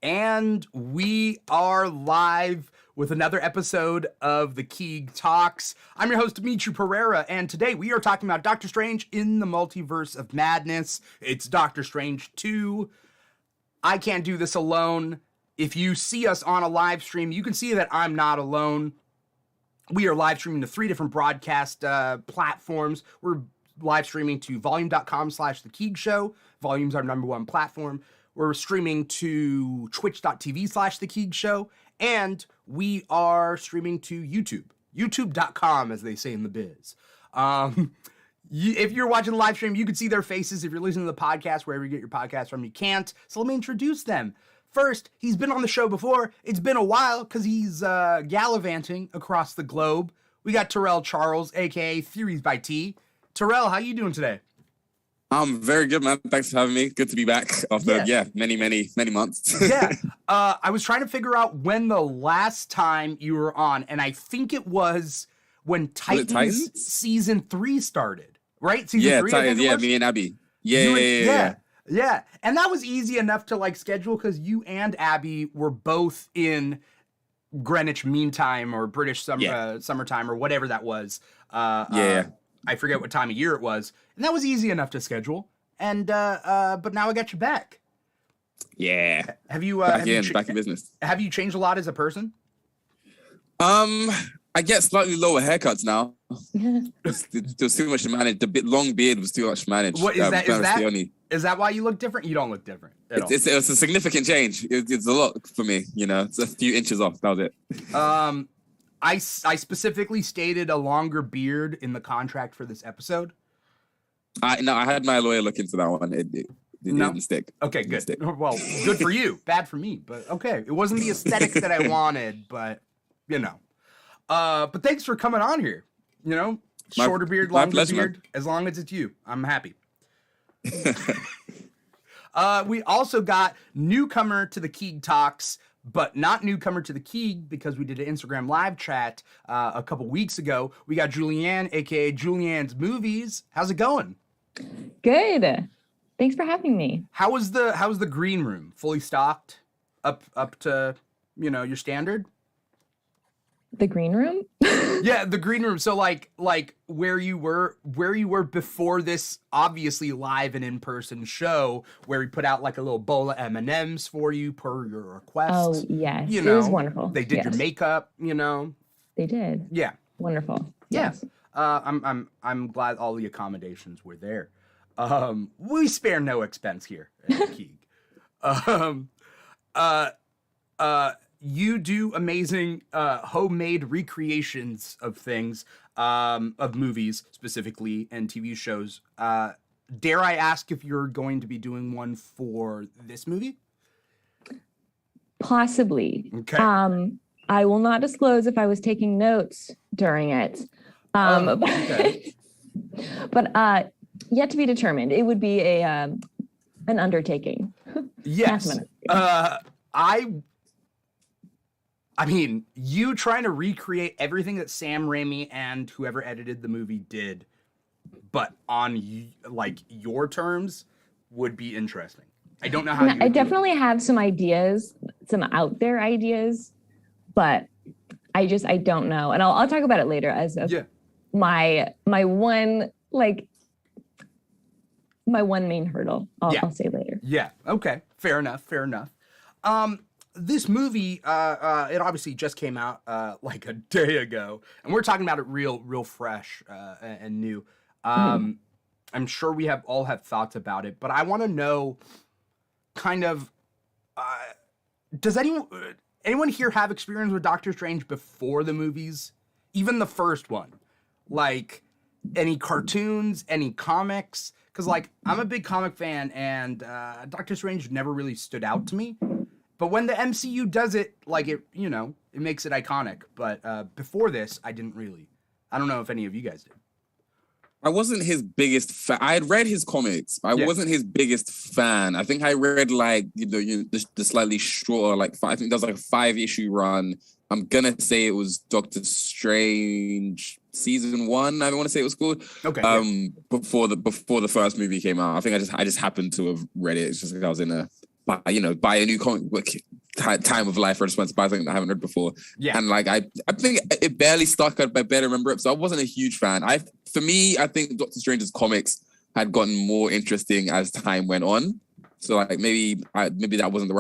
And we are live with another episode of the Keeg Talks. I'm your host, Dimitri Pereira, and today we are talking about Doctor Strange in the Multiverse of Madness. It's Doctor Strange 2. I can't do this alone. If you see us on a live stream, you can see that I'm not alone. We are live streaming to 3 different broadcast platforms. We're live streaming to volume.com/The Keeg Show. Volume's our #1 platform. We're streaming to twitch.tv/The Keeg Show. And we are streaming to YouTube. YouTube.com, as they say in the biz. If you're watching the live stream, you can see their faces. If you're listening to the podcast, wherever you get your podcast from, you can't. So let me introduce them. First, he's been on the show before. It's been a while because he's gallivanting across the globe. We got Terrell Charles, a.k.a. Theories by T. Terrell, how you doing today? I'm very good, man. Thanks for having me. Good to be back after, many months. I was trying to figure out when the last time you were on, and I think it was when Titans Season 3 started, right? Season 3, Titans, me and Abby. Yeah. And that was easy enough to like schedule because you and Abby were both in Greenwich Mean Time or British summertime or whatever that was. I forget what time of year it was, and that was easy enough to schedule. And but now I got you back. Yeah. Have you back in business? Have you changed a lot as a person? I get slightly lower haircuts now. There's too much to manage. The long beard was too much to manage. What is that? Is that why you look different? You don't look different at all. It's a significant change. It's a lot for me. It's a few inches off. That was it. I specifically stated a longer beard in the contract for this episode. I had my lawyer look into that one. It didn't stick. Okay, good. Well, good for you. Bad for me, but okay. It wasn't the aesthetic that I wanted, but But thanks for coming on here. Shorter beard, longer beard, man. As long as it's you, I'm happy. We also got newcomer to the Keeg Talks, but not newcomer to the Keeg because we did an Instagram live chat a couple weeks ago. We got Julianne, aka Julianne's Movies. How's it going? Good. Thanks for having me. How was the green room? Fully stocked? Up to your standard? The green room? Yeah, the green room. So like where you were before this obviously live and in-person show where we put out like a little bowl of M&Ms for you per your request. Oh, yes. It was wonderful. They did your makeup, They did. Yeah. Wonderful. Yeah. Yes. I'm glad all the accommodations were there. We spare no expense here at Keeg. You do amazing homemade recreations of things, of movies specifically and TV shows. Dare I ask if you're going to be doing one for this movie? Possibly. Okay. I will not disclose if I was taking notes during it. Okay. But yet to be determined. It would be an undertaking. Yes. I mean, you trying to recreate everything that Sam Raimi and whoever edited the movie did, but on your terms would be interesting. I don't know how you I definitely have some ideas, some out there ideas, but I don't know. And I'll talk about it later as my one main hurdle. I'll say later. Yeah. Okay. Fair enough. This movie, it obviously just came out like a day ago, and we're talking about it real fresh and new. I'm sure we all have thoughts about it, but I want to know, kind of, does anyone here have experience with Doctor Strange before the movies, even the first one? Like any cartoons, any comics? Because I'm a big comic fan, and Doctor Strange never really stood out to me. But when the MCU does it, it makes it iconic. But before this, I didn't really. I don't know if any of you guys did. I wasn't his biggest fan. I had read his comics. I wasn't his biggest fan. I think I read the slightly shorter, I think there was a 5-issue run. I'm gonna say it was Doctor Strange season 1. I want to say it was called. Okay. Before the first movie came out, I think I just happened to have read it. It's just I was in buy a new comic book time of life. I just went to buy something that I haven't read before. Yeah. And I think it barely stuck. I barely remember it. So I wasn't a huge fan. For me, I think Doctor Strange's comics had gotten more interesting as time went on. So maybe that wasn't the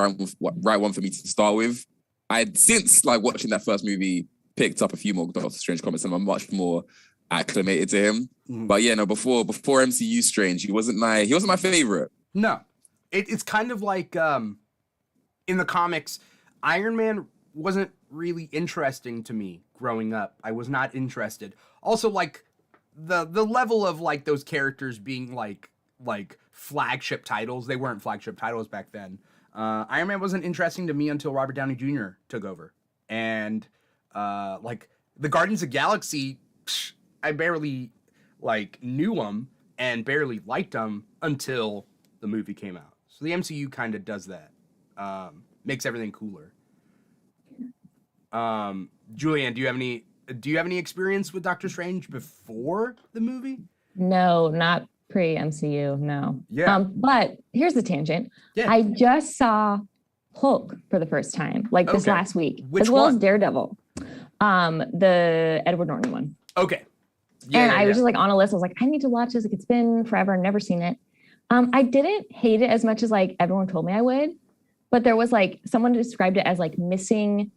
right one for me to start with. I had since watching that first movie picked up a few more Doctor Strange comics and I'm much more acclimated to him. Mm-hmm. But yeah, no, before MCU Strange, he wasn't my favorite. No. It's kind of like in the comics, Iron Man wasn't really interesting to me growing up. I was not interested. Also, the level of those characters being like flagship titles. They weren't flagship titles back then. Iron Man wasn't interesting to me until Robert Downey Jr. took over. And the Guardians of the Galaxy, I barely knew them and barely liked them until the movie came out. So the MCU kind of does that. Makes everything cooler. Julianne, do you have any experience with Doctor Strange before the movie? No, not pre-MCU, no. Yeah. But here's the tangent. Yeah. I just saw Hulk for the first time, this last week. Which as well one? As Daredevil. The Edward Norton one. Okay. And I was just like on a list. I was like, I need to watch this. Like, it's been forever. Never seen it. I didn't hate it as much as like everyone told me I would, but there was like someone described it as like missing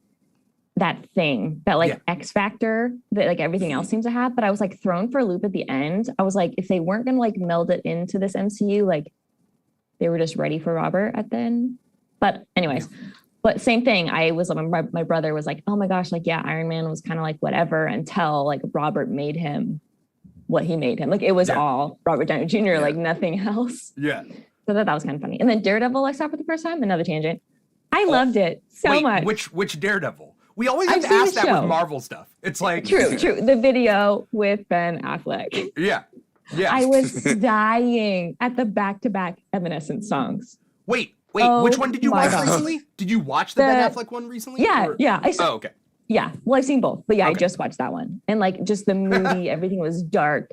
that thing, that like X factor that like everything else seems to have. But I was like thrown for a loop at the end. I was like, if they weren't going to like meld it into this MCU, like they were just ready for Robert at the end. But anyways, but same thing. I was, my brother was like, oh my gosh, like, yeah, Iron Man was kind of like whatever until like Robert made him what he made him. Like it was all Robert Downey Jr., like nothing else. Yeah. So that was kind of funny. And then Daredevil I saw for the first time, another tangent. I loved it so much. Which Daredevil? We always have to ask that with Marvel stuff. It's like true. The video with Ben Affleck. Yeah. I was dying at the back-to-back Evanescence songs. Wait, which one did you watch recently? Did you watch the Ben Affleck one recently? Yeah. I saw, okay. Yeah, well, I've seen both, but I just watched that one. And like just the moody, everything was dark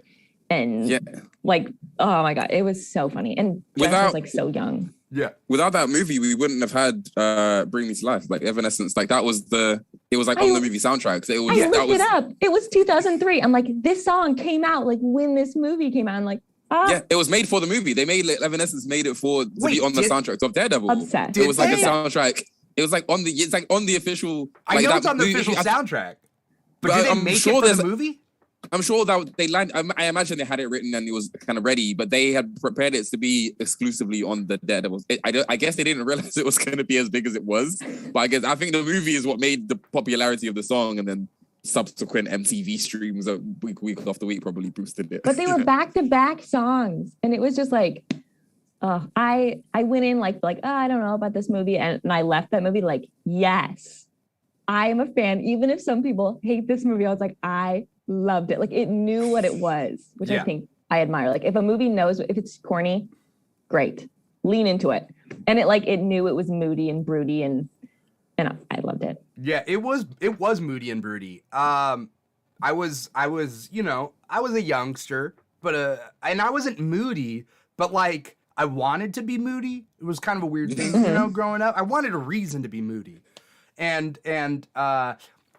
and like, oh my God, it was so funny. And Jeff was like so young. Yeah. Without that movie, we wouldn't have had Bring Me to Life, like Evanescence. Like that was it was like on the movie soundtrack. So I looked it up. It was 2003. I'm like, this song came out like when this movie came out. I'm like, yeah, it was made for the movie. They made Evanescence made it to be on the soundtrack of Daredevil. Obsessed. It was like a soundtrack. It was like on the official. I know it's on the official soundtrack, but did they make it for the movie? I'm sure that they landed. I imagine they had it written and it was kind of ready, but they had prepared it to be exclusively on the Daredevil. I guess they didn't realize it was going to be as big as it was. But I think the movie is what made the popularity of the song, and then subsequent MTV streams week after week probably boosted it. But they were back-to-back songs, and it was just like, I went in like I don't know about this movie, and I left that movie like, yes, I am a fan. Even if some people hate this movie, I was like, I loved it. Like it knew what it was, which I think I admire. Like if a movie knows, if it's corny, great, lean into it. And it knew it was moody and broody, and I loved it. Yeah, it was moody and broody. I was a youngster, but and I wasn't moody, but like I wanted to be moody. It was kind of a weird thing, growing up. I wanted a reason to be moody. And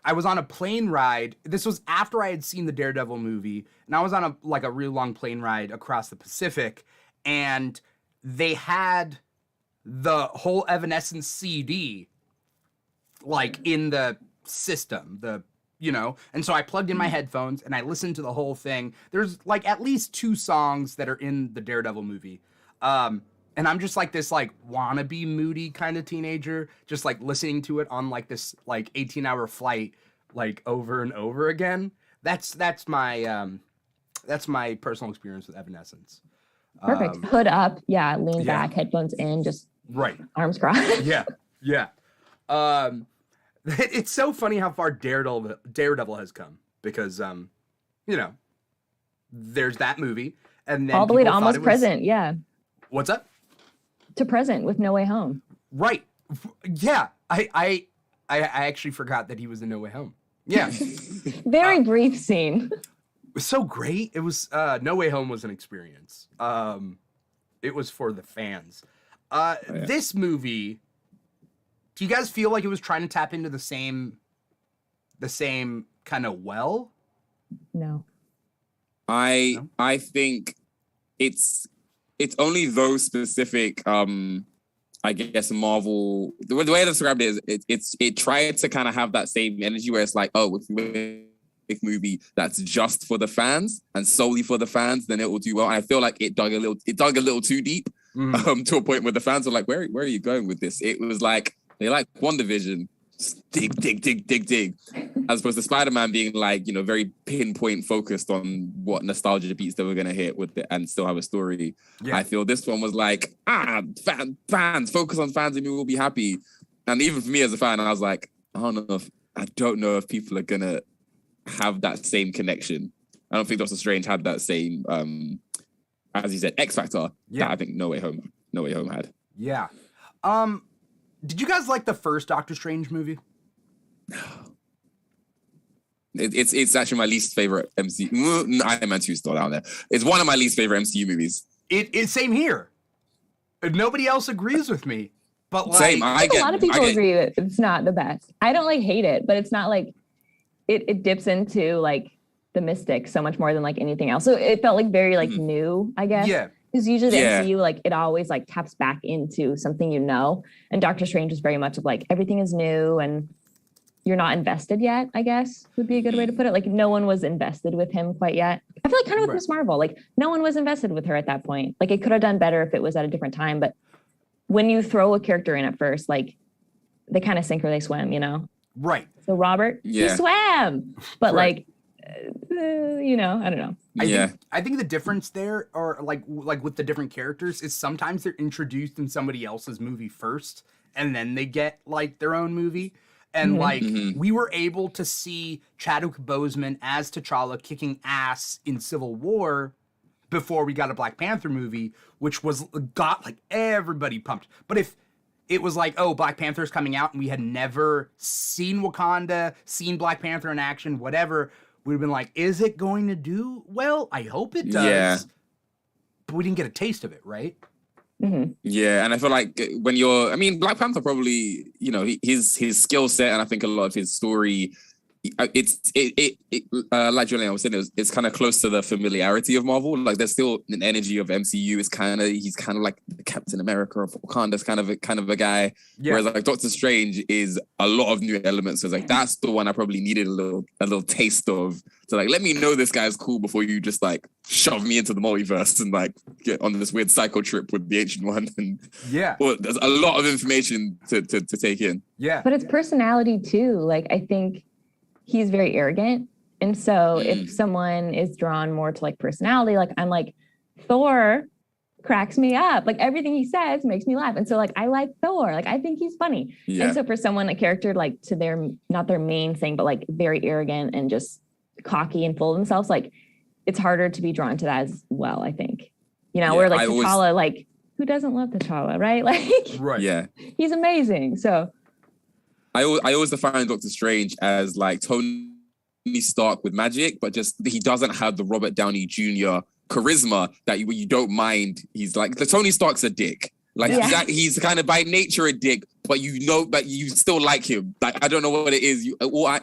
I was on a plane ride. This was after I had seen the Daredevil movie, and I was on a really long plane ride across the Pacific, and they had the whole Evanescence CD like in the system, and so I plugged in my headphones and I listened to the whole thing. There's like at least 2 songs that are in the Daredevil movie. And I'm just like this like wannabe moody kind of teenager, just like listening to it on like this like 18-hour flight, like over and over again. That's my personal experience with Evanescence. Perfect. Hood up, lean back, headphones in, just arms crossed. Yeah. It's so funny how far Daredevil has come, because there's that movie, and then all the way to almost present. Yeah. What's up? To present with No Way Home. Right. Yeah. I actually forgot that he was in No Way Home. Yeah. Very brief scene. It was so great. It was No Way Home was an experience. It was for the fans. This movie, do you guys feel like it was trying to tap into the same kind of well? No. I think it's only those specific, I guess, Marvel. The way I described it is it tried to kind of have that same energy where it's like, oh, if we make a movie that's just for the fans and solely for the fans, then it will do well. And I feel like it dug a little too deep, to a point where the fans were like, where are you going with this? It was like they like WandaVision. Dig, as opposed to Spider-Man being like, very pinpoint focused on what nostalgia beats they were going to hit with it and still have a story. Yeah. I feel this one was like, fans, focus on fans and we will be happy. And even for me as a fan, I was like, I don't know if people are going to have that same connection. I don't think Doctor Strange had that same, as you said, X Factor that I think No Way Home had. Yeah. Did you guys like the first Doctor Strange movie? It's actually my least favorite MCU. Iron Man 2 is still down there. It's one of my least favorite MCU movies. It's same here. Nobody else agrees with me. But like, same. A lot of people agree that it's not the best. I don't hate it, but it's not like it dips into like the Mystic so much more than like anything else. So it felt like very like new, I guess. Yeah. Because usually the Yeah. MCU, like it always like taps back into something you know. And Doctor Strange is very much of like everything is new and you're not invested yet, I guess would be a good way to put it. Like no one was invested with him quite yet. I feel like kind of with Right. Miss Marvel, like no one was invested with her at that point. Like it could have done better if it was at a different time. But when you throw a character in at first, like they kind of sink or they swim, you know? Right. So Robert, he Yeah. swam, but Right. like, you know, I don't know. I think the difference there, or like with the different characters, is sometimes they're introduced in somebody else's movie first, and then they get like their own movie. And like we were able to see Chadwick Boseman as T'Challa kicking ass in Civil War before we got a Black Panther movie, which got like everybody pumped. But if it was like, oh, Black Panther's coming out, and we had never seen Wakanda, seen Black Panther in action, whatever, we'd have been like, is it going to do well? I hope it does. Yeah. But we didn't get a taste of it, right? Yeah, and I feel like Black Panther probably, his skill set, and I think a lot of his story, like Julian was saying, it's kind of close to the familiarity of Marvel. Like there's still an energy of MCU. He's kind of like the Captain America of Wakanda's kind of a guy. Yeah. Whereas like Doctor Strange is a lot of new elements. So it's like that's the one I probably needed a little taste of. So like, let me know this guy's cool before you just like shove me into the multiverse and like get on this weird psycho trip with the Ancient One. And well, there's a lot of information to take in. Yeah. But it's personality too. Like I think he's very arrogant. And so if someone is drawn more to like personality, like I'm like, Thor cracks me up. Like everything he says makes me laugh. And so like, I like Thor. Like, I think he's funny. Yeah. And so for someone, a character like to their, not their main thing, but like very arrogant and just cocky and full of themselves, like it's harder to be drawn to that as well, I think. You know, where like T'Challa, like who doesn't love T'Challa, right? Like, right. Yeah. He's amazing. So I always define Doctor Strange as like Tony Stark with magic, but just he doesn't have the Robert Downey Jr. charisma that you don't mind. He's like the Tony Stark's a dick. Like he's kind of by nature a dick, but you still like him. Like I don't know what it is.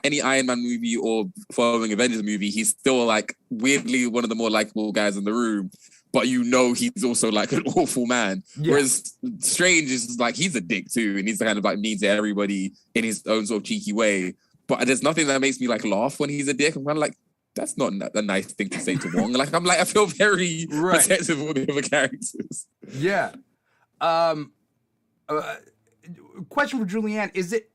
Any Iron Man movie or following Avengers movie, he's still like weirdly one of the more likable guys in the room. But he's also like an awful man. Yeah. Whereas Strange is like, he's a dick too. And he's kind of like mean to everybody in his own sort of cheeky way. But there's nothing that makes me like laugh when he's a dick. I'm kind of like, that's not a nice thing to say to Wong. Like, I feel very protective of all the other characters. Yeah. Question for Julianne.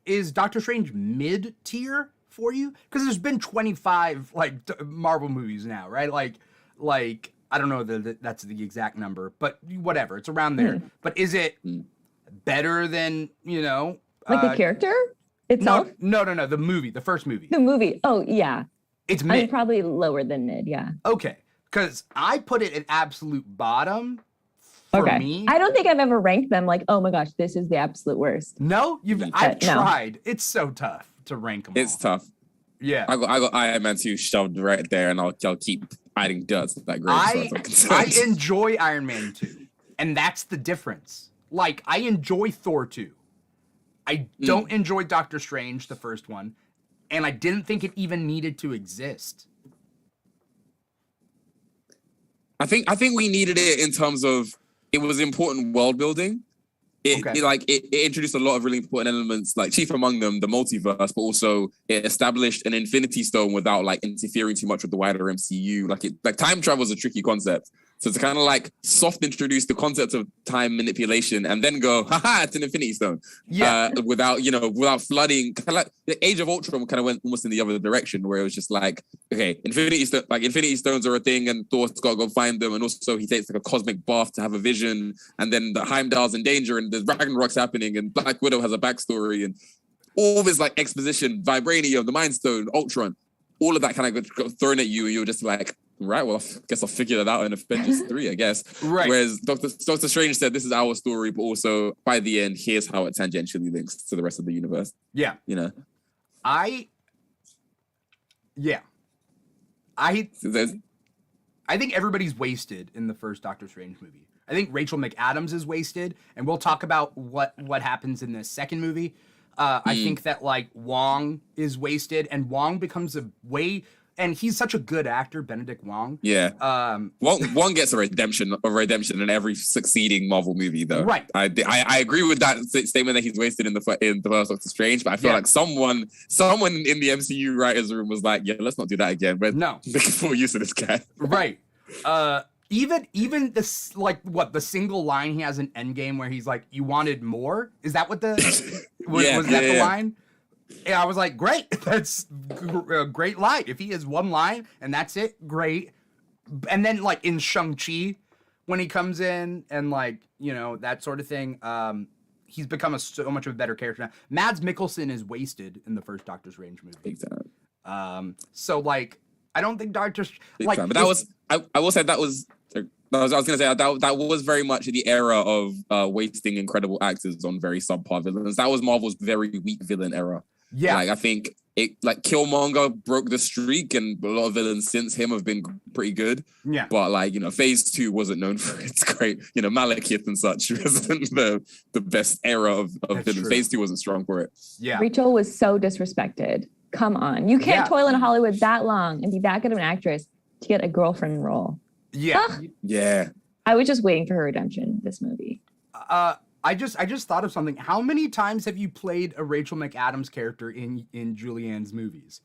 Is Doctor Strange mid-tier for you? Because there's been 25 like Marvel movies now, right? Like, I don't know that's the exact number, but whatever, it's around there. But is it better than, like the character itself? No, the movie, the first movie. The movie. Oh, yeah. It's mid. I mean, probably lower than mid, yeah. Okay, because I put it at absolute bottom for me. I don't think I've ever ranked them like, oh my gosh, this is the absolute worst. No? I've tried. It's so tough to rank them It's all. tough. Yeah. I got Iron Man 2 shoved right there, and I'll keep adding dirt to that grave. I enjoy Iron Man 2, and that's the difference. Like, I enjoy Thor 2. I don't enjoy Doctor Strange, the first one, and I didn't think it even needed to exist. I think we needed it in terms of it was important world building. It introduced a lot of really important elements, like chief among them, the multiverse, but also it established an Infinity Stone without like interfering too much with the wider MCU. Like time travel is a tricky concept. So to kind of like soft introduce the concept of time manipulation and then go, haha, it's an Infinity Stone. Yeah. Without flooding, kind of like the Age of Ultron kind of went almost in the other direction where it was just like, okay, Infinity Stones are a thing and Thor's got to go find them. And also he takes like a cosmic bath to have a vision. And then the Heimdall's in danger and there's Ragnarok's happening and Black Widow has a backstory and all this like exposition, Vibranium, the Mind Stone, Ultron, all of that kind of got thrown at you and you're just like, right, well, I guess I'll figure that out in Avengers 3, I guess. Right. Whereas Doctor Strange said, this is our story, but also by the end, here's how it tangentially links to the rest of the universe. Yeah. I think everybody's wasted in the first Doctor Strange movie. I think Rachel McAdams is wasted, and we'll talk about what happens in the second movie. I think that like Wong is wasted, and Wong becomes a way and he's such a good actor, Benedict Wong. Yeah. One gets a redemption in every succeeding Marvel movie, though. Right. I agree with that statement that he's wasted in the first Doctor Strange, but I feel like someone in the MCU writers' room was like, yeah, let's not do that again. We're making full use of this guy. Right. Even this, like, the single line he has in Endgame where he's like, "You wanted more?" Is that what the was that the line? Yeah, I was like, great. That's a great line. If he has one line and that's it, great. And then, like, in Shang-Chi, when he comes in and, like, you know, that sort of thing, he's become so much of a better character now. Mads Mikkelsen is wasted in the first Doctor Strange movie. Big time. So, like, I don't think Doctor... Like, but that was... I will say that was... I was going to say that was very much the era of wasting incredible actors on very subpar villains. That was Marvel's very weak villain era. Yeah, like I think Killmonger broke the streak, and a lot of villains since him have been pretty good. Yeah, but like, you know, Phase 2 wasn't known for its great, you know, Malekith and such wasn't the best era of villains. True. Phase 2 wasn't strong for it. Yeah, Rachel was so disrespected. Come on, you can't toil in Hollywood that long and be that good of an actress to get a girlfriend role. Yeah, yeah. I was just waiting for her redemption. This movie. I just thought of something. How many times have you played a Rachel McAdams character in Julianne's movies?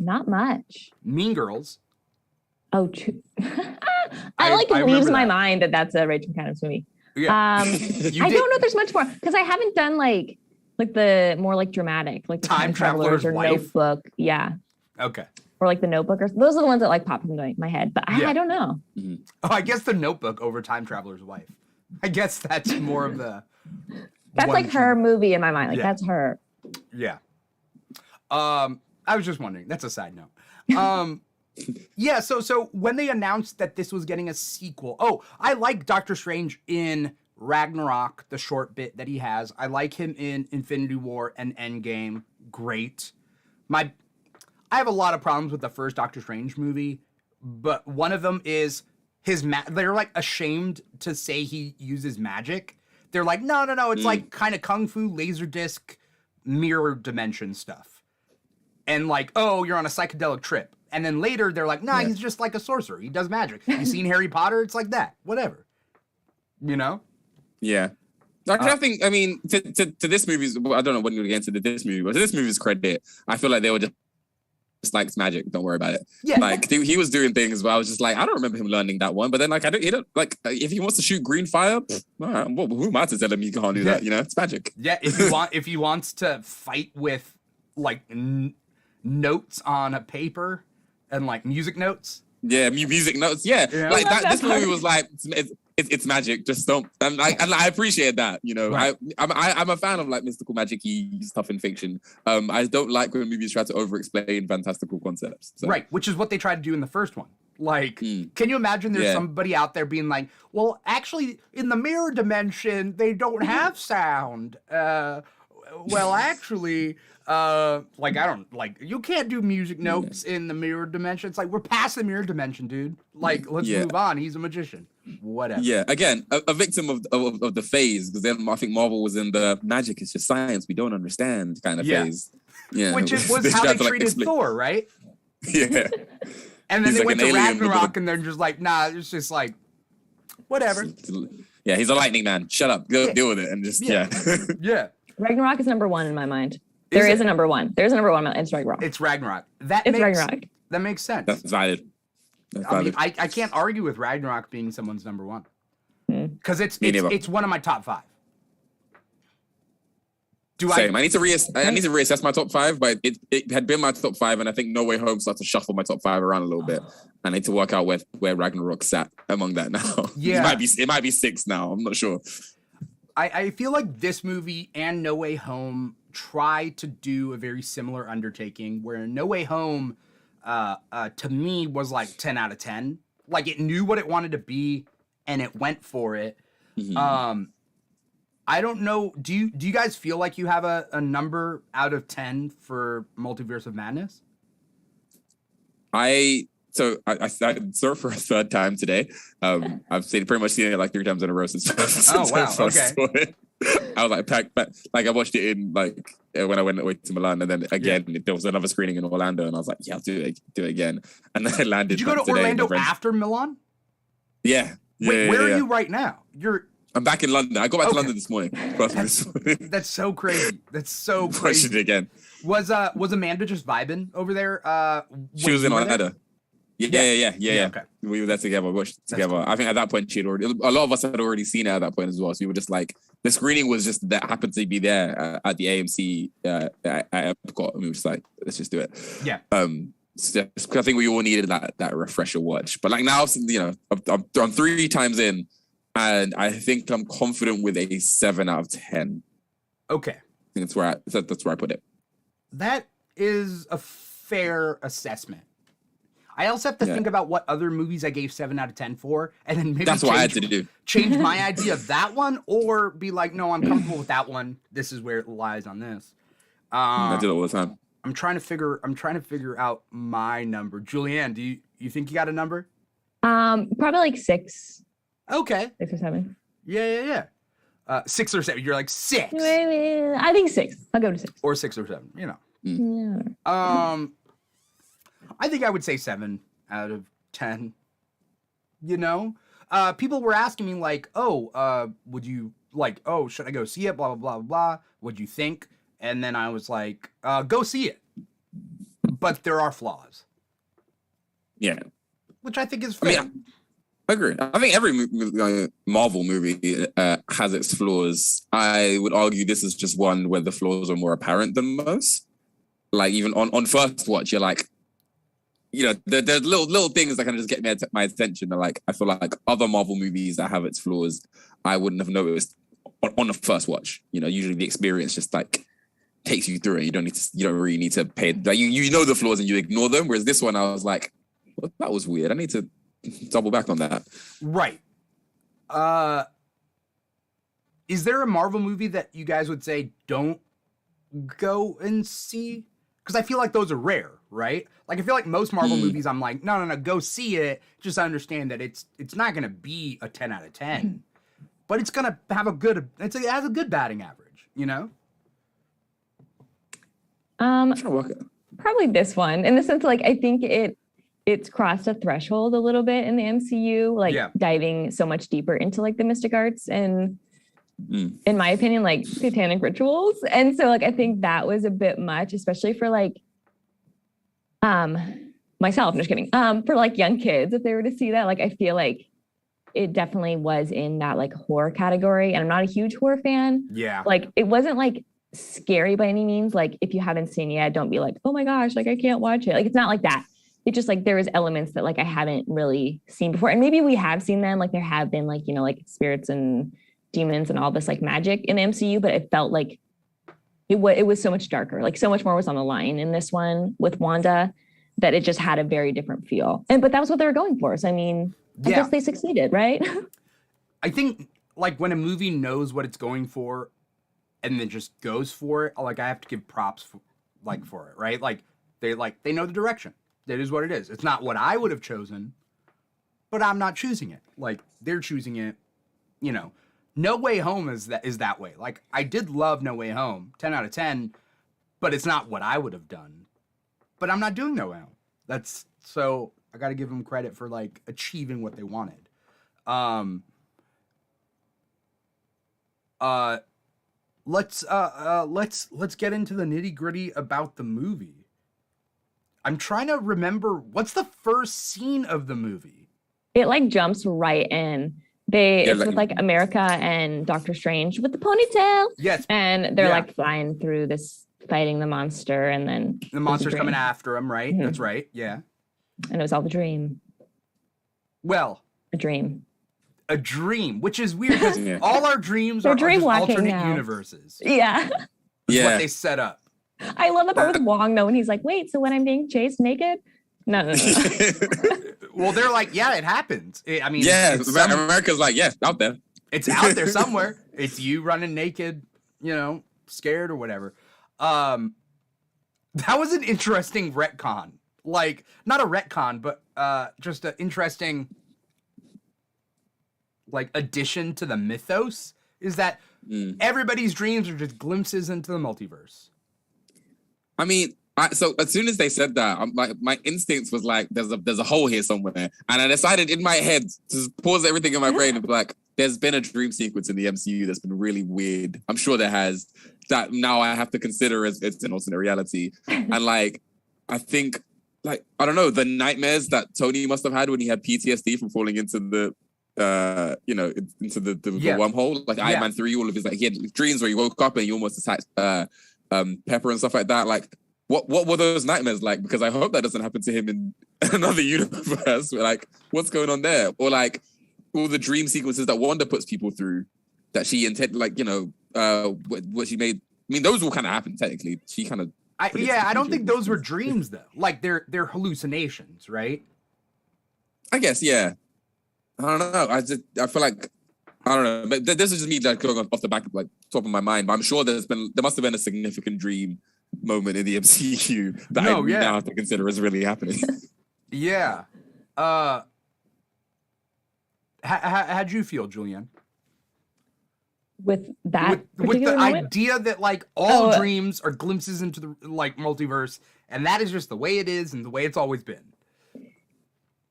Not much. Mean Girls. Oh, true. It leaves my mind that that's a Rachel McAdams movie. Yeah. I don't know if there's much more because I haven't done like the more like dramatic, like the Time Traveler's or Wife. Notebook. Yeah. Okay. Or like the Notebook, or those are the ones that like pop into my head. But I don't know. Mm-hmm. Oh, I guess the Notebook over Time Traveler's Wife. I guess that's more of the. That's like her movie in my mind. Like that's her. Yeah. I was just wondering. That's a side note. Yeah. So when they announced that this was getting a sequel, I like Doctor Strange in Ragnarok, the short bit that he has. I like him in Infinity War and Endgame. Great. I have a lot of problems with the first Doctor Strange movie, but one of them is they're like ashamed to say he uses magic. They're like, no, it's like kind of kung fu, laser disc, mirror dimension stuff. And like, oh, you're on a psychedelic trip. And then later they're like, nah, he's just like a sorcerer. He does magic. You seen Harry Potter? It's like that. Whatever. You know? Yeah. I think, I mean, to this movie's, I don't know what you're going to this movie, but to this movie's credit, I feel like they were just like, it's magic, don't worry about it. Yeah. Like, he was doing things where I was just like, I don't remember him learning that one. But then, like, if he wants to shoot green fire, all right, who am I to tell him he can't do that? You know, it's magic. Yeah, if he wants to fight with, like, notes on a paper and, like, music notes. Yeah, music notes. Yeah. Like, this movie was like, it's magic. Just don't. And I appreciate that. You know, right. I'm a fan of like mystical magic-y stuff in fiction. I don't like when movies try to over-explain fantastical concepts. So. Right, which is what they tried to do in the first one. Like, can you imagine there's somebody out there being like, well, actually, in the mirror dimension, they don't have sound. Well, actually, like, I don't, like, you can't do music notes in the mirror dimension. It's like, we're past the mirror dimension, dude. Like, let's move on. He's a magician. Whatever. Yeah, again, a victim of the phase, because then I think Marvel was in the magic is just science we don't understand kind of phase. Yeah. Which was how they treated Thor, right? Yeah. And then they went to Ragnarok and they're just like, nah, it's just like, whatever. Yeah, he's a lightning man. Shut up. Go deal with it. And just, Yeah. Ragnarok is number one in my mind. There is a number one. There's a number one. It's Ragnarok. It's Ragnarok. Ragnarok. That makes sense. That's valid. I mean, I can't argue with Ragnarok being someone's number one. Because it's one of my top 5. Same. I need to reassess my top 5, but it had been my top 5, and I think No Way Home started to shuffle my top 5 around a little bit. I need to work out where Ragnarok sat among that now. Yeah. It might be 6 now. I'm not sure. I feel like this movie and No Way Home try to do a very similar undertaking, where No Way Home, to me, was like 10 out of 10. Like, it knew what it wanted to be, and it went for it. Mm-hmm. I don't know. Do you guys feel like you have a number out of 10 for Multiverse of Madness? I saw it for a third time today. I've pretty much seen it like 3 times in a row since. Oh wow! Okay. I was like, I watched it in like when I went away to Milan, and then again there was another screening in Orlando, and I was like, yeah, I'll do it again. And then I landed. Did you go to Orlando after Milan? Yeah. Wait, where are you right now? I'm back in London. I got back to London this morning. That's so crazy. That's so crazy. Pushed it again. Was Amanda just vibing over there? She was in Orlando. Yeah. Okay. We were there together, watched together. Cool. I think at that point a lot of us had already seen it at that point as well. So we were just like, the screening was just that happened to be there at the AMC at Epcot, and we were just like, let's just do it. Yeah. So I think we all needed that refresher watch. But like now, I'm 3 times in, and I think I'm confident with a 7 out of 10. Okay. I think that's where I put it. That is a fair assessment. I also have to think about what other movies I gave 7 out of 10 for, and then maybe that's what I had to do. Change my idea of that one, or be like, no, I'm comfortable with that one. This is where it lies on this. I do it all the time. I'm trying to figure out my number. Julianne, do you think you got a number? Probably like 6. Okay. 6 or 7. Yeah. 6 or 7. You're like 6. I think 6. I'll go to 6. Or 6 or 7. You know. Yeah. I think I would say 7 out of 10. You know, people were asking me like, would you like? Oh, should I go see it? Blah blah blah blah. What'd you think? And then I was like, go see it. But there are flaws. Yeah. Which I think is fair. I mean, I agree. I think every Marvel movie has its flaws. I would argue this is just one where the flaws are more apparent than most. Like even on first watch, you're like, you know, there's little things that kind of just get my attention. Like I feel like other Marvel movies that have its flaws, I wouldn't have noticed on the first watch. You know, usually the experience just like takes you through it. You don't really need to pay. Like you know the flaws and you ignore them. Whereas this one, I was like, well, that was weird. I need to double back on that. Right. Is there a Marvel movie that you guys would say don't go and see? Because I feel like those are rare, right? Like I feel like most Marvel movies, I'm like, no, go see it. Just understand that it's not gonna be a 10 out of 10, but it's gonna have it has a good batting average, you know? Probably this one, in the sense like I think it's crossed a threshold a little bit in the MCU, like diving so much deeper into like the mystic arts and in my opinion, like satanic rituals. And so like I think that was a bit much, especially for like myself, I'm just kidding. For like young kids, if they were to see that, like I feel like it definitely was in that like horror category. And I'm not a huge horror fan. Yeah. Like it wasn't like scary by any means. Like if you haven't seen it yet, don't be like, oh my gosh, like I can't watch it. Like it's not like that. It's just like there was elements that like I haven't really seen before. And maybe we have seen them, like there have been like, you know, like spirits and demons and all this like magic in the MCU, but it felt like it was so much darker, like so much more was on the line in this one with Wanda, that it just had a very different feel. But that was what they were going for. So I mean, I guess they succeeded, right? I think like when a movie knows what it's going for and then just goes for it, like I have to give props for it, right? Like they know the direction. That is what it is. It's not what I would have chosen, but I'm not choosing it. Like they're choosing it, you know. No Way Home is that way. Like I did love No Way Home, 10 out of 10, but it's not what I would have done. But I'm not doing No Way Home. So I got to give them credit for like achieving what they wanted. Let's get into the nitty-gritty about the movie. I'm trying to remember, what's the first scene of the movie? It like jumps right in. It's with like America and Doctor Strange with the ponytail. Yes. And they're like flying through this, fighting the monster, and then the monster's coming after him, right? Mm-hmm. That's right. Yeah. And it was all the dream. Well, a dream, which is weird because all our dreams are just alternate universes. Yeah. That's what they set up. I love the part with Wong though, when he's like, wait, so when I'm being chased naked? No. Well, they're like, yeah, it happens. I mean, America's like, out there. It's out there somewhere. It's you running naked, you know, scared or whatever. That was an interesting retcon. Like, not a retcon, but just an interesting like addition to the mythos is that everybody's dreams are just glimpses into the multiverse. I mean, so as soon as they said that, my instincts was like, there's a hole here somewhere, and I decided in my head to pause everything in my brain and be like, there's been a dream sequence in the MCU that's been really weird. I'm sure there has. That now I have to consider as it's an alternate reality, and like, I think, like, I don't know, the nightmares that Tony must have had when he had PTSD from falling into the into the wormhole, like Iron Man 3, all of his, like, he had dreams where he woke up and he almost attacked Pepper and stuff like that. Like, what were those nightmares like? Because I hope that doesn't happen to him in another universe. Like, what's going on there? Or like all the dream sequences that Wanda puts people through that she intended, like, what she made. I mean, those all kind of happened technically. She kind of. I don't think those were dreams though. Like they're hallucinations, right? I guess, yeah. I don't know. I feel like, I don't know. But this is just me like going off the back of, like, top of my mind. But I'm sure there must have been a significant dream moment in the MCU that now have to consider is really happening. Yeah. How'd you feel, Julianne? With that with the moment? idea that, like, all dreams are glimpses into the, like, multiverse, and that is just the way it is and the way it's always been.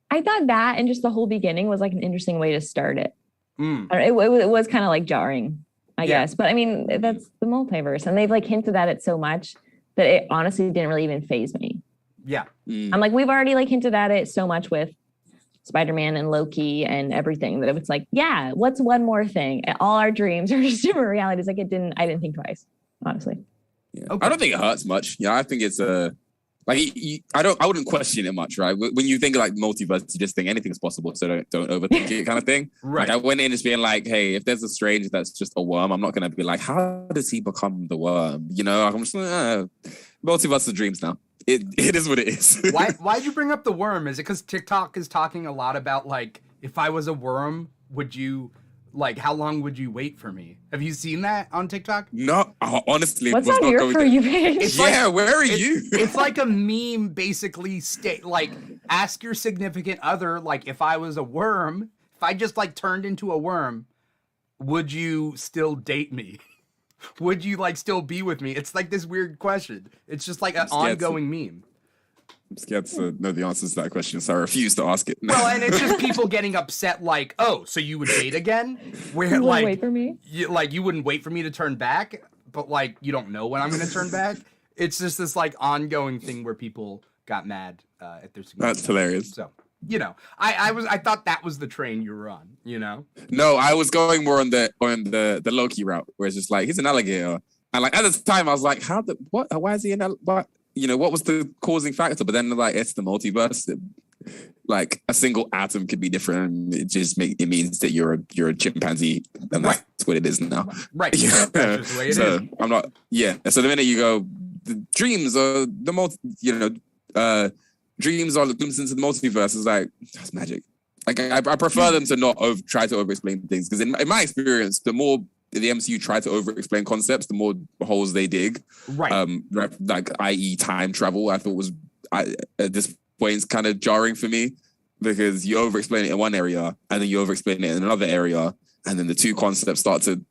I thought that and just the whole beginning was like an interesting way to start it. Mm. It was kind of like jarring, I guess. But I mean, that's the multiverse. And they've like hinted at it so much that it honestly didn't really even faze me. Yeah. Mm. I'm like, we've already like hinted at it so much with Spider-Man and Loki and everything that it's like, yeah, what's one more thing? All our dreams are just different realities. Like I didn't think twice, honestly. Yeah. Okay. I don't think it hurts much. Yeah, I think it's like, I wouldn't question it much, right? When you think of, like, multiverse, you just think anything's possible, so don't overthink it, kind of thing. Right. Like, I went in just being like, hey, if there's a Strange that's just a worm, I'm not gonna be like, how does he become the worm? You know, I'm just multiverse of dreams now. It is what it is. Why'd you bring up the worm? Is it because TikTok is talking a lot about, like, if I was a worm, would you, like, how long would you wait for me? Have you seen that on TikTok? No, honestly. What's on your For You page? Where are you? It's like a meme, basically. Like, ask your significant other, like, if I was a worm, if I just, like, turned into a worm, would you still date me? Would you, like, still be with me? It's like this weird question. It's just like an ongoing meme. I'm scared to know the answers to that question, so I refuse to ask it. Well, and it's just people getting upset, like, oh, so you would date again? Where, you like, wait for me? You wouldn't wait for me to turn back, but, like, you don't know when I'm going to turn back. It's just this, like, ongoing thing where people got mad at their significant. That's hilarious. So, you know, I thought that was the train you were on, you know? No, I was going more on the Loki route, where it's just like, he's an alligator. And, like, at the time, I was like, why is he what? You know, what was the causing factor? But then, like, it's the multiverse. Like, a single atom could be different. It means that you're a chimpanzee, and that's what it is now. Right. Yeah. That's just the way it is. I'm not. Yeah. So the minute you go, the dreams are dreams are glimpses into the multiverse. It's like, that's magic. Like, I prefer them to not try to over-explain things, because in my experience, the more the MCU try to over-explain concepts, the more holes they dig. Right. Like, i.e. time travel, I thought was at this point is kind of jarring for me, because you over-explain it in one area and then you over-explain it in another area, and then the two concepts start to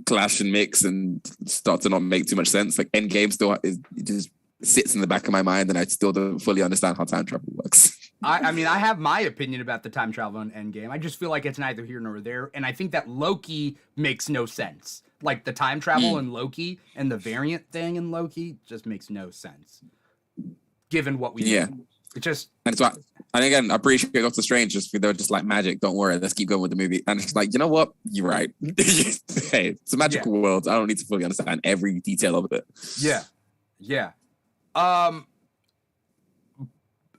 clash and mix and start to not make too much sense. Like, Endgame still it just sits in the back of my mind, and I still don't fully understand how time travel works. I mean, I have my opinion about the time travel in Endgame. I just feel like it's neither here nor there. And I think that Loki makes no sense. Like, the time travel in Loki and the variant thing in Loki just makes no sense, given what we know. It just... And so, and again, I appreciate Doctor Strange, just they're just like, magic, don't worry, let's keep going with the movie. And it's like, you know what? You're right. Hey, it's a magical world. I don't need to fully understand every detail of it. Yeah. Yeah.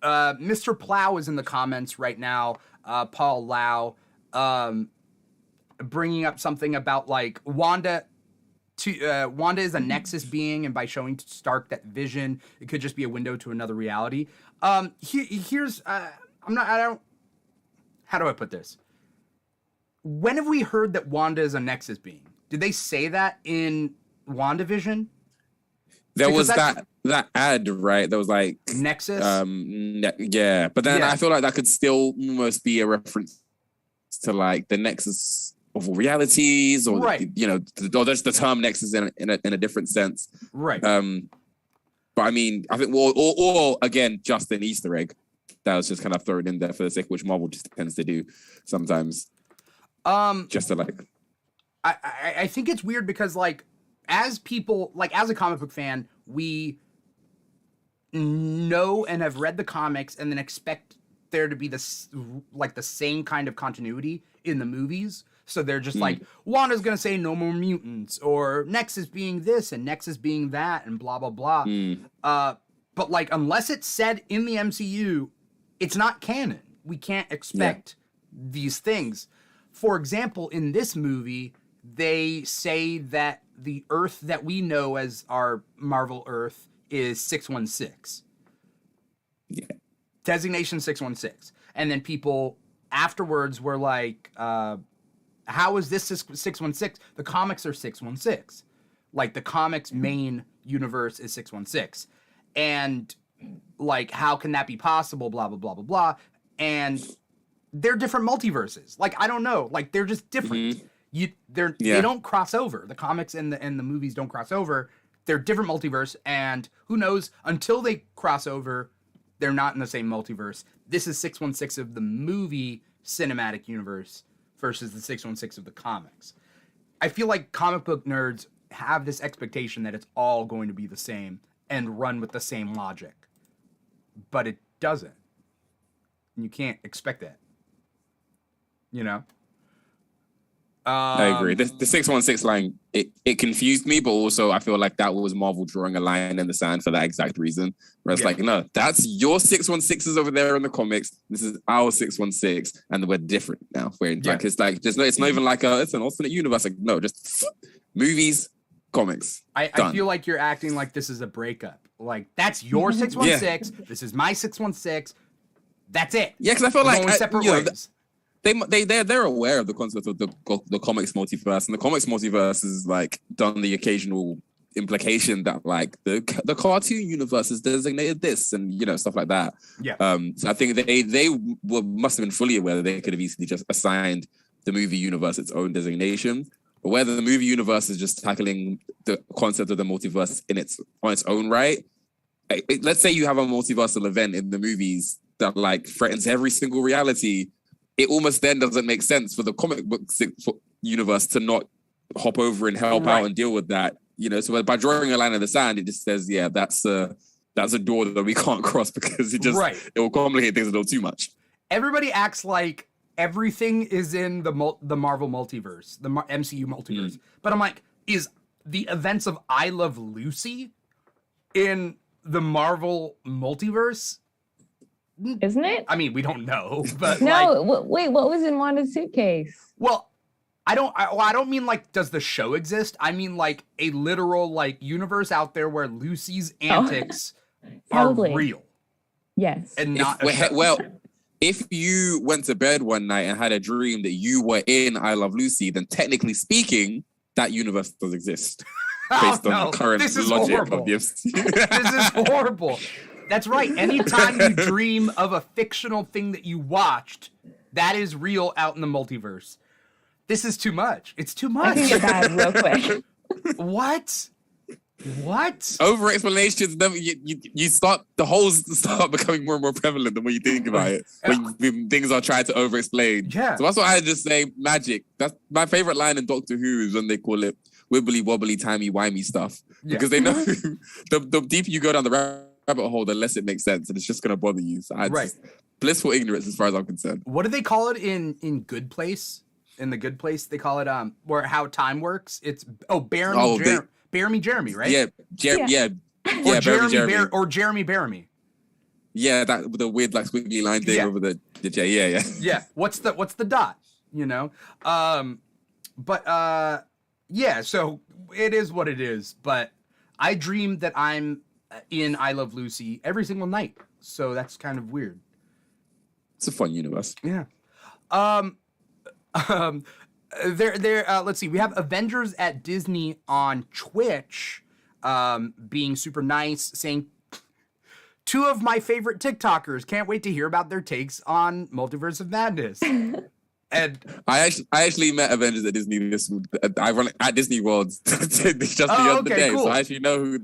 Mr. Plow is in the comments right now. Paul Lau, bringing up something about, like, Wanda is a Nexus being, and by showing Stark that vision, it could just be a window to another reality. Here's how do I put this? When have we heard that Wanda is a Nexus being? Did they say that in WandaVision? There was that ad, right? That was like Nexus. Yeah, but then I feel like that could still almost be a reference to, like, the Nexus of all realities, or or there's the term Nexus in a different sense, right? But I mean, I think, or again, just an Easter egg that was just kind of thrown in there for the sake, which Marvel just tends to do sometimes. Just to like, I think it's weird because like, as people, like as a comic book fan, we know and have read the comics and then expect there to be this like the same kind of continuity in the movies. So they're just like, Wanda's gonna say no more mutants, or Nexus being this and Nexus being that, and blah blah blah. But like, unless it's said in the MCU, it's not canon. We can't expect these things. For example, in this movie, they say that the Earth that we know as our Marvel Earth is 616. yeah, Designation 616. And then people afterwards were like, how is this 616? The comics are 616. Like, the comics main universe is 616. And, like, how can that be possible? Blah, blah, blah, blah, blah. And they're different multiverses. Like, I don't know. Like, they're just different. They don't cross over. The comics and the movies don't cross over. They're different multiverse. And who knows, until they cross over, they're not in the same multiverse. This is 616 of the movie cinematic universe versus the 616 of the comics. I feel like comic book nerds have this expectation that it's all going to be the same and run with the same logic. But it doesn't. You can't expect that. You know? I agree. The 616 line, it confused me, but also I feel like that was Marvel drawing a line in the sand for that exact reason. Where it's like, no, that's your 616s over there in the comics. This is our 616, and we're different now. Like, it's like, it's not even like it's an alternate universe. Like, no, just movies, comics. I feel like you're acting like this is a breakup. Like, that's your 616. This is my 616. That's it. Yeah, because I feel like separate ways. They're aware of the concept of the comics multiverse, and the comics multiverse is like done the occasional implication that like the cartoon universe is designated this, and stuff like that. Yeah. So I think they must have been fully aware that they could have easily just assigned the movie universe its own designation, but whether the movie universe is just tackling the concept of the multiverse on its own right. Let's say you have a multiversal event in the movies that like threatens every single reality. It almost then doesn't make sense for the comic book universe to not hop over and help out and deal with that. So by drawing a line in the sand, it just says, yeah, that's a door that we can't cross because it will complicate things a little too much. Everybody acts like everything is in the Marvel multiverse, the MCU multiverse. But I'm like, is the events of I Love Lucy in the Marvel multiverse? Isn't it? I mean, we don't know, but wait, what was in Wanda's suitcase? Well, I don't mean like, does the show exist? I mean like a literal like universe out there where Lucy's antics are real. Yes. And not if you went to bed one night and had a dream that you were in I Love Lucy, then technically speaking, that universe does exist. Based on the current logic of the This is horrible. That's right. Anytime you dream of a fictional thing that you watched, that is real out in the multiverse. This is too much. It's too much. I can get bad real quick. What? Over explanations. The holes start becoming more and more prevalent the more you think about it. When things are tried to over explain. Yeah. So that's why I just say magic. That's my favorite line in Doctor Who is when they call it wibbly wobbly timey wimey stuff. Yeah. Because they know the deeper you go down the rabbit hole, the less it makes sense, and it's just going to bother you. So blissful ignorance as far as I'm concerned. What do they call it in Good Place? In The Good Place, they call it where how time works. It's Bear Me Jeremy, right? Yeah, Jeremy. Or Jeremy Bear Me. Yeah, that with the weird like squiggly line thing over the J. Yeah. Yeah. What's the dot? So it is what it is. But I dream that I'm in I Love Lucy every single night. So that's kind of weird. It's a fun universe. Yeah. Let's see. We have Avengers at Disney on Twitch, being super nice, saying, 2 of my favorite TikTokers. Can't wait to hear about their takes on Multiverse of Madness. And I actually met Avengers at Disney at Disney World just the other day. Cool. So I actually know who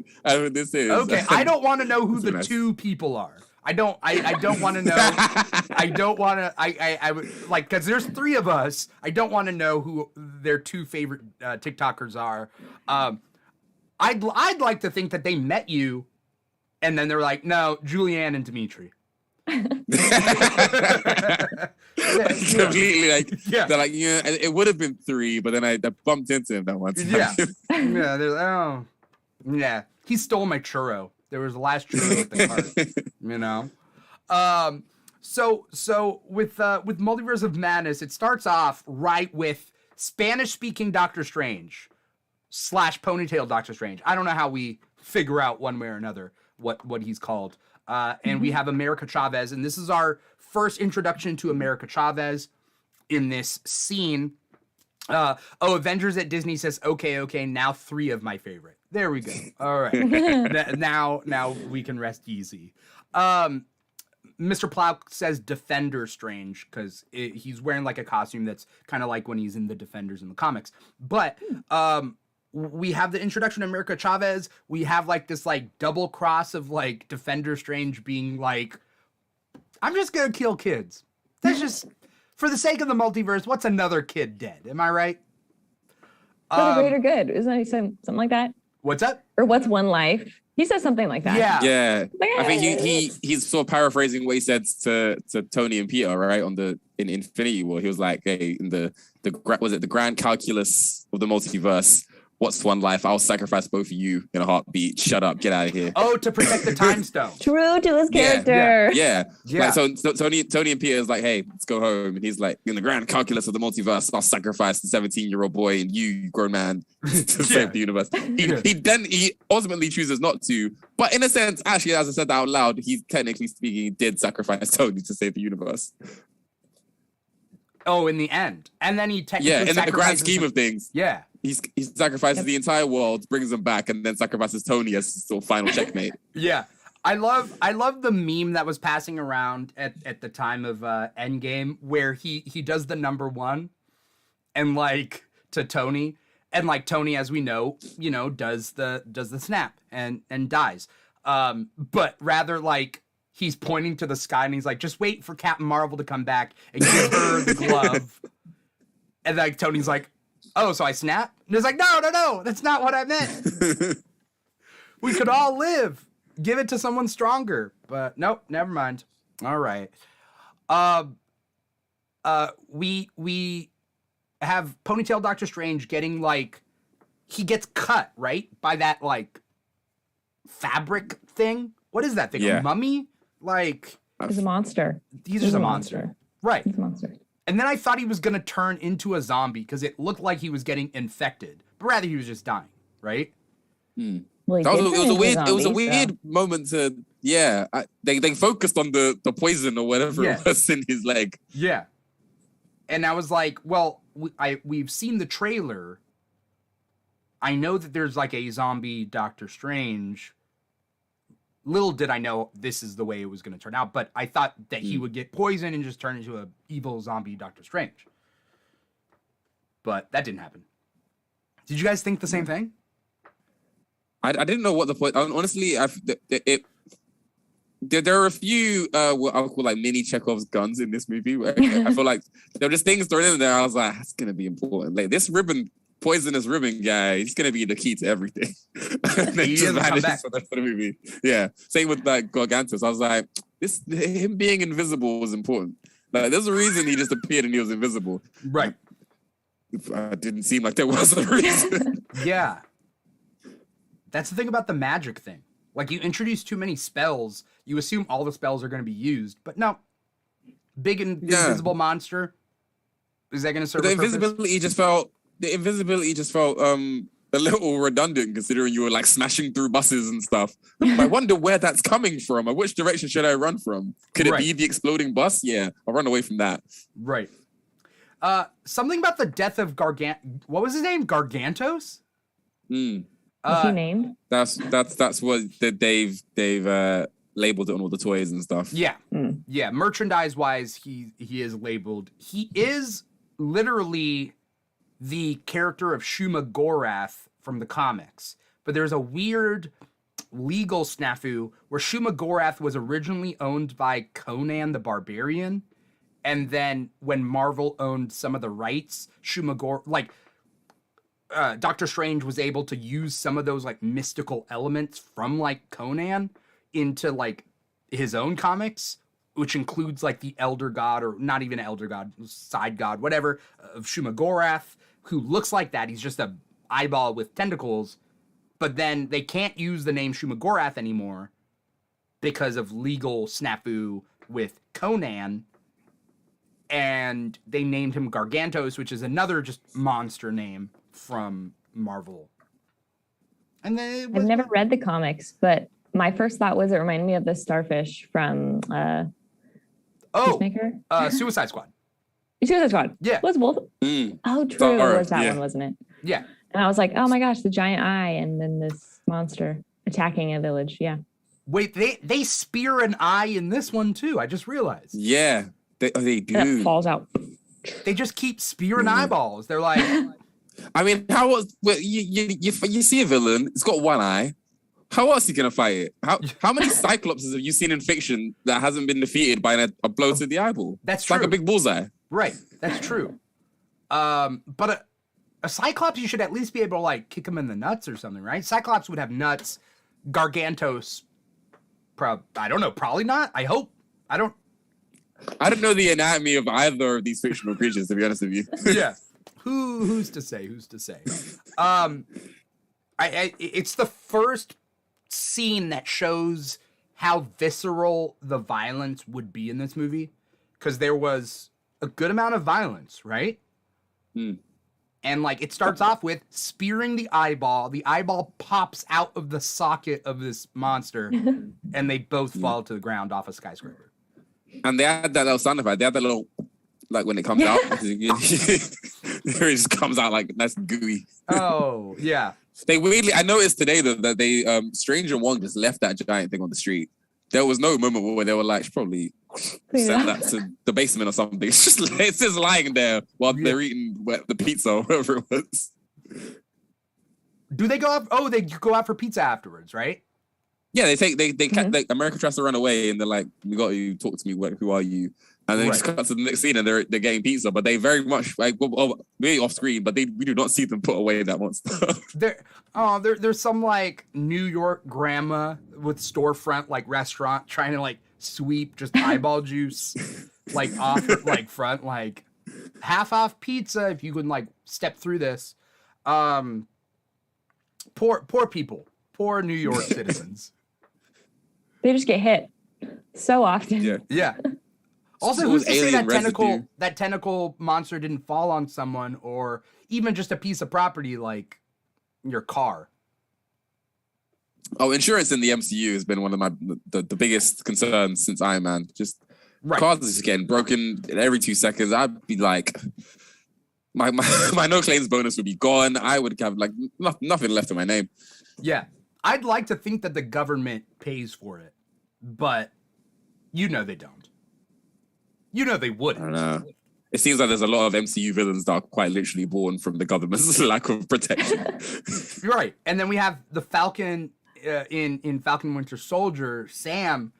this is. Okay, I don't want to know who the two people are. I don't want to know. I don't want to. I would like, because there's three of us. I don't want to know who their two favorite TikTokers are. I'd like to think that they met you, and then they're like, no, Julianne and Dimitri. Completely like they're like, yeah, it would have been three, but then I bumped into him that one time. Yeah, they're like, oh, yeah, he stole my churro. There was the last churro at the cart, So with Multiverse of Madness, it starts off right with Spanish-speaking Doctor Strange / ponytail Doctor Strange. I don't know how we figure out one way or another what he's called. And we have America Chavez, and this is our first introduction to America Chavez in this scene. Avengers at Disney says, okay, now 3 of my favorite. There we go. All right. now we can rest easy. Mr. Plow says Defender Strange because he's wearing like a costume that's kind of like when he's in the Defenders in the comics. But we have the introduction of America Chavez. We have like this like double cross of like Defender Strange being like, I'm just gonna kill kids. That's just for the sake of the multiverse. What's another kid dead? Am I right? For the greater good. Isn't he saying something like that? What's up? Or what's one life? He says something like that. Yeah. I think he's sort of paraphrasing what he said to Tony and Peter, right? In Infinity War, he was like, "Hey, in the grand calculus of the multiverse, what's one life? I'll sacrifice both of you in a heartbeat. Shut up, get out of here." Oh, to protect the time stone. True to his character. Yeah. Like, so Tony and Peter is like, "Hey, let's go home," and he's like, "In the grand calculus of the multiverse, I'll sacrifice the 17-year-old boy and you grown man to save the universe." He ultimately chooses not to, but in a sense, actually, as I said that out loud, he technically speaking did sacrifice Tony to save the universe. Oh, in the end, and then he technically in the grand scheme of things, he sacrifices the entire world, brings them back, and then sacrifices Tony as his sort of final checkmate. Yeah. I love the meme that was passing around at the time of Endgame where he does the number 1 and like to Tony, and like Tony, as we know, does the snap and dies. But rather like he's pointing to the sky and he's like, just wait for Captain Marvel to come back and give her the glove. And like Tony's like, oh, so I snap? And it's like, no, that's not what I meant. We could all live. Give it to someone stronger. But nope, never mind. All right. We have Ponytail Doctor Strange getting like, he gets cut, right? By that like fabric thing. What is that thing? A mummy? Like, he's a monster. He's just a monster. Right. He's a monster. And then I thought he was going to turn into a zombie because it looked like he was getting infected, but rather he was just dying, right? Well, it was a weird moment to, they focused on the poison or whatever it was in his leg. Yeah. And I was like, well, we've seen the trailer. I know that there's like a zombie Doctor Strange. Little did I know this is the way it was going to turn out, but I thought that he would get poisoned and just turn into an evil zombie Doctor Strange. But that didn't happen. Did you guys think the same thing? I didn't know what the point. Honestly, there are a few what I would call like mini Chekhov's guns in this movie. Where I feel like there were just things thrown in there. I was like, that's going to be important. Like this poisonous ribbon guy, he's gonna be the key to everything. And then just vanishes for the movie. Yeah. Same with like Gargantus. I was like, him being invisible was important. Like there's a reason he just appeared and he was invisible. Right. It didn't seem like there was a reason. Yeah. That's the thing about the magic thing. Like you introduce too many spells, you assume all the spells are gonna be used, but no. Big invisible monster. Is that gonna serve a purpose? The invisibility just felt a little redundant considering you were like smashing through buses and stuff. I wonder where that's coming from. Which direction should I run from? Could it be the exploding bus? Yeah, I'll run away from that. Right. Something about the death of what was his name? Gargantos? Was he named? That's what they've labeled it on all the toys and stuff. Yeah. Yeah. Merchandise wise, he is labeled. He is literally the character of Shuma Gorath from the comics. But there's a weird legal snafu where Shuma Gorath was originally owned by Conan the Barbarian. And then when Marvel owned some of the rights, Doctor Strange was able to use some of those like mystical elements from like Conan into like his own comics, which includes like the elder god, or not even elder god, side god, whatever, of Shuma Gorath, who looks like that. He's just a eyeball with tentacles. But then they can't use the name Shuma Gorath anymore because of legal snafu with Conan. And they named him Gargantos, which is another just monster name from Marvel. And then I've never read the comics, but my first thought was it reminded me of the starfish from Peacemaker. Suicide Squad. Suicide Squad. Yeah. Was both? Oh, true. It was that one, wasn't it? Yeah. And I was like, oh my gosh, the giant eye, and then this monster attacking a village. Yeah. Wait, they spear an eye in this one too. I just realized. Yeah, they do. And it falls out. They just keep spearing eyeballs. They're like, I mean, you see a villain, it's got one eye. How else are you gonna fight it? How many Cyclopses have you seen in fiction that hasn't been defeated by a blow to the eyeball? That's it's true. like a big bullseye. Right, that's true. But a Cyclops, you should at least be able to like kick him in the nuts or something, right? Cyclops would have nuts. Gargantos, I don't know, probably not. I hope. I don't know the anatomy of either of these fictional creatures, to be honest with you. Yeah. Who's to say? Who's to say? It's the first scene that shows how visceral the violence would be in this movie, because there was a good amount of violence, right? And like it starts off with spearing the eyeball. The eyeball pops out of the socket of this monster, and they both fall to the ground off a skyscraper. And they had that little sound effect. They had that little, like when it comes out, it just comes out like nice and gooey. Oh yeah. They weirdly, I noticed today that they Strange and Wong just left that giant thing on the street. There was no moment where they were like, probably send that to the basement or something. It's just lying there while they're eating the pizza or whatever it was. Do they go out? Oh, they go out for pizza afterwards, right? Yeah, America tries to run away and they're like, "We got you. Talk to me. Who are you?" And then just cut to the next scene and they're getting pizza, but they very much like maybe off screen, but we do not see them put away that monster. There's some like New York grandma with storefront like restaurant trying to like sweep just eyeball juice like off like front, like half off pizza if you can like step through this. Poor people, poor New York citizens. They just get hit so often. Yeah. Also, who's to say that tentacle monster didn't fall on someone, or even just a piece of property like your car? Oh, insurance in the MCU has been one of the biggest concerns since Iron Man. Just cars just getting broken every 2 seconds. I'd be like, my no claims bonus would be gone. I would have like nothing left in my name. Yeah, I'd like to think that the government pays for it, but they don't. They wouldn't. I don't know. It seems like there's a lot of MCU villains that are quite literally born from the government's lack of protection. You're right. And then we have the Falcon in Falcon Winter Soldier, Sam,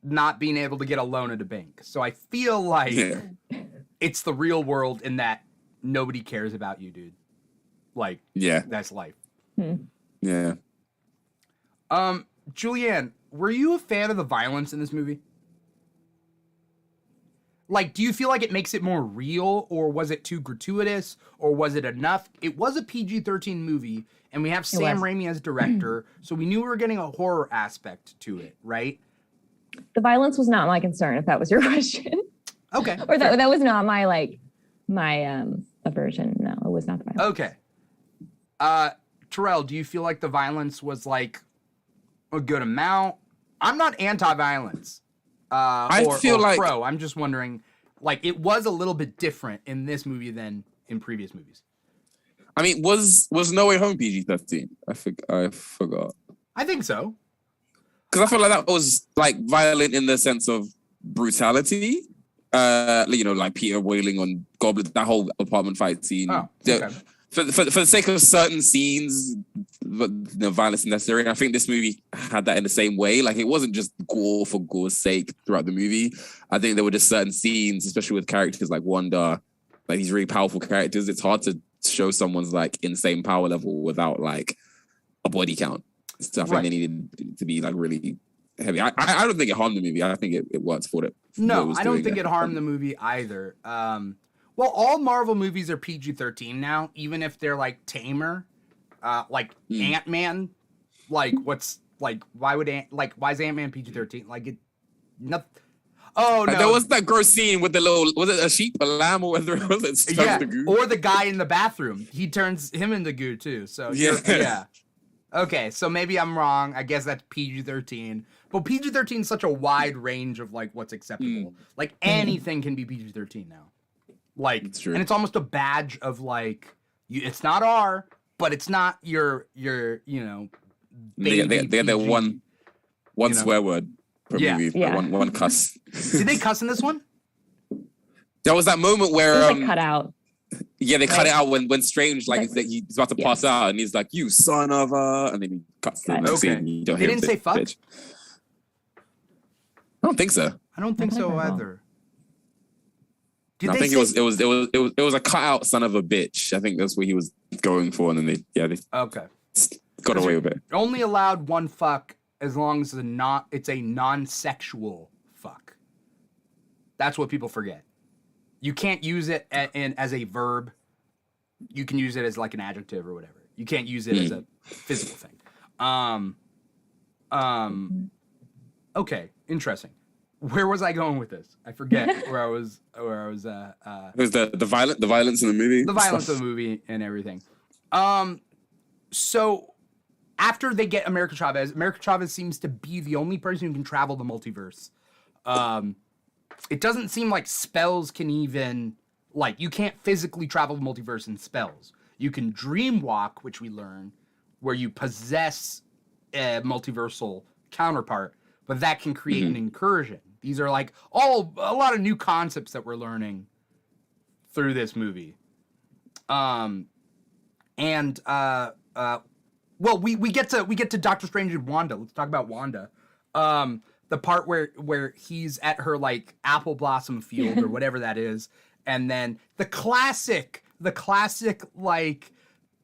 not being able to get a loan at a bank. So I feel like it's the real world in that nobody cares about you, dude. Like, that's life. Yeah. Julianne, were you a fan of the violence in this movie? Like, do you feel like it makes it more real, or was it too gratuitous, or was it enough? It was a PG-13 movie, and we have Sam Raimi as director, so we knew we were getting a horror aspect to it, right? The violence was not my concern, if that was your question. Okay. Or that was not my aversion. No, it was not the violence. Okay. Terrell, do you feel like the violence was like a good amount? I'm not anti-violence. I feel like pro. I'm just wondering, like, it was a little bit different in this movie than in previous movies. I mean, was No Way Home PG-13? I forgot. I think so. Because I feel like that was like violent in the sense of brutality. like Peter wailing on goblins, that whole apartment fight scene. Oh, okay. For the sake of certain scenes, violence is necessary. And I think this movie had that in the same way. Like, it wasn't just gore for gore's sake throughout the movie. I think there were just certain scenes, especially with characters like Wanda, like these really powerful characters. It's hard to show someone's like insane power level without like a body count. So I think they needed to be like really heavy. I don't think it harmed the movie. I think it worked for it. No, I don't think it harmed the movie either. Well, all Marvel movies are PG-13 now, even if they're like tamer. Like Ant-Man, like what's like why is Ant-Man PG-13? Like it nothing. Oh no! There was that gross scene with the little, was it a sheep, a lamb, or whether it was the goo? Or the guy in the bathroom. He turns him into goo too. So yeah. Okay, so maybe I'm wrong. I guess that's PG-13. But PG-13 is such a wide range of like what's acceptable. Like anything can be PG-13 now. Like, and it's almost a badge of like, it's not R, but it's not your baby they had their one swear word per movie, one cuss. Did they cuss in this one? There was that moment where it was like cut out. Yeah, they cut it out when Strange he's about to pass out and he's like, "You son of a," and then he cuts the next scene. You don't they didn't say fuck. Bitch. I don't think so. I don't think so either. I think it was a cut out son of a bitch. I think that's what he was going for, and then they got away with it. Only allowed one fuck as long as it's a non-sexual fuck. That's what people forget. You can't use it as a verb. You can use it as like an adjective or whatever. You can't use it as a physical thing. Okay, interesting. Where was I going with this? I forget where I was. It was the violence in the movie. The violence of the movie and everything. So after they get America Chavez seems to be the only person who can travel the multiverse. It doesn't seem like spells can even you can't physically travel the multiverse in spells. You can dream walk, which we learn, where you possess a multiversal counterpart, but that can create an incursion. These are like a lot of new concepts that we're learning through this movie. Well, we get to Doctor Strange and Wanda. Let's talk about Wanda. The part where he's at her like apple blossom field or whatever that is, and then the classic like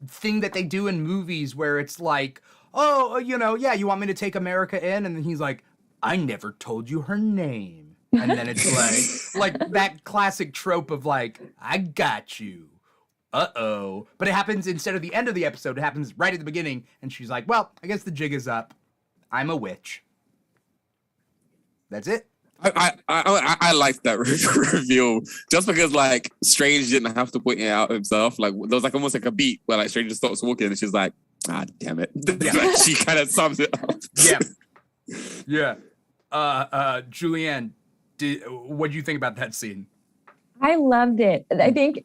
thing that they do in movies where it's like, oh, you want me to take America in, and then he's like, I never told you her name. And then it's like that classic trope of like, I got you. Uh-oh. But it happens instead of the end of the episode, it happens right at the beginning. And she's like, well, I guess the jig is up. I'm a witch. That's it. I liked that reveal just because like Strange didn't have to point it out himself. Like there was like almost like a beat where like Strange just stops walking and she's like, ah, damn it. Like, she kind of sums it up. Yeah. Julianne, what do you think about that scene? I loved it. I think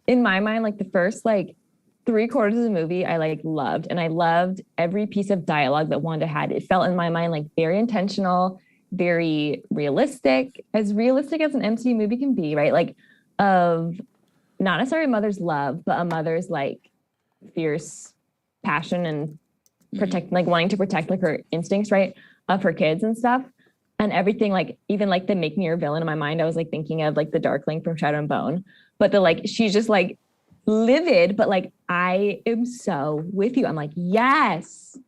in my mind, like the first like 3/4 of the movie, I like loved, and I loved every piece of dialogue that Wanda had. It felt in my mind like very intentional, very realistic as an MCU movie can be, right? Like of not necessarily a mother's love, but a mother's like fierce passion and wanting to protect like her instincts, right? Of her kids and stuff. And everything, like even like the make me your villain in my mind, I was like thinking of like the Darkling from Shadow and Bone. But the like she's just like livid, but like I am so with you. I'm like, yes,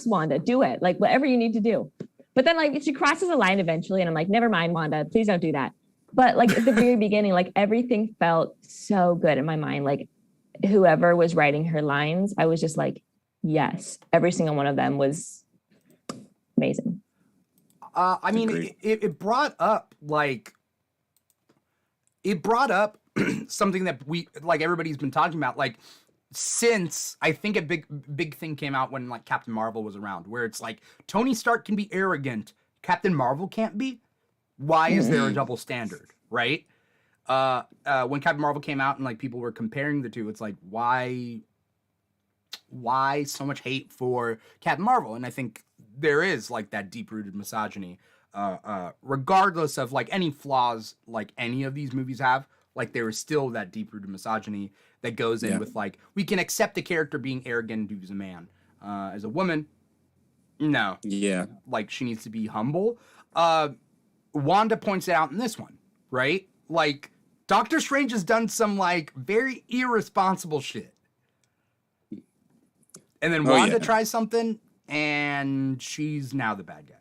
Wanda, do it. Like whatever you need to do. But then like she crosses a line eventually, and I'm like, never mind, Wanda, please don't do that. But like at the very beginning, like everything felt so good in my mind. Like whoever was writing her lines, I was just like, yes, every single one of them was amazing. I mean, it brought up something that we like everybody's been talking about, like since I think a big thing came out when like Captain Marvel was around, where it's like Tony Stark can be arrogant, Captain Marvel can't be. Why is there a double standard, right? When Captain Marvel came out and like people were comparing the two, it's like why so much hate for Captain Marvel? And I think there is like that deep-rooted misogyny. regardless of like any flaws like any of these movies have, like there is still that deep-rooted misogyny that goes in with like, we can accept the character being arrogant due to a man. As a woman, no. Yeah. Like she needs to be humble. Wanda points it out in this one, right? Like Doctor Strange has done some like very irresponsible shit. And then Wanda tries something and she's now the bad guy.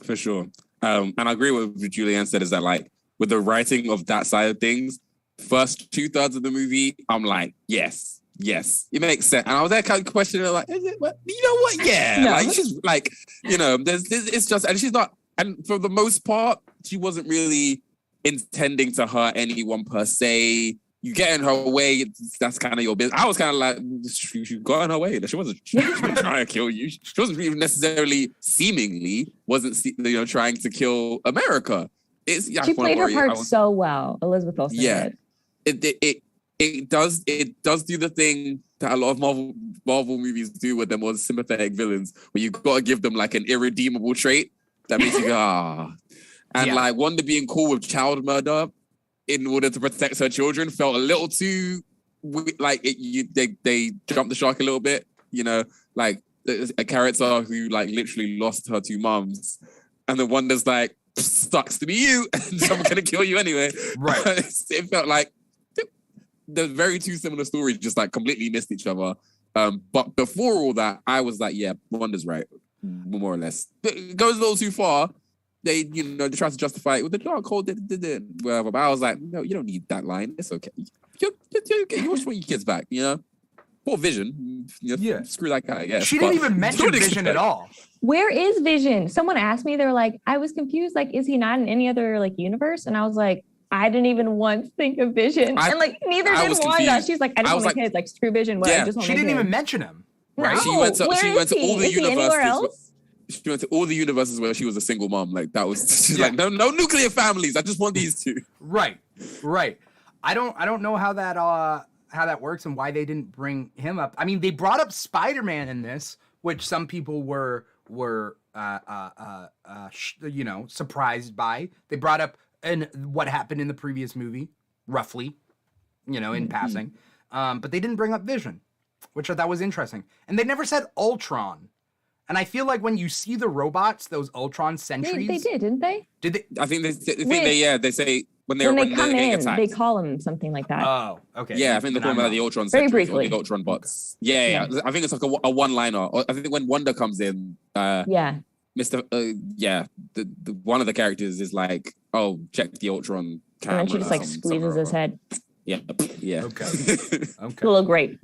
For sure. And I agree with what Julianne said, is that like with the writing of that side of things, first 2/3 of the movie, I'm like, yes, it makes sense. And I was there kind of questioning, like, is it what? You know what? Yeah. No. Like she's like, you know, it's just, and she's not, and for the most part, she wasn't really intending to hurt anyone per se. You get in her way, that's kind of your business. I was kind of like, she got in her way. She wasn't trying to kill you. She wasn't even necessarily, seemingly, trying to kill America. She played her part so well, Elizabeth Olsen did. It does do the thing that a lot of Marvel movies do with the more sympathetic villains, where you got to give them like an irredeemable trait that makes you go, And like Wanda being cool with child murder in order to protect her children felt a little too like they jumped the shark a little bit, you know, like a character who like literally lost her 2 moms, and the Wanda's like, sucks to be you, and someone's gonna kill you anyway. Right. It felt like the very 2 similar stories just like completely missed each other. But before all that, I was like, yeah, Wanda's right, more or less. It goes a little too far. They try to justify it with the Darkhold, whatever. But I was like, no, you don't need that line. It's okay. You just want your kids back, you know? Poor Vision. Screw that guy, I guess. She didn't even mention Vision at all. Where is Vision? Someone asked me, they were like, I was confused. Like, is he not in any other like universe? And I was like, I didn't even once think of Vision. And like, neither did Wanda. She's like, I just want my kids. Like, screw Vision. She didn't even mention him. Right? She went to all the universes. She went to all the universes where she was a single mom. Like that was she's like, no nuclear families. I just want these 2. Right. I don't know how that works and why they didn't bring him up. I mean, they brought up Spider-Man in this, which some people were surprised by. They brought up what happened in the previous movie, roughly, in passing. But they didn't bring up Vision, which I thought was interesting. And they never said Ultron. And I feel like when you see the robots, those Ultron sentries... They did, didn't they? Did they? I think they say when they come in, attacked. they call them something like that. Oh, okay. Yeah, I think they're talking about the Ultron very sentries, briefly. or the Ultron bots. Yeah. I think it's like a one-liner. I think when Wanda comes in, the one of the characters is like, "Oh, check the Ultron camera." And then she just like squeezes his head. Yeah. Okay. A little grape.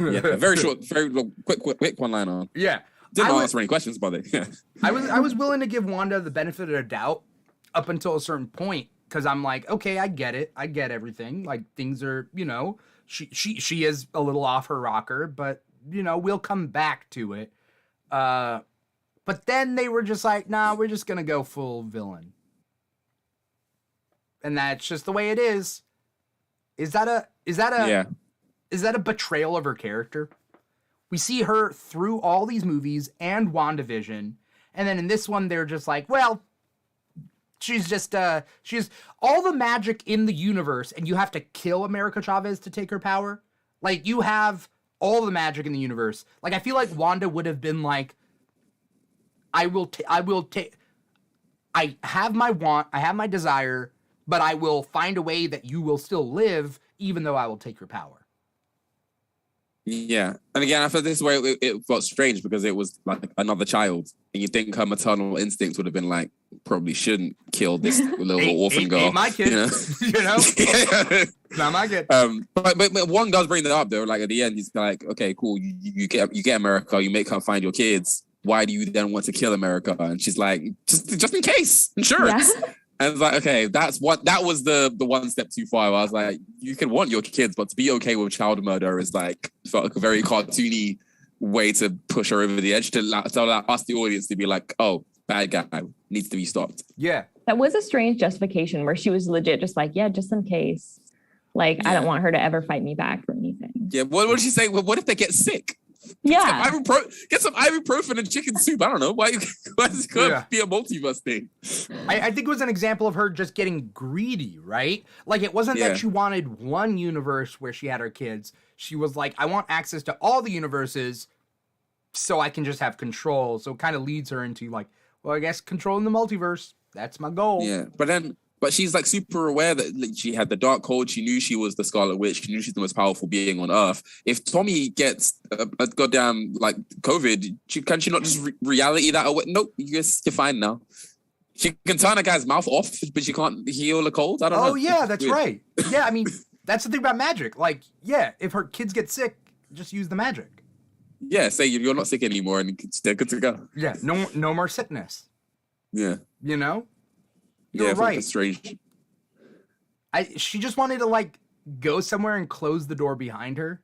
Yeah, very short, very quick one-liner. Yeah. Didn't answer any questions, but I was willing to give Wanda the benefit of the doubt up until a certain point, because I'm like, okay, I get it, I get everything. Like things are, she is a little off her rocker, but we'll come back to it. But then they were just like, nah, we're just gonna go full villain, and that's just the way it is. Is that a betrayal of her character? We see her through all these movies and WandaVision, and then in this one, they're just like, well, she's all the magic in the universe, and you have to kill America Chavez to take her power. Like, you have all the magic in the universe. Like, I feel like Wanda would have been like, I have my want, I have my desire, but I will find a way that you will still live, even though I will take your power. Yeah, and again, I felt this way. It felt strange because it was like another child, and you think her maternal instincts would have been like, probably shouldn't kill this little orphan girl. Ain't my kid, not my kid. But one does bring that up though. Like at the end, he's like, okay, cool. You get America. You make her find your kids. Why do you then want to kill America? And she's like, just in case, insurance. Yeah. And it's like, okay, that was the one step too far. I was like, you can want your kids, but to be okay with child murder is like, felt like a very cartoony way to push her over the edge to allow us, the audience, to be like, oh, bad guy needs to be stopped. Yeah. That was a strange justification where she was legit just like, yeah, just in case. Like, I don't want her to ever fight me back for anything. Yeah, what did she say? What if they get sick? Yeah. Get some ibuprofen and chicken soup. I don't know. Why is it going to be a multiverse thing? I think it was an example of her just getting greedy, right? Like, it wasn't that she wanted one universe where she had her kids. She was like, I want access to all the universes so I can just have control. So it kind of leads her into like, well, I guess controlling the multiverse. That's my goal. Yeah, but she's like super aware that like, she had the dark code. She knew she was the Scarlet Witch. She knew she's the most powerful being on Earth. If Tommy gets a goddamn like COVID, can she not just reality that away? Nope, you're fine now. She can turn a guy's mouth off, but she can't heal a cold. I don't know. Oh yeah, that's right. Yeah, I mean that's the thing about magic. Like, yeah, if her kids get sick, just use the magic. Yeah, say you're not sick anymore, and they're good to go. Yeah, no more sickness. Yeah, you know. You're right. That's strange. She just wanted to like go somewhere and close the door behind her,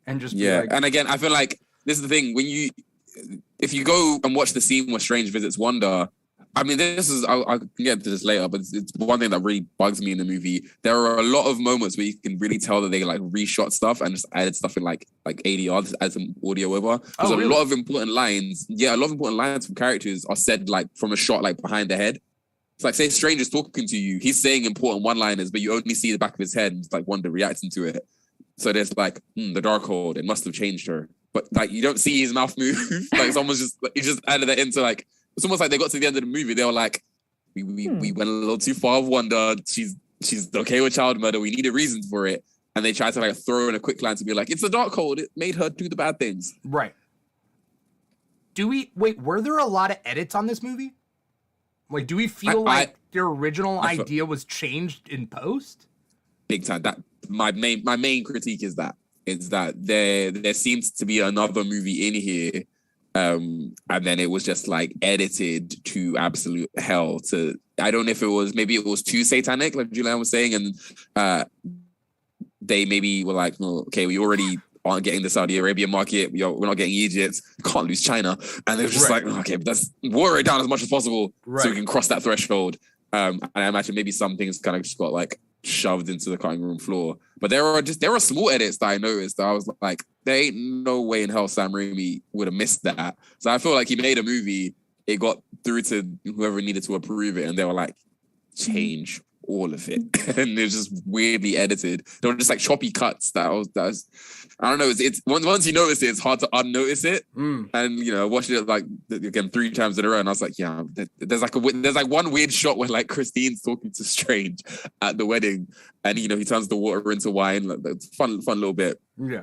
and just be like, and again, I feel like this is the thing if you go and watch the scene where Strange visits Wanda. I mean, I can get into this later, but it's one thing that really bugs me in the movie. There are a lot of moments where you can really tell that they like reshot stuff and just added stuff in like ADR, just add some audio over. Because a lot of important lines, from characters are said like from a shot like behind the head. It's like, say Strange is talking to you, he's saying important one-liners, but you only see the back of his head and it's like Wanda reacting to it. So there's like, the Darkhold, it must have changed her. But like, you don't see his mouth move. Like someone's just, he just added that into like, it's almost like they got to the end of the movie, they were like, we went a little too far with Wanda. She's okay with child murder. We needed reasons for it. And they tried to like throw in a quick line to be like, it's the Darkhold. It made her do the bad things. Right. Were there a lot of edits on this movie? Like, do we feel like their original idea was changed in post? Big time. That my main critique is that there seems to be another movie in here, and then it was just like edited to absolute hell. I don't know if maybe it was too satanic, like Julian was saying, and they maybe were like, oh, okay, we already aren't getting the Saudi Arabia market. We're not getting Egypt. We can't lose China. And they were just like, okay, but let's water it down as much as possible so we can cross that threshold. And I imagine maybe some things kind of just got like shoved into the cutting room floor. But there are small edits that I noticed that I was like, there ain't no way in hell Sam Raimi would have missed that. So I feel like he made a movie, it got through to whoever needed to approve it, and they were like, change all of it. And it was just weirdly edited. They were just like choppy cuts that was I don't know, it's once you notice it, it's hard to unnotice it. And you know, watching it like again 3 times in a row, and I was like, yeah, there's like one weird shot where like Christine's talking to Strange at the wedding, and you know, he turns the water into wine. Like, it's fun little bit. Yeah.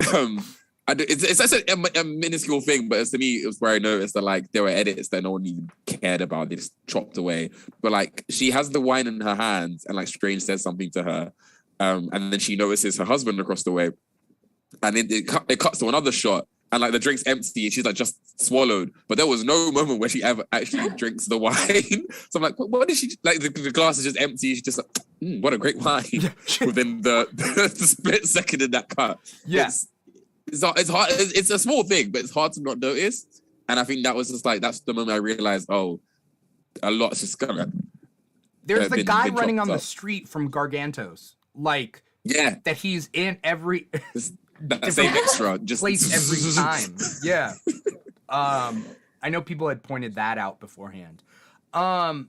It's such a minuscule thing, but to me, it was where I noticed that like there were edits that no one even cared about. They just chopped away. But like she has the wine in her hands, and like Strange says something to her, and then she notices her husband across the way, and it cuts to another shot, and like the drink's empty, and she's like just swallowed. But there was no moment where she ever actually drinks the wine. So I'm like, what did she like? The glass is just empty. She's just like, what a great wine. Within the split second in that cut. Yes. It's hard. It's a small thing, but it's hard to not notice. And I think that was just like, that's the moment I realized, oh, a lot's just gonna. There's the guy running on the street from Gargantos, like that he's in every that same extra just place every time. Yeah, I know people had pointed that out beforehand. When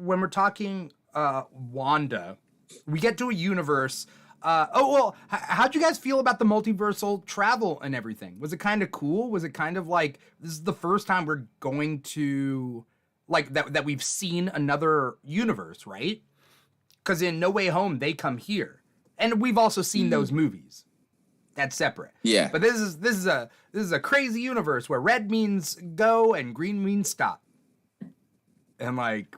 we're talking Wanda, we get to a universe. How'd you guys feel about the multiversal travel and everything? Was it kind of cool? Was it kind of like, this is the first time we're going to, like, that we've seen another universe, right? Because in No Way Home, they come here. And we've also seen those movies. That's separate. Yeah. But this is a crazy universe where red means go and green means stop. And like,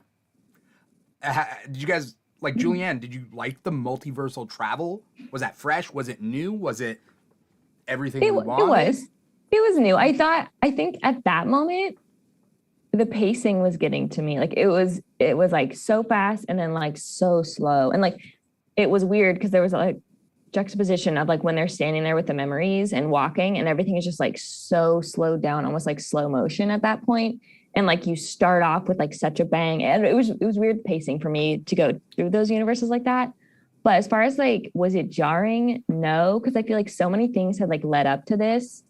did you guys... Like, Julianne, did you like the multiversal travel? Was that fresh? Was it new? Was it everything we wanted? It was new. I think at that moment, the pacing was getting to me. Like, it was like so fast and then like so slow. And like, it was weird because there was like juxtaposition of like when they're standing there with the memories and walking, and everything is just like so slowed down, almost like slow motion at that point. And like you start off with like such a bang, and it was weird pacing for me to go through those universes like that. But as far as like, was it jarring? No, because I feel like so many things had like led up to this.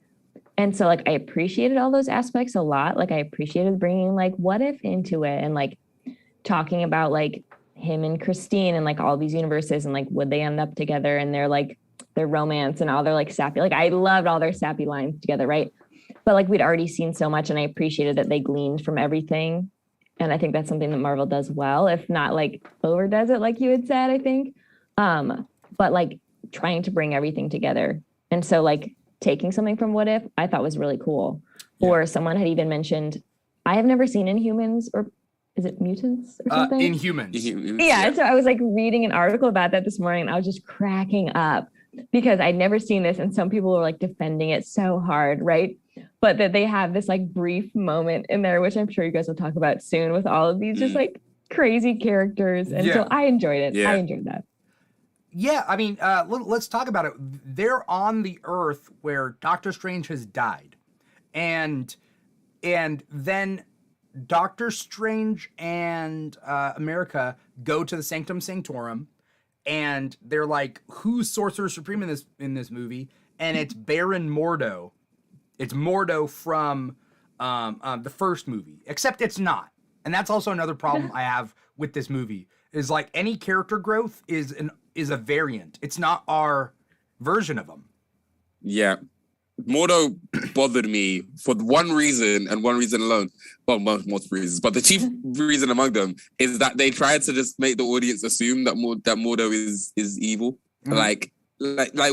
And so like I appreciated all those aspects a lot. Like I appreciated bringing like what if into it and like talking about like him and Christine and like all these universes and like would they end up together and their romance and all their like sappy, like I loved all their sappy lines together, right? But like we'd already seen so much and I appreciated that they gleaned from everything. And I think that's something that Marvel does well, if not like overdoes it, like you had said, I think. But like trying to bring everything together. And so like taking something from What If I thought was really cool. Yeah. Or someone had even mentioned, I have never seen Inhumans, or is it Mutants or something? Inhumans. Yeah. So I was like reading an article about that this morning and I was just cracking up because I'd never seen this. And some people were like defending it so hard, right? But that they have this like brief moment in there, which I'm sure you guys will talk about soon with all of these just like crazy characters. And so I enjoyed it. Yeah. I enjoyed that. Yeah, I mean, let's talk about it. They're on the Earth where Doctor Strange has died. And then Doctor Strange and America go to the Sanctum Sanctorum, and they're like, who's Sorcerer Supreme in this movie? And it's Baron Mordo. It's Mordo from the first movie, except it's not. And that's also another problem I have with this movie, is like any character growth is a variant. It's not our version of them. Yeah. Mordo bothered me for one reason and one reason alone. Well, multiple reasons, but the chief reason among them is that they tried to just make the audience assume that Mordo is evil. Mm-hmm. Like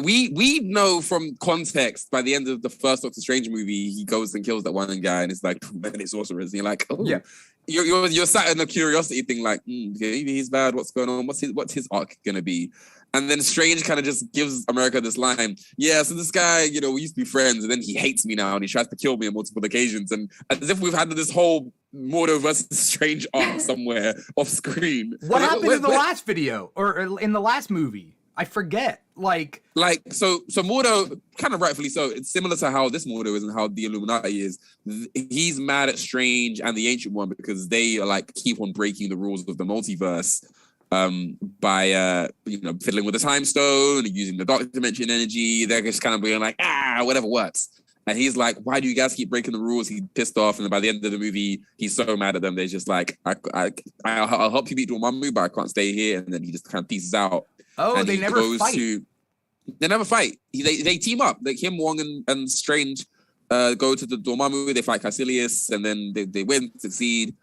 we know from context by the end of the first Doctor Strange movie, he goes and kills that one guy and it's like, man, it's sorcerers. And you're like, oh, yeah. You're sat in a curiosity thing like, maybe he's bad. What's going on? What's his arc gonna be? And then Strange kind of just gives America this line. Yeah, so this guy, we used to be friends, and then he hates me now, and he tries to kill me on multiple occasions. And as if we've had this whole Mordo versus Strange arc somewhere off screen. What happened in the last video or in the last movie? I forget. So Mordo, kind of rightfully so. It's similar to how this Mordo is and how the Illuminati is. He's mad at Strange and the Ancient One because they are like keep on breaking the rules of the multiverse. By fiddling with the time stone and using the dark dimension energy. They're just kind of being like, whatever works. And he's like, why do you guys keep breaking the rules? He's pissed off. And then by the end of the movie, he's so mad at them. They're just like, I'll help you beat Dormammu, but I can't stay here. And then he just kind of pieces out. Oh, and they never fight. They never fight. They team up. Like him, Wong, and Strange go to the Dormammu. They fight Caecilius, and then they win, succeed,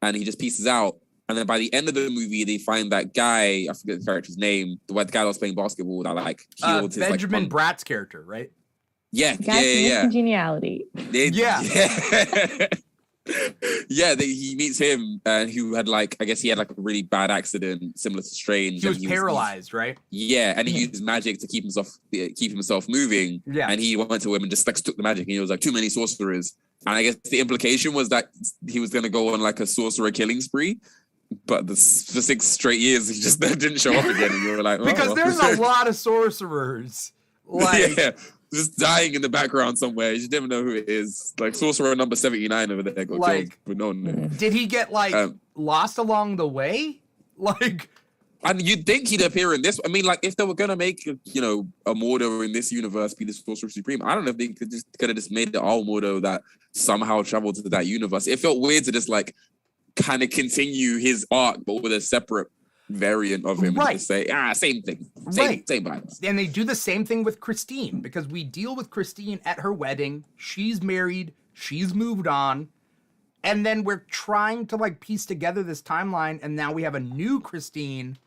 and he just pieces out. And then by the end of the movie, they find that guy, I forget the character's name, the guy that was playing basketball that like killed his Benjamin Bratt's character, right? Yeah, yeah. Congeniality. Yeah. He meets him, who had I guess he had a really bad accident, similar to Strange. He was paralyzed, right? Yeah, and he used magic to keep himself moving. Yeah, and he went to him and just took the magic, and he was like, too many sorcerers. And I guess the implication was that he was going to go on a sorcerer killing spree. But for 6 straight years, he just didn't show up again. And you were like, because there's a lot of sorcerers. Just dying in the background somewhere. You just never know who it is. Like sorcerer number 79 over there got killed. But no one. Did he get lost along the way? And you'd think he'd appear in this. I mean, if they were gonna make a Mordo in this universe be the Sorcerer Supreme, I don't know if they could have just made the all Mordo that somehow traveled to that universe. It felt weird to just kind of continue his arc, but with a separate variant of him, right? And just say, same thing, same vibes. And they do the same thing with Christine, because we deal with Christine at her wedding. She's married, she's moved on, and then we're trying to piece together this timeline, and now we have a new Christine,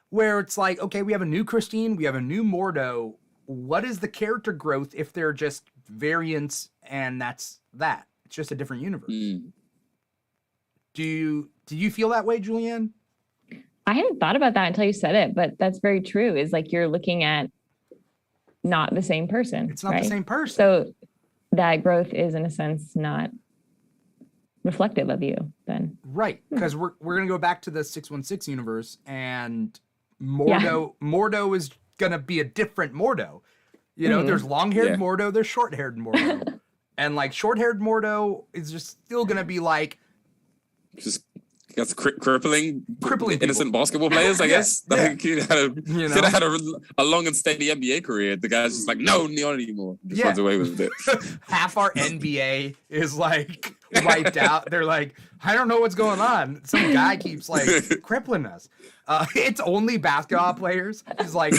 where it's like, okay, we have a new Christine, we have a new Mordo. What is the character growth if they're just variants, and that's that? It's just a different universe. Do you feel that way, Julianne? I hadn't thought about that until you said it, but that's very true. Is you're looking at not the same person. It's not the same person. So that growth is, in a sense, not reflective of you then. Right, because we're going to go back to the 616 universe, and Mordo is going to be a different Mordo. There's long-haired Mordo, there's short-haired Mordo. And short-haired Mordo is just still going to be guess crippling innocent people. basketball players, I guess. Yeah. Like, he could have had a long and steady NBA career. The guy's just like, no, not anymore. Just runs away with it. Half our NBA is like wiped out. They're like, I don't know what's going on. Some guy keeps like crippling us. It's only basketball players. He's like,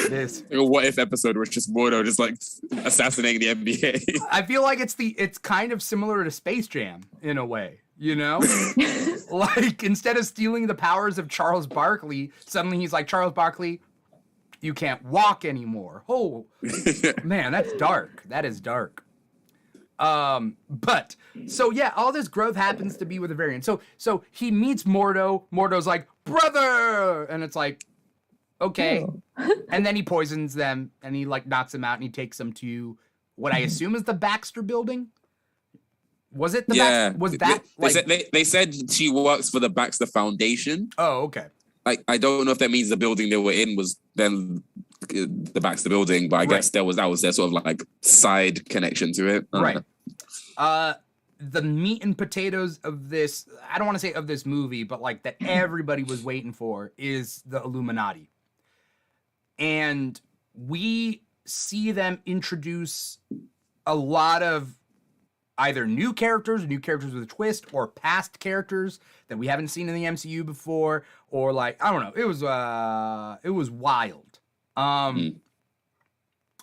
this. Like a what if episode where it's just Mordo just like assassinating the NBA. I feel like it's kind of similar to Space Jam in a way, you know? Like instead of stealing the powers of Charles Barkley, suddenly he's like, Charles Barkley, you can't walk anymore. Oh man, that's dark. That is dark. But so yeah, all this growth happens to be with a variant. So he meets Mordo. Mordo's like, brother, and it's like, okay. And then he poisons them and he like knocks them out and he takes them to what I assume is the Baxter building. Was it the Baxter? Was that they said she works for the Baxter Foundation. Oh, okay. Like I don't know if that means the building they were in was then the Baxter building, but I guess that was their sort of like side connection to it. Right. The meat and potatoes of this, I don't want to say of this movie, but like that everybody was waiting for is the Illuminati. And we see them introduce a lot of either new characters with a twist, or past characters that we haven't seen in the MCU before, or like, I don't know. It was wild.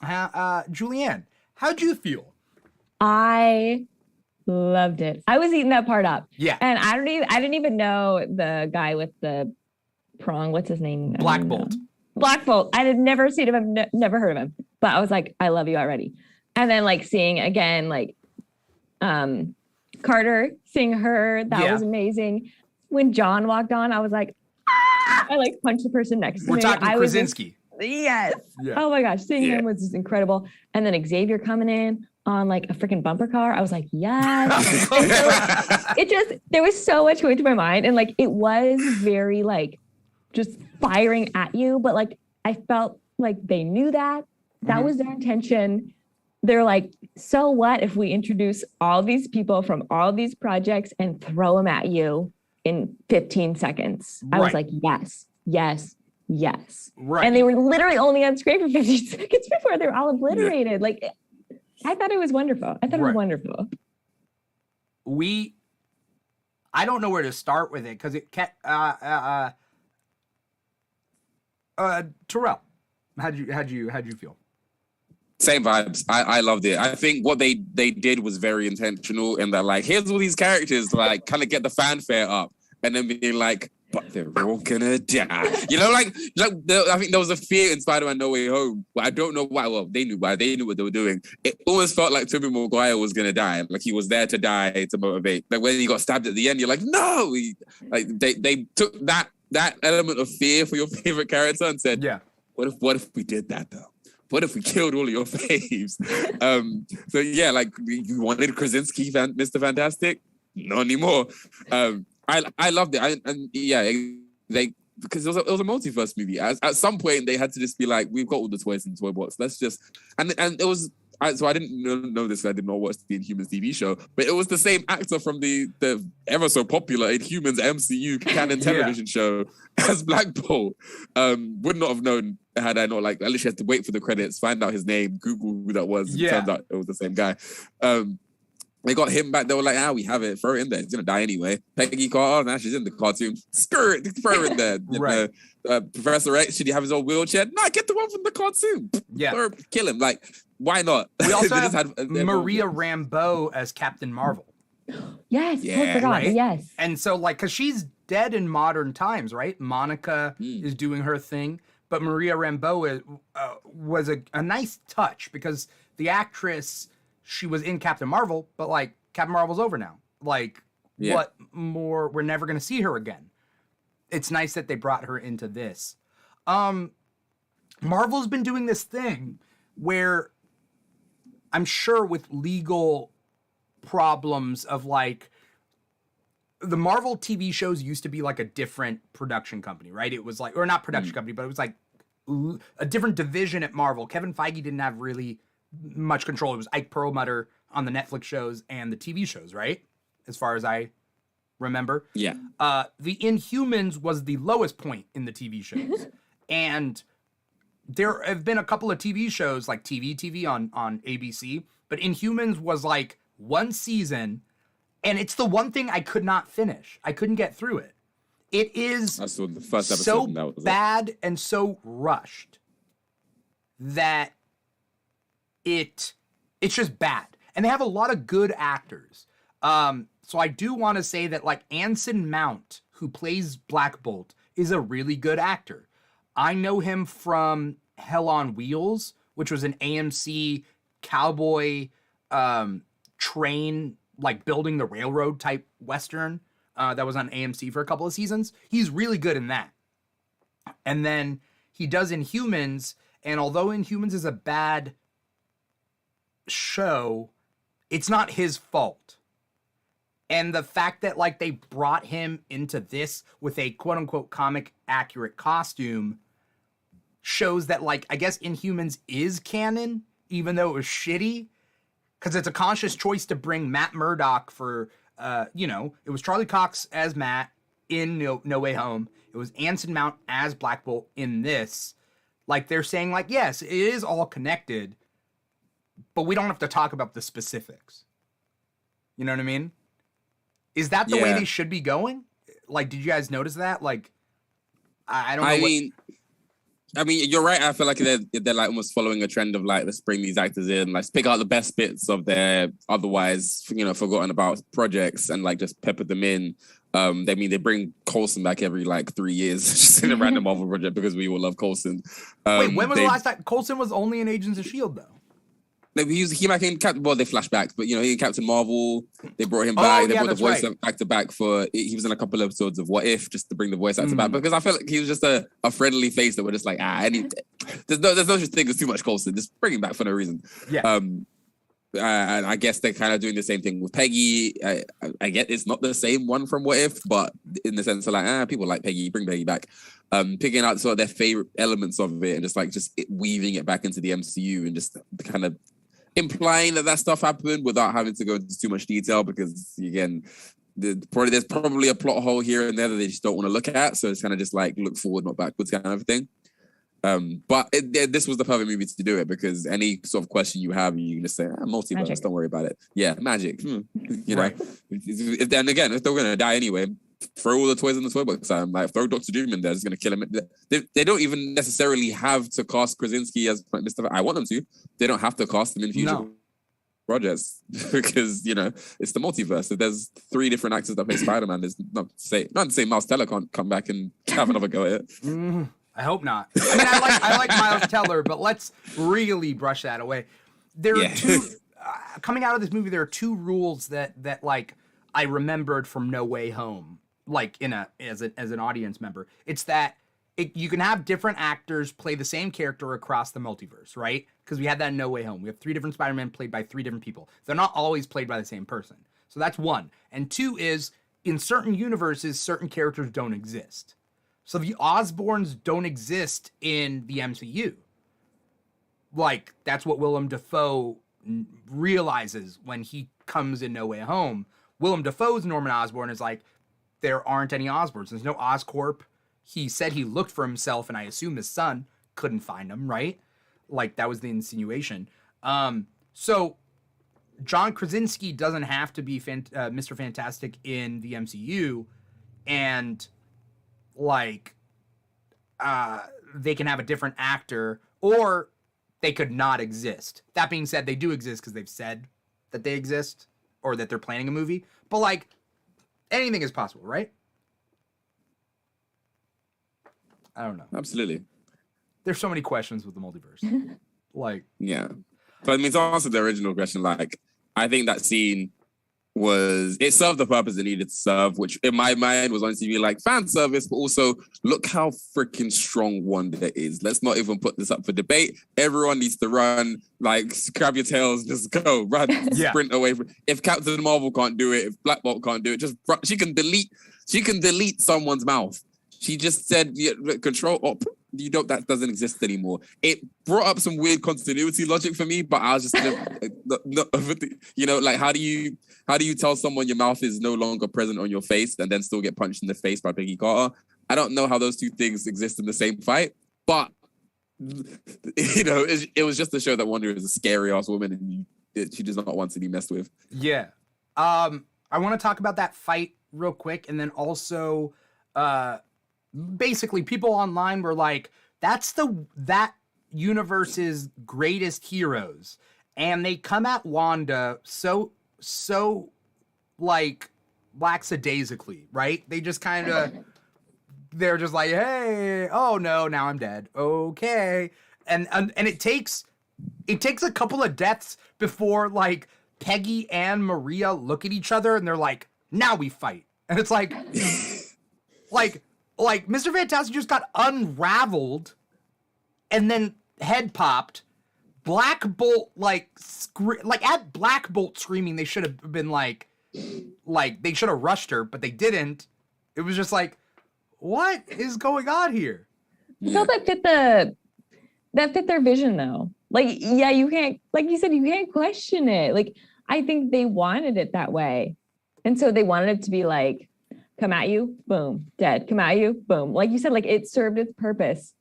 Julianne, how'd you feel? I loved it. I was eating that part up. Yeah. And I didn't even know the guy with the prong. What's his name? Black Bolt. Black Bolt. I had never seen him. I've never heard of him. But I was like, I love you already. And then like seeing again, like Carter, seeing her, that was amazing. When John walked on, I was like, ah! I like punched the person next to me. We're talking Krasinski. Yes. Yeah. Oh my gosh. Seeing him was just incredible. And then Xavier coming in on like a freaking bumper car. I was like, yes. There was so much going through my mind. And like, it was very like just firing at you. But like, I felt like they knew that was their intention. They're like, so what if we introduce all these people from all these projects and throw them at you in 15 seconds? I was like, yes. Right. And they were literally only on screen for 15 seconds before they were all obliterated. Yeah. Like, I thought it was wonderful. I was wonderful. I don't know where to start with it because it kept, Terrell, how'd you feel? Same vibes. I loved it. I think what they did was very intentional in that, like, here's all these characters, like, kind of get the fanfare up, and then being like, but they're all gonna die. You know, like I think there was a fear in Spider-Man No Way Home, but I don't know why. Well, they knew why. They knew what they were doing. It almost felt like Tobey Maguire was gonna die. Like he was there to die to motivate. Like when he got stabbed at the end, you're like, no. They took that element of fear for your favorite character and said, yeah, what if we did that though? What if we killed all of your faves? So yeah, like you wanted Krasinski, Mr. Fantastic? Not anymore. I loved it. Because it was a multiverse movie. At some point, they had to just be like, we've got all the toys in the toy box. Let's just and it was. So I didn't know this. I did not watch the Inhumans TV show, but it was the same actor from the ever so popular Inhumans MCU canon television show as Black Bolt. Would not have known had I not, like, I literally had to wait for the credits, find out his name, Google who that was. Yeah. It turns out it was the same guy. They got him back. They were like, we have it. Throw it in there. He's going to die anyway. Peggy Carter, now she's in the cartoon. Screw it. Throw her in there. Right. Professor X, should he have his own wheelchair? No, get the one from the cartoon. Yeah. Kill him. Like, why not? We also have Maria Rambeau as Captain Marvel. Yes. Yeah. I forgot. Right? Yes. And so, like, because she's dead in modern times, right? Monica is doing her thing. But Maria Rambeau was a nice touch because the actress... She was in Captain Marvel, but like Captain Marvel's over now. Like, what more? We're never going to see her again. It's nice that they brought her into this. Marvel's been doing this thing where I'm sure with legal problems of like the Marvel TV shows used to be like a different production company, right? It was like, or not production company, but it was like a different division at Marvel. Kevin Feige didn't have really much control. It was Ike Perlmutter on the Netflix shows and the TV shows, right? As far as I remember? Yeah. The Inhumans was the lowest point in the TV shows. And there have been a couple of TV shows, like TV on ABC, but Inhumans was like one season, and it's the one thing I could not finish. I couldn't get through it. It is I saw the first episode so and that was bad and so rushed that it's just bad. And they have a lot of good actors. So I do want to say that like Anson Mount, who plays Black Bolt, is a really good actor. I know him from Hell on Wheels, which was an AMC cowboy train, like building the railroad type Western that was on AMC for a couple of seasons. He's really good in that. And then he does Inhumans, and although Inhumans is a bad show, it's not his fault. And the fact that like they brought him into this with a quote unquote comic accurate costume shows that like, I guess Inhumans is canon, even though it was shitty, because it's a conscious choice to bring Matt Murdock for, it was Charlie Cox as Matt in No Way Home. It was Anson Mount as Black Bolt in this. Like they're saying like, yes, it is all connected, but we don't have to talk about the specifics. You know what I mean? Is that the way they should be going? Like, did you guys notice that? Like, I don't know. I mean, you're right. I feel like they're like almost following a trend of like, let's bring these actors in, like pick out the best bits of their otherwise, forgotten about projects and like just pepper them in. They bring Coulson back every like 3 years just in a random Marvel project because we all love Coulson. Wait, when was the last time Coulson was only in Agents of S.H.I.E.L.D. though? He back in Captain. Well, they flashbacks, but he in Captain Marvel. They brought him back. They brought the voice back to back for. He was in a couple episodes of What If, just to bring the voice actor back because I felt like he was just a friendly face that were just like there's no such thing as too much Coulson. Just bring him back for no reason. Yeah. And I guess they're kind of doing the same thing with Peggy. I get it's not the same one from What If, but in the sense of like, people like Peggy, bring Peggy back. Picking out sort of their favorite elements of it and just weaving it back into the MCU and just kind of implying that stuff happened without having to go into too much detail because again, there's probably a plot hole here and there that they just don't want to look at. So it's kind of just like look forward, not backwards kind of thing. But this was the perfect movie to do it because any sort of question you have, you can just say, multiverse, magic. Don't worry about it. Yeah, magic. Know. Then again, if they're going to die anyway, throw all the toys in the toy box. Like throw Dr. Doom in there, it's going to kill him. They don't even necessarily have to cast Krasinski as Mr. I want them to. They don't have to cast him in future projects because it's the multiverse. If there's 3 different actors that play Spider-Man, there's not to say Miles Teller can't come back and have another go at it. I hope not. I mean, I like Miles Teller, but let's really brush that away. There are two coming out of this movie. There are 2 rules that like I remembered from No Way Home, like as an audience member. It's that you can have different actors play the same character across the multiverse, right? Because we had that in No Way Home. We have 3 different Spider-Man played by 3 different people. They're not always played by the same person. So that's 1. And 2 is in certain universes, certain characters don't exist. So the Osborns don't exist in the MCU. Like, that's what Willem Dafoe realizes when he comes in No Way Home. Willem Dafoe's Norman Osborn is like, there aren't any Osborns. There's no Oscorp. He said he looked for himself, and I assume his son couldn't find him, right? Like, that was the insinuation. So John Krasinski doesn't have to be Mr. Fantastic in the MCU, and like they can have a different actor, or they could not exist. That being said, they do exist because they've said that they exist or that they're planning a movie. But like, anything is possible, right? I don't know. Absolutely. There's so many questions with the multiverse. Yeah. But I mean, to answer the original question, like, I think that scene it served the purpose it needed to serve, which in my mind was honestly like fan service, but also look how freaking strong Wanda is. Let's not even put this up for debate. Everyone needs to run, like, grab your tails, just go, run, sprint away from. If Captain Marvel can't do it, if Black Bolt can't do it, just run. She can delete someone's mouth. She just said, Control Op. that doesn't exist anymore. It brought up some weird continuity logic for me, but I was just like, how do you tell someone your mouth is no longer present on your face and then still get punched in the face by Peggy Carter? I don't know how those two things exist in the same fight, but it was just to show that Wanda is a scary ass woman and she does not want to be messed with. Yeah. I want to talk about that fight real quick, and then also basically people online were like, that's that universe's greatest heroes, and they come at Wanda so like lackadaisically, right? They just kind of they're just like, hey, oh no, now I'm dead. Okay. And it takes a couple of deaths before like Peggy and Maria look at each other and they're like, now we fight. And it's like like Mr. Fantastic just got unraveled and then head popped. Black Bolt at Black Bolt screaming, they should have been like they should have rushed her, but they didn't. It was just like, what is going on here? I felt that fit their vision though. Like, yeah, you can't, like you said, you can't question it. Like, I think they wanted it that way. And so they wanted it to be like, come at you, boom, dead. Come at you, boom. Like you said, like it served its purpose.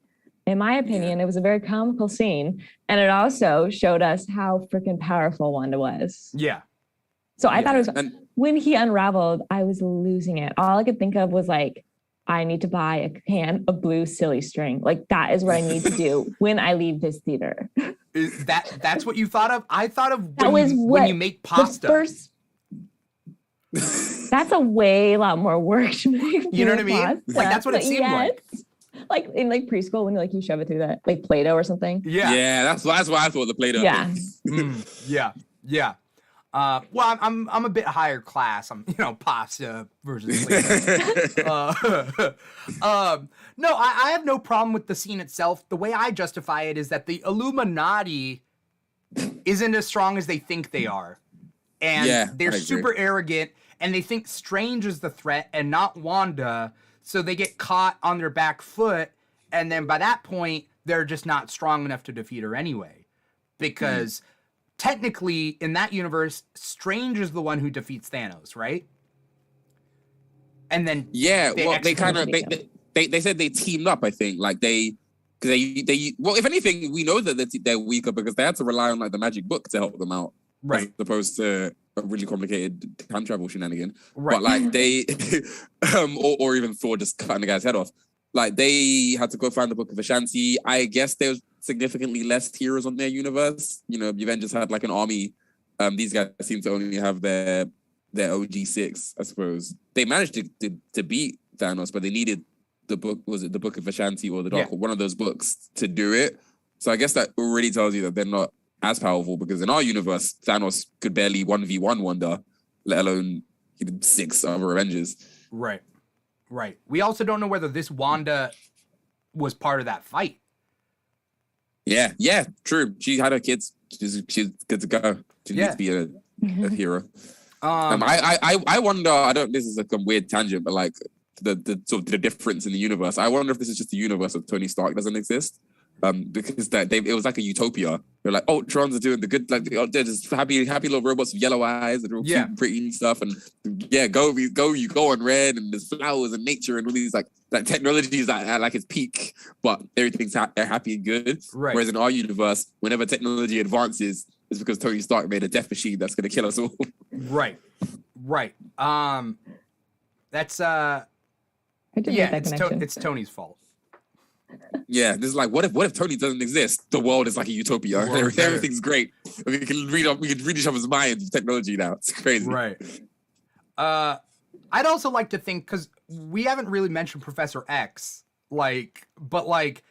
In my opinion, it was a very comical scene. And it also showed us how freaking powerful Wanda was. Yeah. So I thought it was, when he unraveled, I was losing it. All I could think of was like, I need to buy a can of blue silly string. Like that is what I need to do when I leave this theater. That's what you thought of? I thought of when you make pasta. That's a way lot more work to make. You know what I mean? Pasta. Like that's what it seemed like. Like in like preschool when you shove it through that like Play-Doh or something. Yeah. Yeah, that's why I thought the Play-Doh. Yeah. Yeah. Well, I'm a bit higher class. I'm, pasta versus Play-Doh. No, I have no problem with the scene itself. The way I justify it is that the Illuminati isn't as strong as they think they are. And they're super arrogant, and they think Strange is the threat and not Wanda, so they get caught on their back foot, and then by that point, they're just not strong enough to defeat her anyway. Because technically, in that universe, Strange is the one who defeats Thanos, right? And then they said they teamed up. I think like they if anything, we know that they're weaker because they had to rely on like the magic book to help them out, right? As opposed to a really complicated time travel shenanigan, right? But like they, or even Thor just cutting the guy's head off. Like they had to go find the Book of Ashanti. I guess there's significantly less heroes on their universe. The Avengers had like an army. These guys seem to only have their OG6, I suppose. They managed to beat Thanos, but they needed the book. Was it the Book of Ashanti or the Dark? One of those books to do it. So I guess that already tells you that they're not as powerful because in our universe, Thanos could barely 1v1 Wanda, let alone 6 other Avengers. Right. We also don't know whether this Wanda was part of that fight. Yeah, true. She had her kids. She's good to go. She needs to be a hero. I wonder. This is like a weird tangent, but like the sort of the difference in the universe. I wonder if this is just a universe of Tony Stark doesn't exist. Because it was like a utopia. They're like, Trons are doing the good, like they're just happy little robots with yellow eyes and all cute and pretty and stuff. And you go on red and there's flowers and nature and all these like technology is at like its peak, but everything's happy and good. Right. Whereas in our universe, whenever technology advances, it's because Tony Stark made a death machine that's gonna kill us all. Right. That's it's Tony's fault. Yeah, this is like, what if Tony doesn't exist? The world is like a utopia. Everything's great. We can read each other's minds with technology now. It's crazy. Right. I'd also like to think, because we haven't really mentioned Professor X, but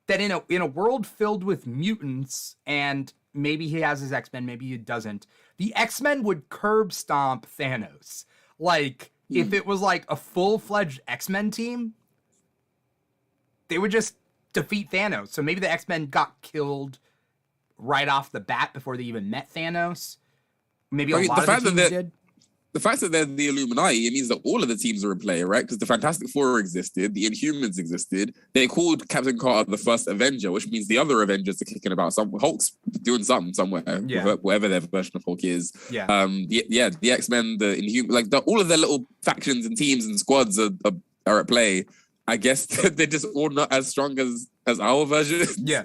that in a world filled with mutants, and maybe he has his X-Men, maybe he doesn't, the X-Men would curb stomp Thanos. If it was like a full-fledged X-Men team, they would just defeat Thanos. So maybe the X-Men got killed right off the bat before they even met Thanos. Maybe a lot of the teams did. the fact that they're the Illuminati, it means that all of the teams are in play, right? Because the Fantastic Four existed, the Inhumans existed. They called Captain Carter the first Avenger, which means the other Avengers are kicking about. Hulk's doing something somewhere, whatever their version of Hulk is. Yeah. The X-Men, the Inhumans, like all of their little factions and teams and squads are at play. I guess they're just all not as strong as our version. Yeah.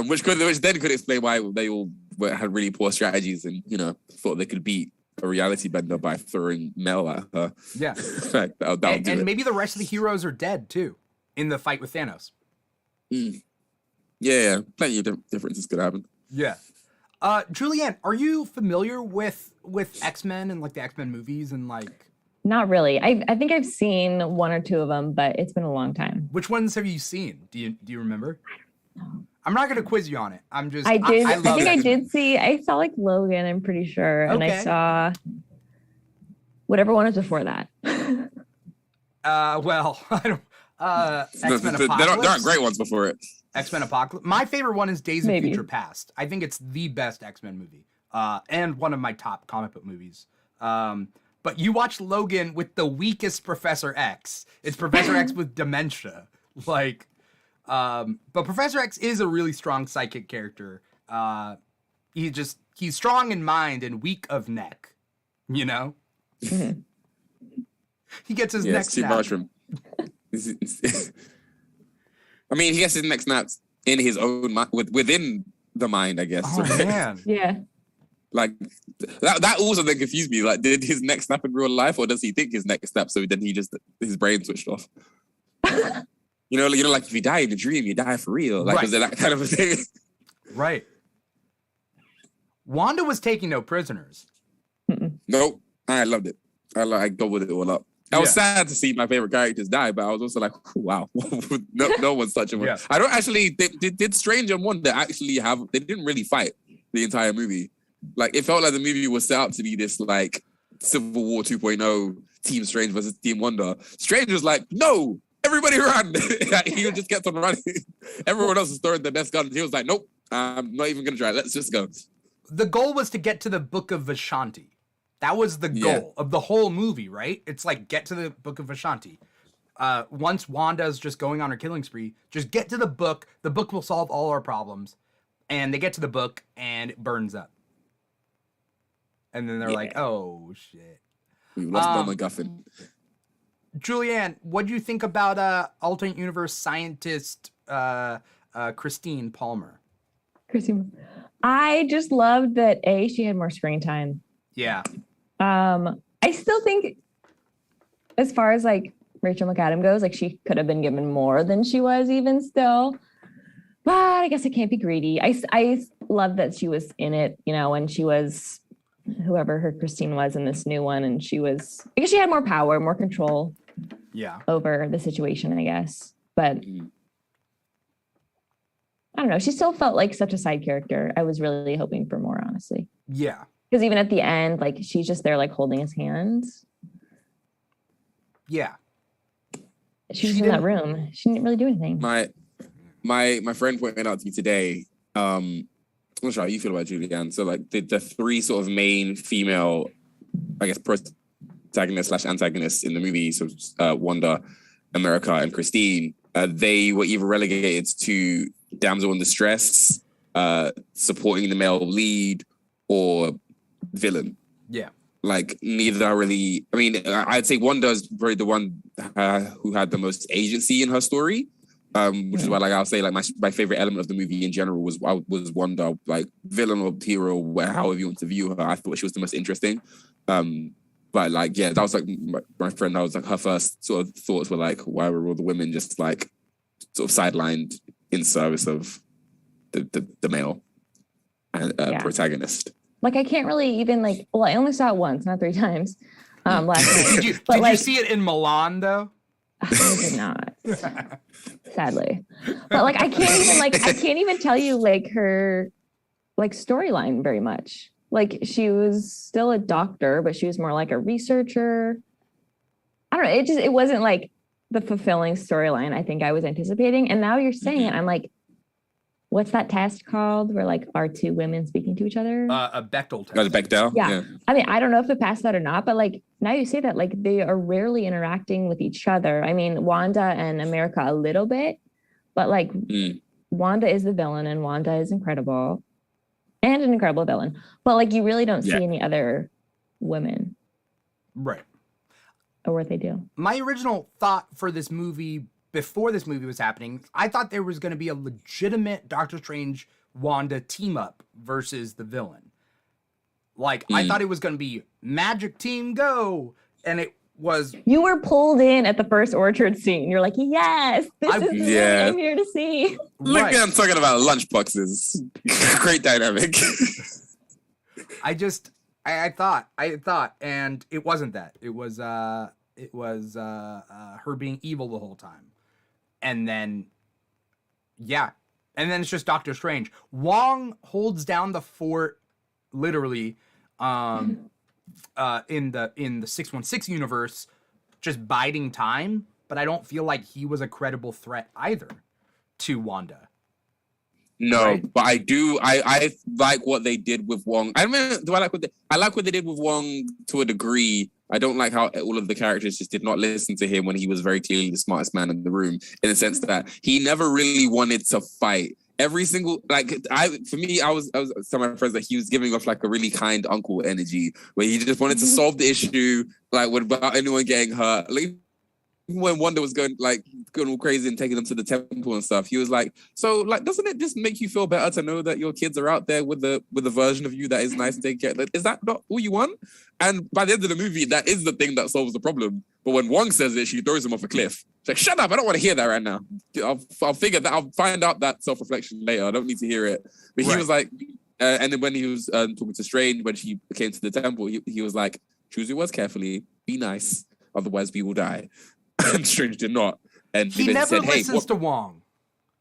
Which then could explain why they all had really poor strategies and, thought they could beat a reality bender by throwing metal at her. Yeah. Like, and maybe the rest of the heroes are dead too in the fight with Thanos. Yeah. Plenty of differences could happen. Yeah. Julianne, are you familiar with X-Men and like the X-Men movies and like? Not really. I think I've seen one or two of them, but it's been a long time. Which ones have you seen? Do you remember? I don't know. I'm not going to quiz you on it. I'm just. I did. I think X-Men. I did see. I saw like Logan. I'm pretty sure, and I saw whatever one was before that. Well, I don't. X-Men Apocalypse. There aren't great ones before it. X-Men Apocalypse. My favorite one is Days of Future Past. I think it's the best X-Men movie, and one of my top comic book movies. But you watch Logan with the weakest Professor X. It's Professor X with dementia. Like, but Professor X is a really strong psychic character. He's strong in mind and weak of neck. You know? Mm-hmm. He gets his neck snapped. I mean, he gets his neck snapped in his own mind, within the mind, I guess. Oh, man. Yeah. Like that also then confused me. Like, did his neck snap in real life, or does he think his neck snapped? So then his brain switched off. Like if you die in a dream, you die for real. Like, was it that kind of a thing? Right. Wanda was taking no prisoners. Nope. I loved it. I go with it all up. I was sad to see my favorite characters die, but I was also like, wow, no one's touching one. Yeah. I don't actually. Did Strange and Wanda actually have? They didn't really fight the entire movie. Like, it felt like the movie was set up to be this, like, Civil War 2.0, Team Strange versus Team Wonder. Strange was like, no, everybody run. He just kept on running. Everyone else was throwing their best guns. He was like, nope, I'm not even going to try. Let's just go. The goal was to get to the Book of Vishanti. That was the goal of the whole movie, right? It's like, get to the Book of Vishanti. Once Wanda's just going on her killing spree, just get to the book. The book will solve all our problems. And they get to the book, and it burns up. And then they're like, oh, shit. We lost Don McGuffin. Julianne, what do you think about alternate universe scientist Christine Palmer? I just loved that, she had more screen time. Yeah. I still think, as far as, like, Rachel McAdam goes, like, she could have been given more than she was even still. But I guess I can't be greedy. I love that she was in it, when she was whoever her Christine was in this new one, and I guess she had more power, more control over the situation, I guess. But I don't know, she still felt like such a side character. I was really hoping for more, honestly. Yeah. Because even at the end, like, she's just there, like, holding his hands. Yeah. She was in that room. She didn't really do anything. My friend pointed out to me today, I'm not sure how you feel about Julianne. So, like, the three sort of main female, I guess, protagonists / antagonists in the movie, so Wanda, America, and Christine, they were either relegated to damsel in distress, supporting the male lead, or villain. Yeah. Like, neither are really. I mean, I'd say Wanda's probably the one who had the most agency in her story. Which is why, like, I'll say, like, my favorite element of the movie in general was Wanda, like, villain or hero, however you want to view her. I thought she was the most interesting. But, like, yeah, that was, like, my friend, that was, like, her first sort of thoughts were, like, why were all the women just, like, sort of sidelined in service of the male protagonist? Like, I can't really even, like, well, I only saw it once, not 3 times last night. Did you see it in Milan, though? I did not, sadly. But, like, I can't even tell you, like, her, like, storyline very much. Like, she was still a doctor, but she was more like a researcher. I don't know. It wasn't like the fulfilling storyline I think I was anticipating. And now you're saying it, I'm like, what's that test called where like are two women speaking to each other? A Bechtel test. Oh, the Bechdel? Yeah. I mean, I don't know if it passed that or not, but like now you say that, like they are rarely interacting with each other. I mean, Wanda and America a little bit, but like Wanda is the villain and Wanda is incredible and an incredible villain. But like you really don't see any other women. Right. Or what they do. My original thought for this movie, before this movie was happening, I thought there was going to be a legitimate Doctor Strange Wanda team up versus the villain. Like, I thought it was going to be Magic Team Go, and it was... You were pulled in at the first orchard scene. You're like, yes, this is the movie I'm here to see. Look, I'm talking about lunchboxes. Great dynamic. I thought, and it wasn't that. It was her being evil the whole time. And then, and then it's just Doctor Strange. Wong holds down the fort, literally, in the 616 universe, just biding time. But I don't feel like he was a credible threat either to Wanda. No, right? But I do. I like what they did with Wong. I mean, I like what they did with Wong to a degree. I don't like how all of the characters just did not listen to him when he was very clearly the smartest man in the room, in the sense that he never really wanted to fight. Every single, I was telling my friends that he was giving off like a really kind uncle energy, where he just wanted to solve the issue, like without anyone getting hurt. Like, when Wanda was going all crazy and taking them to the temple and stuff, he was like, so like, doesn't it just make you feel better to know that your kids are out there with a version of you that is nice to take care? Is that not all you want? And by the end of the movie, that is the thing that solves the problem. But when Wong says it, she throws him off a cliff. She's like, shut up, I don't want to hear that right now. I'll figure that, I'll find out that self-reflection later. I don't need to hear it. But he was like, and then when he was talking to Strange, when she came to the temple, he was like, choose your words carefully, be nice, otherwise we will die. And Strange did not. And he never listens to Wong.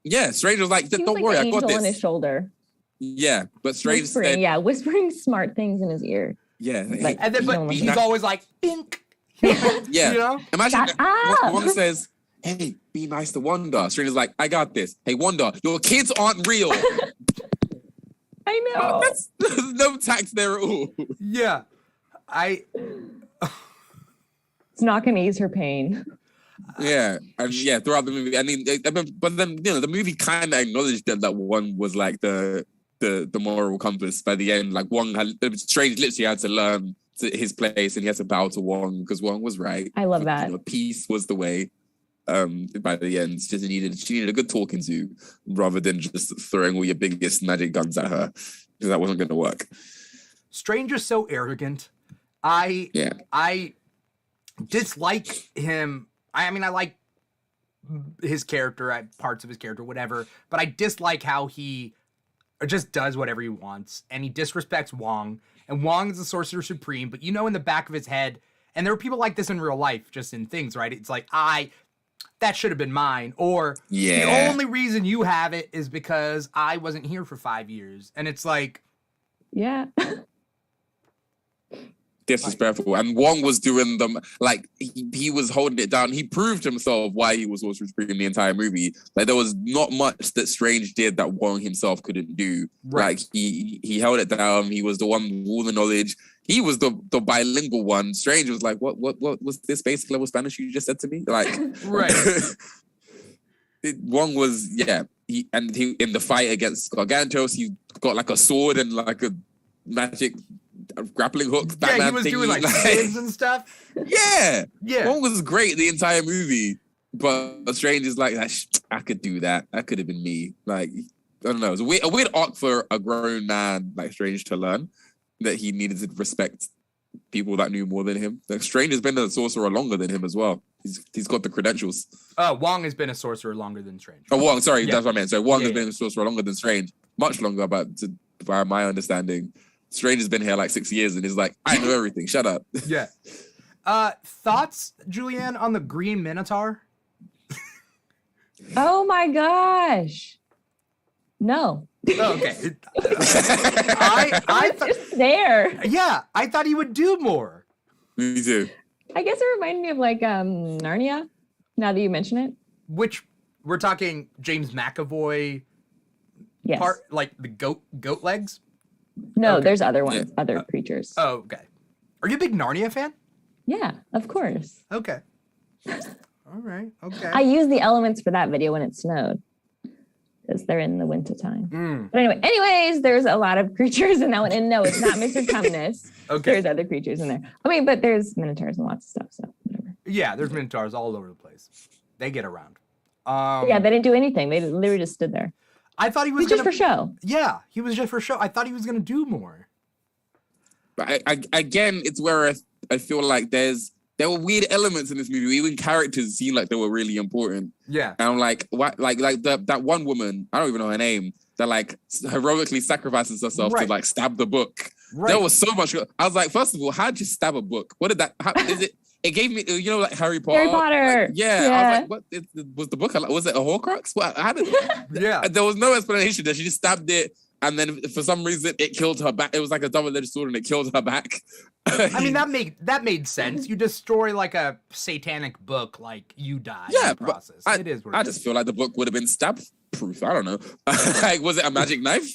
Yeah, Strange was like, don't worry, I got this. On his shoulder. Yeah, but Strange said, whispering smart things in his ear. Yeah. Like, and then, but he's always like, think. Yeah. You know? Imagine Wong says, hey, be nice to Wanda. Strange is like, I got this. Hey, Wanda, your kids aren't real. I know. There's no tax there at all. Yeah. It's not going to ease her pain. Yeah, and throughout the movie, I mean, but then the movie kind of acknowledged that Wong was like the moral compass by the end. Like Wong Strange literally had to learn his place, and he had to bow to Wong because Wong was right. I love that. Peace was the way. By the end, she needed a good talking to, rather than just throwing all your biggest magic guns at her, because that wasn't going to work. Strange is so arrogant. I dislike him. I mean, I like his character, parts of his character, whatever, but I dislike how he just does whatever he wants, and he disrespects Wong, and Wong is the Sorcerer Supreme, but in the back of his head, and there are people like this in real life, just in things, right? It's like, that should have been mine, or the only reason you have it is because I wasn't here for 5 years, and it's like... Yeah. Disrespectful. And Wong was doing them like he was holding it down. He proved himself why he was Sorcerer Supreme in the entire movie. Like there was not much that Strange did that Wong himself couldn't do. Right. Like he held it down. He was the one with all the knowledge. He was the bilingual one. Strange was like, what was this basic level Spanish you just said to me? Like right. Wong was he in the fight against Gargantos, he got like a sword and like a magic grappling hook. Yeah, he was doing like spins and stuff. Yeah. Wong was great the entire movie, but Strange is like, I could do that. That could have been me. Like, I don't know. It was a weird arc for a grown man like Strange to learn that he needed to respect people that knew more than him. Like, Strange has been a sorcerer longer than him as well. He's got the credentials. Wong has been a sorcerer longer than Strange. Oh, Wong. Sorry, that's what I meant. So Wong has been a sorcerer longer than Strange, much longer, but by my understanding. Strange has been here like 6 years and is like, I know everything. Shut up. Yeah. Thoughts, Julianne, on the Green Minotaur? Oh my gosh. No. Oh, okay. I thought just there. Yeah, I thought he would do more. Me too. I guess it reminded me of like Narnia, now that you mention it. Which we're talking James McAvoy Yes. part, like the goat legs? No, Okay. there's other ones, other creatures. Oh, okay. Are you a big Narnia fan? Yeah, of course. Okay. All right. Okay. I use the elements for that video when it snowed because they're in the winter time. But anyways, there's a lot of creatures in that one. And no, it's not Mr. Tumnus. Okay. There's other creatures in there. I mean, but there's minotaurs and lots of stuff. So whatever. Yeah, there's minotaurs all over the place. They get around. Yeah, they didn't do anything. They literally just stood there. I thought he was just for show. Yeah, he was just for show. I thought he was gonna do more. But again, it's where I feel like there were weird elements in this movie. Even characters seemed like they were really important. Yeah. And I'm like, what? Like that one woman, I don't even know her name, that like heroically sacrifices herself to like stab the book. Right. There was so much. I was like, first of all, how'd you stab a book? What did that? How, is it? It gave me, you know, like Harry Potter. Harry Potter. Like, yeah. I was like, what? Was the book? Was it a Horcrux? What? How did? Yeah. There was no explanation that she just stabbed it. And then for some reason it killed her back. It was like a double-edged sword and it killed her back. I mean, that made sense. You destroy like a satanic book, like you die in the process. It is what I just feel like the book would have been stab proof. I don't know. Like, was it a magic knife?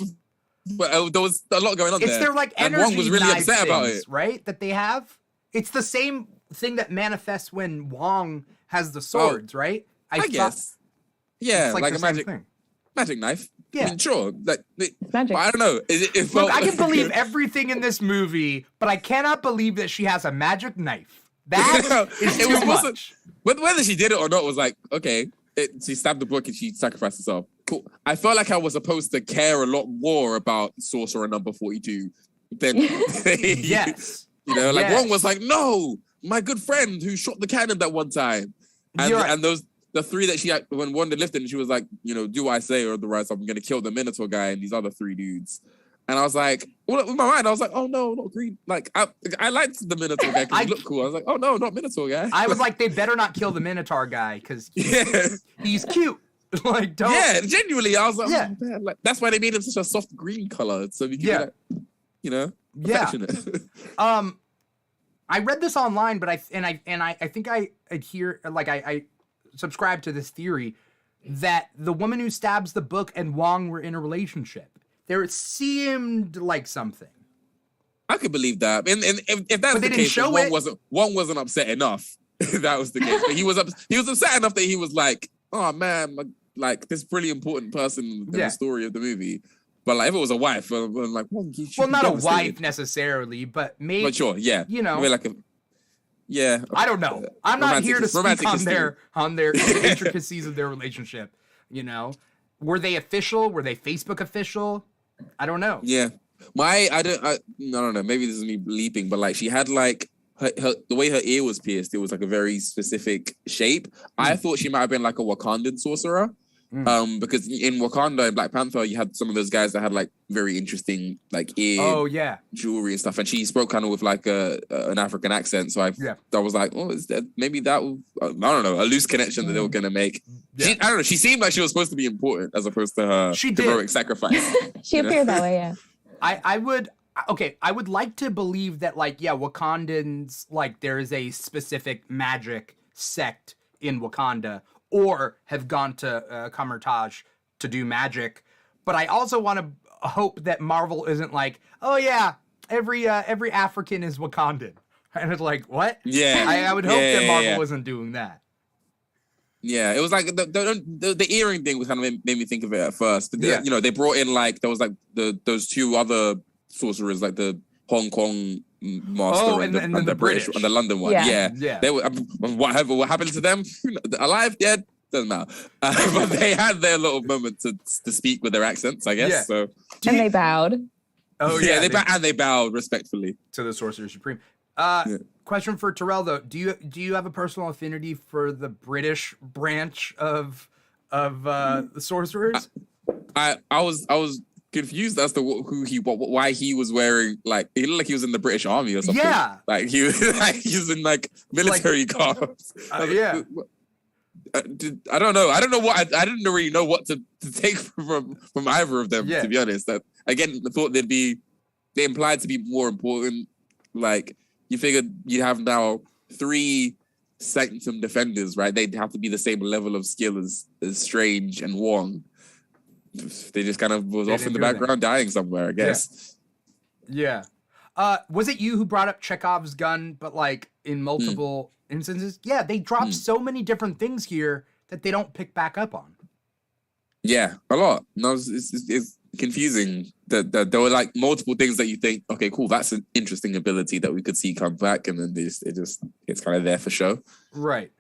But there was a lot going on there. It's their like energy and Wong was really upset about it. Right? That they have. It's the same thing that manifests when Wong has the swords, right? I guess. Yeah, it's like a magic knife. Yeah, I mean, sure. Like, magic. I don't know. Look, I can believe everything in this movie, but I cannot believe that she has a magic knife. That is too much. Whether she did it or not was like, okay, she stabbed the book and she sacrificed herself. Cool. I felt like I was supposed to care a lot more about Sorcerer number 42 than yes. You know, like Wong was like, no, my good friend who shot the cannon that one time. And the three that she had, when Wanda lifted, and she was like, you know, do I say or otherwise I'm going to kill the Minotaur guy and these other three dudes. And I was like, well, in my mind, I was like, oh no, not green. Like, I liked the Minotaur guy because he looked cool. I was like, oh no, not Minotaur guy. I was like, they better not kill the Minotaur guy because he's cute. Like, don't. Yeah, genuinely, I was like, oh, man. Like, that's why they made him such a soft green color. So we can you know, affectionate. I read this online, but I think I adhere, like I subscribe to this theory that the woman who stabs the book and Wong were in a relationship. There seemed like something. I could believe that. And if that's the case, Wong wasn't upset enough. That was the case. But he was upset enough that he was like, oh man, like this really important person in the story of the movie. But like if it was a wife, I'm like, well, not a wife necessarily, but maybe. But sure, yeah. You know, maybe like I don't know. I'm not here to speak on their intricacies of their relationship. You know, were they official? Were they Facebook official? I don't know. Yeah, I don't know. Maybe this is me leaping, but like she had like her the way her ear was pierced, it was like a very specific shape. I thought she might have been like a Wakandan sorcerer. Because in Wakanda and Black Panther, you had some of those guys that had like very interesting like ear jewelry and stuff, and she spoke kind of with like an African accent. So I was like, oh, is that maybe that was, I don't know, a loose connection that they were gonna make. Yeah. I don't know. She seemed like she was supposed to be important as opposed to her heroic sacrifice. She appeared that way, yeah. I would like to believe that like Wakandans, like there is a specific magic sect in Wakanda, or have gone to Kamertaj to do magic. But I also want to hope that Marvel isn't like, oh yeah, every African is Wakandan. And it's like, what? Yeah. I would hope that Marvel isn't doing that. Yeah, it was like the earring thing was kind of made me think of it at first. But you know, they brought in like, there was like those two other sorcerers, like the Hong Kong master and the British and the London one. Yeah. They were, what happened to them? Alive, dead? Doesn't matter. But they had their little moment to speak with their accents, I guess. Yeah. So and they bowed. Oh yeah, they bowed respectfully to the Sorcerer Supreme. Question for Terrell though: Do you have a personal affinity for the British branch of the sorcerers? I was confused as to why he was wearing, like, he looked like he was in the British Army or something. Yeah, like he was in like military garb. Yeah. I don't know. I didn't really know what to take from either of them. To be honest, that again, I thought they implied to be more important. Like you figured you'd have now 3 Sanctum defenders, right? They'd have to be the same level of skill as Strange and Wong. they just kind of was They off didn't in the do anything. background dying somewhere, I guess. Yeah. Was it you who brought up Chekhov's gun, but like in multiple instances? Yeah, they dropped so many different things here that they don't pick back up on. Yeah, a lot. No, it's confusing that there were like multiple things that you think, okay, cool, that's an interesting ability that we could see come back, and then it's kind of there for show. Right.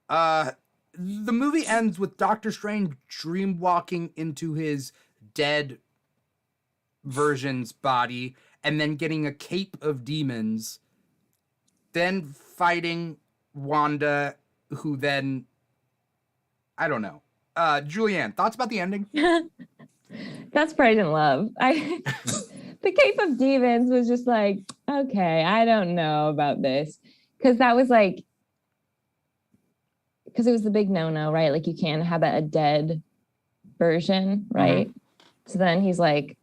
The movie ends with Doctor Strange dreamwalking into his dead version's body and then getting a cape of demons, then fighting Wanda, who then, I don't know. Julianne, thoughts about the ending? That's part I didn't love. The Cape of Demons was just like, okay, I don't know about this. Because that was like, because it was the big no-no, right? Like you can't have a dead version, right? So then he's like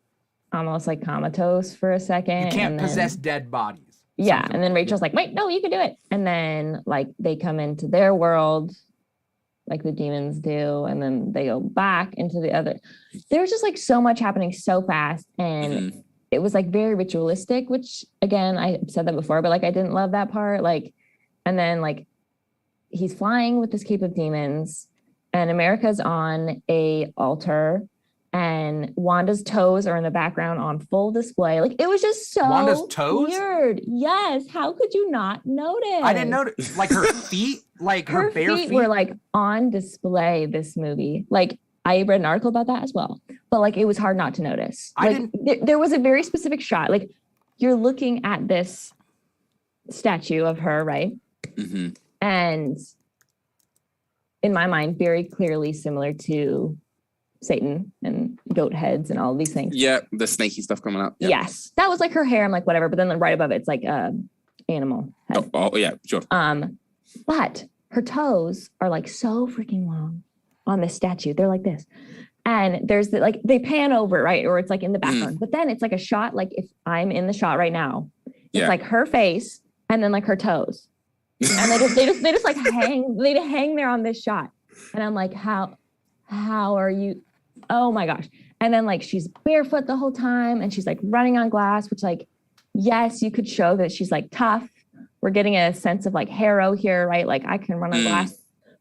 almost like comatose for a second. You can't and then, possess dead bodies. Yeah. And then Rachel's like, wait, no, you can do it. And then like they come into their world like the demons do, and then they go back into the other. There's just like so much happening so fast, and it was like very ritualistic, which again, I said that before, but like I didn't love that part. Like, and then like he's flying with this cape of demons, and America's on a altar, and Wanda's toes are in the background on full display. Like it was just so Wanda's toes? weird. Yes, how could you not notice? I didn't notice. Like her feet, like her bare feet were like on display this movie. Like I read an article about that as well, but like it was hard not to notice. There was a very specific shot. Like you're looking at this statue of her, right? And in my mind, very clearly similar to Satan and goat heads and all of these things. Yeah, the snaky stuff coming up. Yeah. Yes, that was like her hair. I'm like, whatever. But then right above it's like animal head. Oh yeah, sure. But her toes are like so freaking long on this statue. They're like this. And there's like they pan over, right? Or it's like in the background. But then it's like a shot, like if I'm in the shot right now, it's like her face and then like her toes. And they just like hang there on this shot. And I'm like, how are you? Oh my gosh. And then like she's barefoot the whole time and she's like running on glass, which like, yes, you could show that she's like tough. We're getting a sense of like hero here, right? Like I can run on glass,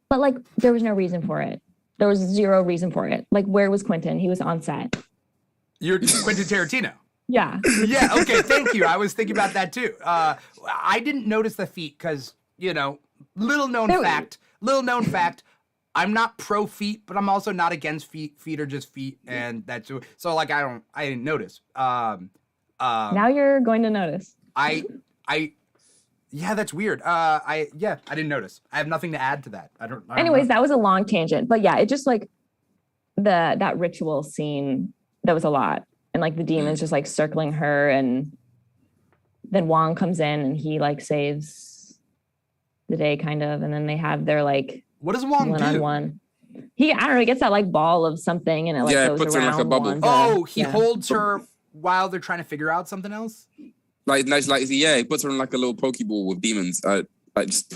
but like there was no reason for it. There was zero reason for it. Like where was Quentin? He was on set. You're Quentin Tarantino. Yeah. Yeah. Okay. Thank you. I was thinking about that too. I didn't notice the feet because, you know, little known fact. I'm not pro feet, but I'm also not against feet. Feet are just feet, and that's so. Like I didn't notice. Now you're going to notice. Yeah, that's weird. I didn't notice. I have nothing to add to that. I don't Anyways, know. that was a long tangent, but yeah, it just like that ritual scene. That was a lot, and like the demons just like circling her, and then Wong comes in and he like saves the day, kind of, and then they have their like. What does Wong one-on-one. I don't know, he gets that like ball of something and it like goes puts around her in like a bubble. Wanda. He holds her while they're trying to figure out something else? Like he puts her in like a little Pokeball with demons. Like just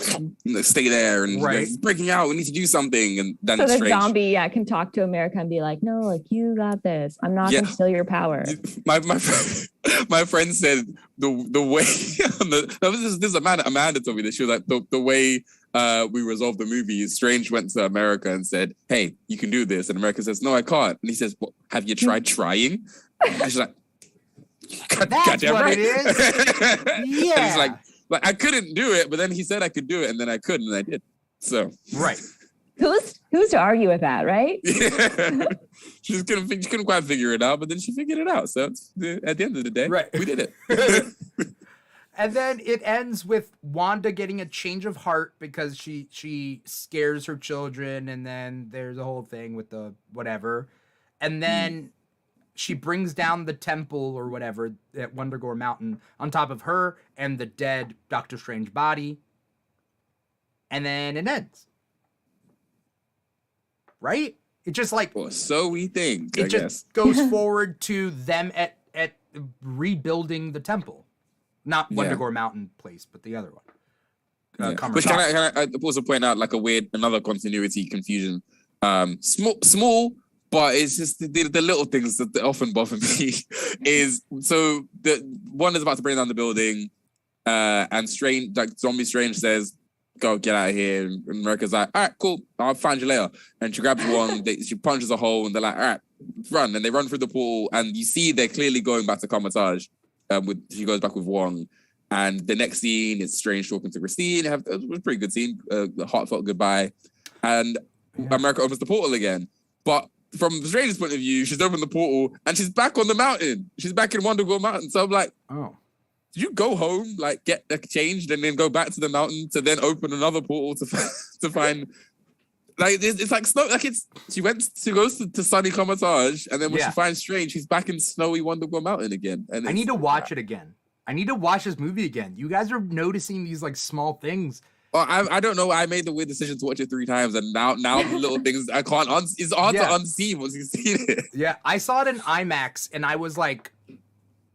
stay there and it's breaking out. We need to do something. And then so the zombie can talk to America and be like, no, like you got this. I'm not gonna steal your power. My friend said the way this is Amanda told me this. She was like the way we resolved the movie is Strange went to America and said, hey, you can do this. And America says, no, I can't. And he says, well, have you tried trying? And she's like, that's what it is. Yeah. And he's like, I couldn't do it, but then he said I could do it, and then I couldn't, and I did. So right. Who's to argue with that, right? Yeah. She couldn't quite figure it out, but then she figured it out. So at the end of the day, we did it. And then it ends with Wanda getting a change of heart because she scares her children, and then there's a whole thing with the whatever. And then she brings down the temple or whatever at Wundagore Mountain on top of her and the dead Doctor Strange body. And then it ends. Right? It just like... Well, so we think, It just goes forward to them at rebuilding the temple. Not Wundagore Mountain place, but the other one. Which can I also point out like another continuity confusion. Small, But it's just the little things that often bother me. Is so the one is about to bring down the building, and Zombie Strange says, "Go get out of here." And America's like, "All right, cool, I'll find you later." And she grabs Wong, she punches a hole, and they're like, "All right, run!" And they run through the portal, and you see they're clearly going back to Comatage. She goes back with Wong, and the next scene is Strange talking to Christine. It was a pretty good scene, a heartfelt goodbye, and America opens the portal again. But from Strange's point of view, she's opened the portal and she's back on the mountain. She's back in Wondergore Mountain. So I'm like, oh, did you go home, like get changed, and then go back to the mountain to then open another portal to find? Like it's like snow. Like she goes to sunny Comatage, and then when she finds Strange, she's back in snowy Wondergore Mountain again. And I need to watch it again. I need to watch this movie again. You guys are noticing these like small things. Well, I don't know. I made the weird decision to watch it 3 times, and now the little things I can't it's hard to unsee once you've seen it. Yeah, I saw it in IMAX, and I was like,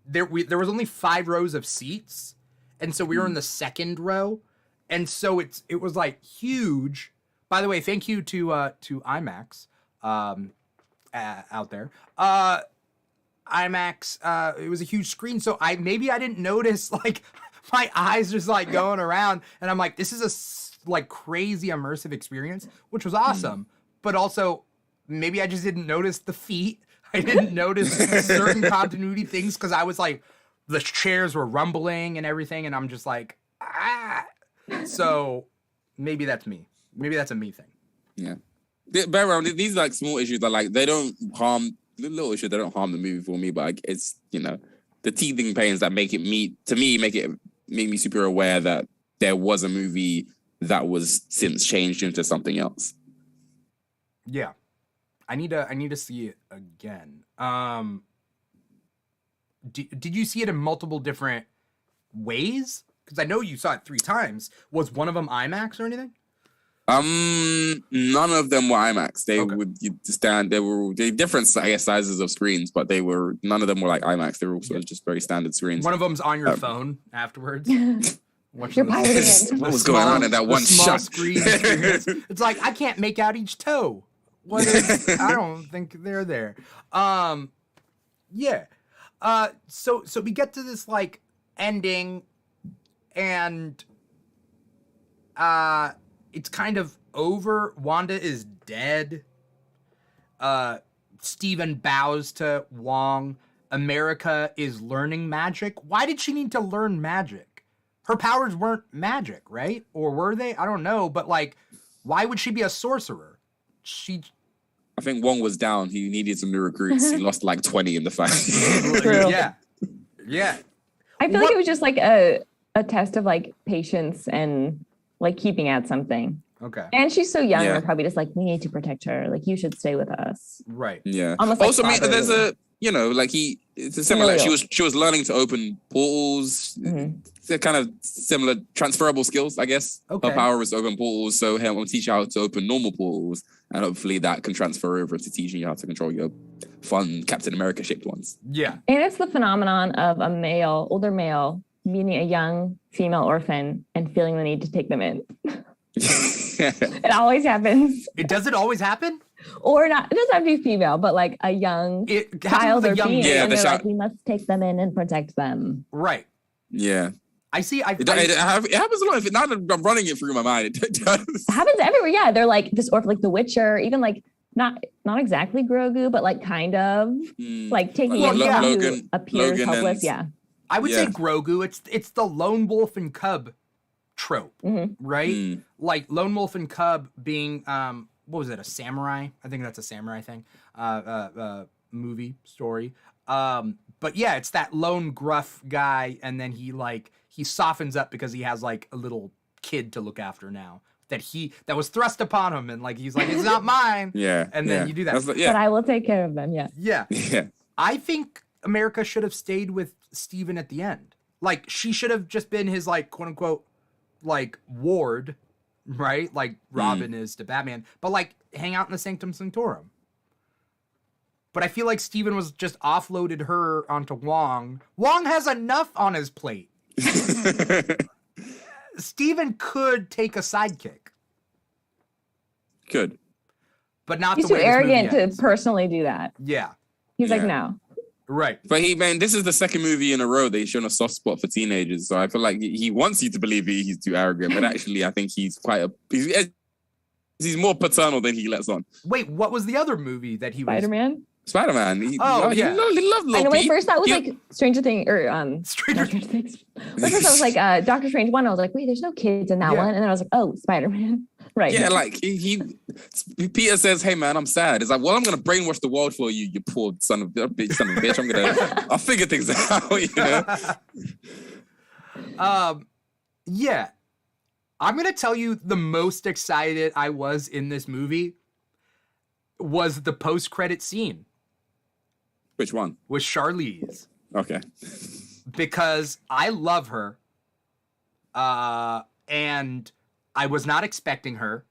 there was only 5 rows of seats, and so we were in the second row, and so it was like huge. By the way, thank you to IMAX out there. IMAX, it was a huge screen, so I didn't notice, like, my eyes just like going around, and I'm like, this is a like crazy immersive experience, which was awesome. But also, maybe I just didn't notice the feet. I didn't notice certain continuity things because I was like, the chairs were rumbling and everything, and I'm just like, ah. So maybe that's me. Maybe that's a me thing. Yeah. Bear around, these like small issues are like, they don't harm the little issues. They don't harm the movie for me, but like, it's, the teething pains that make me super aware that there was a movie that was since changed into something else. Yeah. I need to see it again. Did you see it in multiple different ways? Because I know you saw it 3 times. Was one of them IMAX or anything? None of them were IMAX. They they were different, I guess, sizes of screens, but none of them were like IMAX. They were also just very standard screens. One of them's on your phone afterwards. You're pirating it. What was going on in that one shot? Screen experience. It's like, I can't make out each toe. I don't think they're there. Yeah. So we get to this like ending, and it's kind of over. Wanda is dead. Steven bows to Wong. America is learning magic. Why did she need to learn magic? Her powers weren't magic, right? Or were they? I don't know. But like, why would she be a sorcerer? I think Wong was down. He needed some new recruits. He lost like 20 in the fight. Yeah. I feel like it was just like a test of like patience and like keeping at something. Okay. And she's so young. They're probably just like, we need to protect her. Like, you should stay with us. Right. Yeah. Almost also, like there's a, it's a similar. She was learning to open portals. Mm-hmm. They're kind of similar transferable skills, I guess. Okay. Her power is to open portals, so I'm going to teach you how to open normal portals, and hopefully that can transfer over to teaching you how to control your fun Captain America shaped ones. Yeah. And it's the phenomenon of a male, older male, meeting a young female orphan and feeling the need to take them in. It always happens. Does it always happen? Or not. It doesn't have to be female, but like a young child or being, and they're like, we must take them in and protect them. Right. Yeah. I see. It happens a lot. Now that I'm running it through my mind, it does. It happens everywhere. Yeah, they're like this, or like The Witcher, even like not exactly Grogu, but like kind of like taking in someone who appears helpless. Yeah, I would say Grogu. It's the lone wolf and cub trope, right? Mm. Like lone wolf and cub being what was it? A samurai? I think that's a samurai thing. Movie story. But yeah, it's that lone gruff guy, and then he softens up because he has like a little kid to look after now that was thrust upon him, and like he's like, it's not mine. Yeah. And then you do that. But I will take care of them. Yeah. Yeah. Yeah. I think America should have stayed with Steven at the end. Like she should have just been his like quote unquote like ward, right? Like Robin is to Batman, but like hang out in the Sanctum Sanctorum. But I feel like Steven was just offloaded her onto Wong. Wong has enough on his plate. Steven could take a sidekick. Could. but not He's the too way this movie arrogant to ends. personally do that. Yeah. He's like, Yeah. no. Right. But this is the second movie in a row that he's shown a soft spot for teenagers. So I feel like he wants you to believe he's too arrogant, but actually I think he's he's more paternal than he lets on. Wait, what was the other movie that he was? Spider-Man? Spider-Man. Yeah. He loved I little know, my Pete. first thought was like Stranger Things or Stranger Doctor Things. My first thought was like Doctor Strange 1. I was like, wait, there's no kids in that Yeah. one. And then I was like, oh, Spider-Man. Right. Yeah, like Peter says, "Hey man, I'm sad." It's like, well, I'm gonna brainwash the world for you, you poor son of a bitch. I'll figure things out, you know. Yeah. I'm gonna tell you the most excited I was in this movie was the post-credit scene Which one? with Charlize. Okay. Because I love her. And I was not expecting her.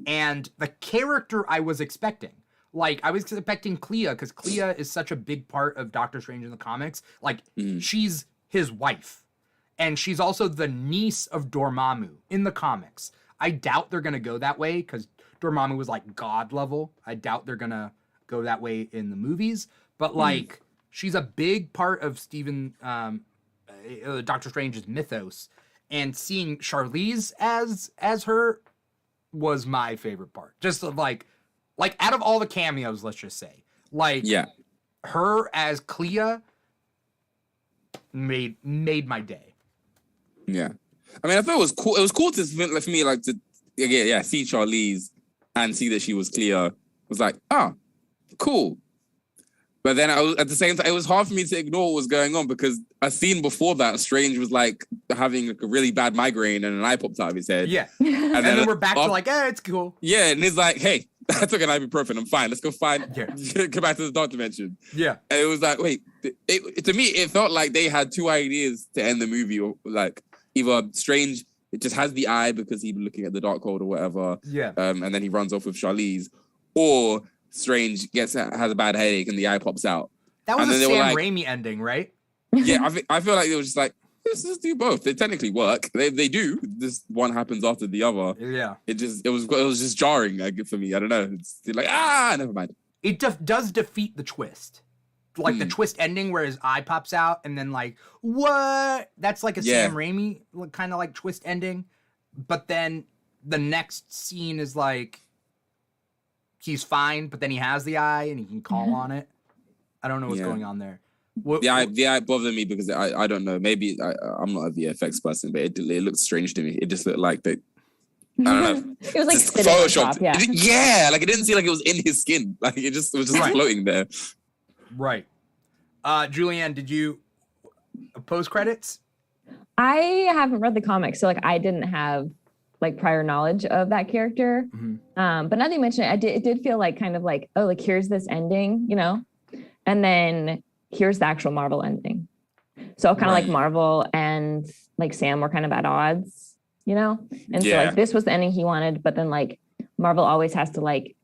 And the character I was expecting. Like, I was expecting Clea, because Clea is such a big part of Doctor Strange in the comics. Like, she's his wife. And she's also the niece of Dormammu in the comics. I doubt they're going to go that way, because Dormammu was, like, god level. I doubt they're going to go that way in the movies. But, like, she's a big part of Doctor Strange's mythos. And seeing Charlize as her was my favorite part. Just like out of all the cameos, let's just say, like, her as Clea made my day. Yeah. I mean, I thought it was cool. It was cool to for me, like, to see Charlize and see that she was Clea. It was like, oh, cool. But then at the same time, it was hard for me to ignore what was going on, because a scene before that, Strange was like having like a really bad migraine and an eye popped out of his head. Yeah. And then we're back to like, it's cool. Yeah, and he's like, hey, I took an ibuprofen. I'm fine. Let's go come back to the dark dimension. Yeah. And it was like, wait, to me, it felt like they had two ideas to end the movie. Or like either Strange, it just has the eye because he's looking at the Darkhold or whatever. Yeah. And then he runs off with Charlize, or Strange has a bad headache and the eye pops out. That was a Sam Raimi ending, right? Yeah, I feel like it was just like, let's just do both. They technically work. They do. This one happens after the other. Yeah. It was just jarring for me. I don't know. It's like, never mind. It does defeat the twist. Like the twist ending where his eye pops out and then like, what? That's like a Sam Raimi kind of like twist ending. But then the next scene is like, he's fine, but then he has the eye and he can call on it. I don't know what's going on there. The eye bothered me because I don't know. Maybe I'm not a VFX person, but it looked strange to me. It just looked like that. I don't know. It was like photoshopped. Yeah. Like it didn't seem like it was in his skin. Like it was just floating there. Right. Julianne, did you post credits? I haven't read the comics, so like I didn't have like prior knowledge of that character. But now that you mention it, it did feel like kind of like, oh, like here's this ending, you know, and then here's the actual Marvel ending. So kind of like Marvel and like Sam were kind of at odds, you know? And so like this was the ending he wanted, but then like Marvel always has to like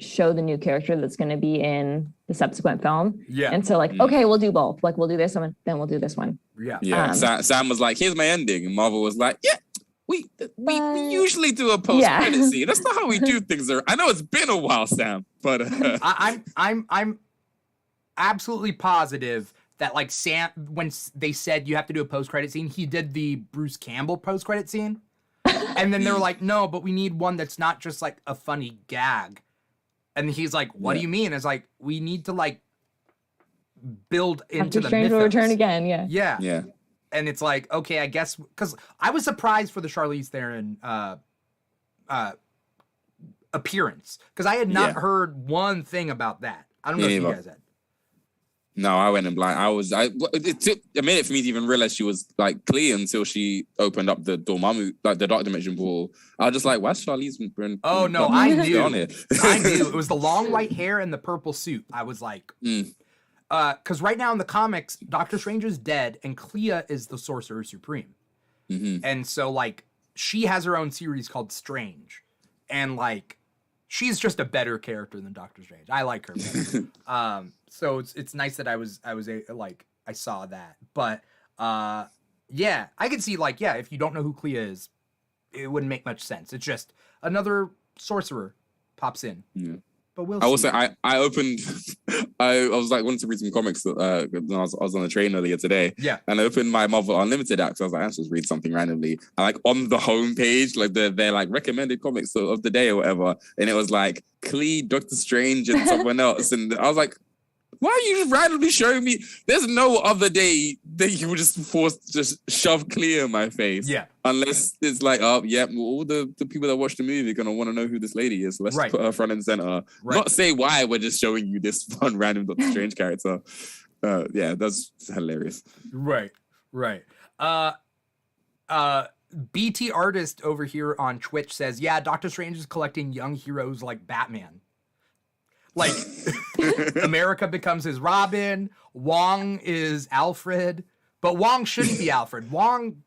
show the new character that's going to be in the subsequent film. Yeah. And so like, okay, we'll do both. Like we'll do this one, then we'll do this one. Yeah. Yeah. Sam was like, here's my ending. And Marvel was like, yeah, we usually do a post-credit scene. That's not how we do things. I know it's been a while, Sam, but I'm absolutely positive that like Sam, when they said you have to do a post-credit scene, he did the Bruce Campbell post-credit scene. And then they were like, no, but we need one that's not just like a funny gag. And he's like, what do you mean? It's like, we need to like build into the Strange mythos. will return again. Yeah. Yeah. And it's like, okay, I guess, because I was surprised for the Charlize Theron appearance, because I had not heard one thing about that. I don't know if you guys had. No, I went in blind. It took a minute for me to even realize she was like Clea until she opened up the Dormammu, like the Dark Dimension Ball. I was just like, why's Charlize been? Oh no, I knew. I knew it was the long white hair and the purple suit. I was like, because right now in the comics, Doctor Strange is dead and Clea is the Sorcerer Supreme, and so like she has her own series called Strange, and like she's just a better character than Doctor Strange. I like her better. So it's nice that I saw that. But yeah, I could see like, if you don't know who Clea is, it wouldn't make much sense. It's just another sorcerer pops in. Yeah. but we'll I see. will say I opened I was like wanting to read some comics when I was on the train earlier today. Yeah. And I opened my Marvel Unlimited app. So I was like, I'll just read something randomly. And like on the homepage, like they're like recommended comics of the day or whatever. And it was like Keeg, Doctor Strange, and someone else. And I was like, why are you just randomly showing me? There's no other day that you would just shove Clea in my face. Yeah. Unless it's like, oh, yeah, all the people that watch the movie are going to want to know who this lady is. So let's put her front and center. Right. Not say why we're just showing you this fun random Doctor Strange character. Yeah, that's hilarious. Right. BT Artist over here on Twitch says, yeah, Doctor Strange is collecting young heroes like Batman. Like, America becomes his Robin. Wong is Alfred. But Wong shouldn't be Alfred. Wong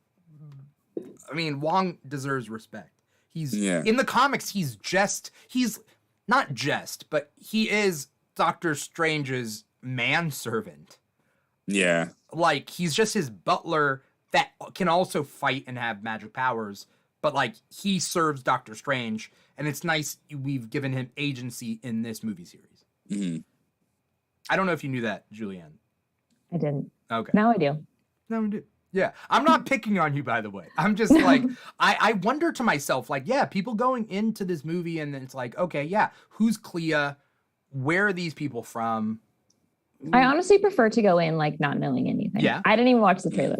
deserves respect. In the comics, he's not just, but he is Doctor Strange's manservant. Yeah. Like, he's just his butler that can also fight and have magic powers. But, like, he serves Doctor Strange. And it's nice we've given him agency in this movie series. Mm-hmm. I don't know if you knew that, Julianne. I didn't. Okay. Now I do. Now we do. Yeah. I'm not picking on you, by the way. I'm just like, I wonder to myself, like, yeah, people going into this movie and it's like, okay, yeah, who's Clea? Where are these people from? I honestly prefer to go in like not knowing anything. Yeah. I didn't even watch the trailer.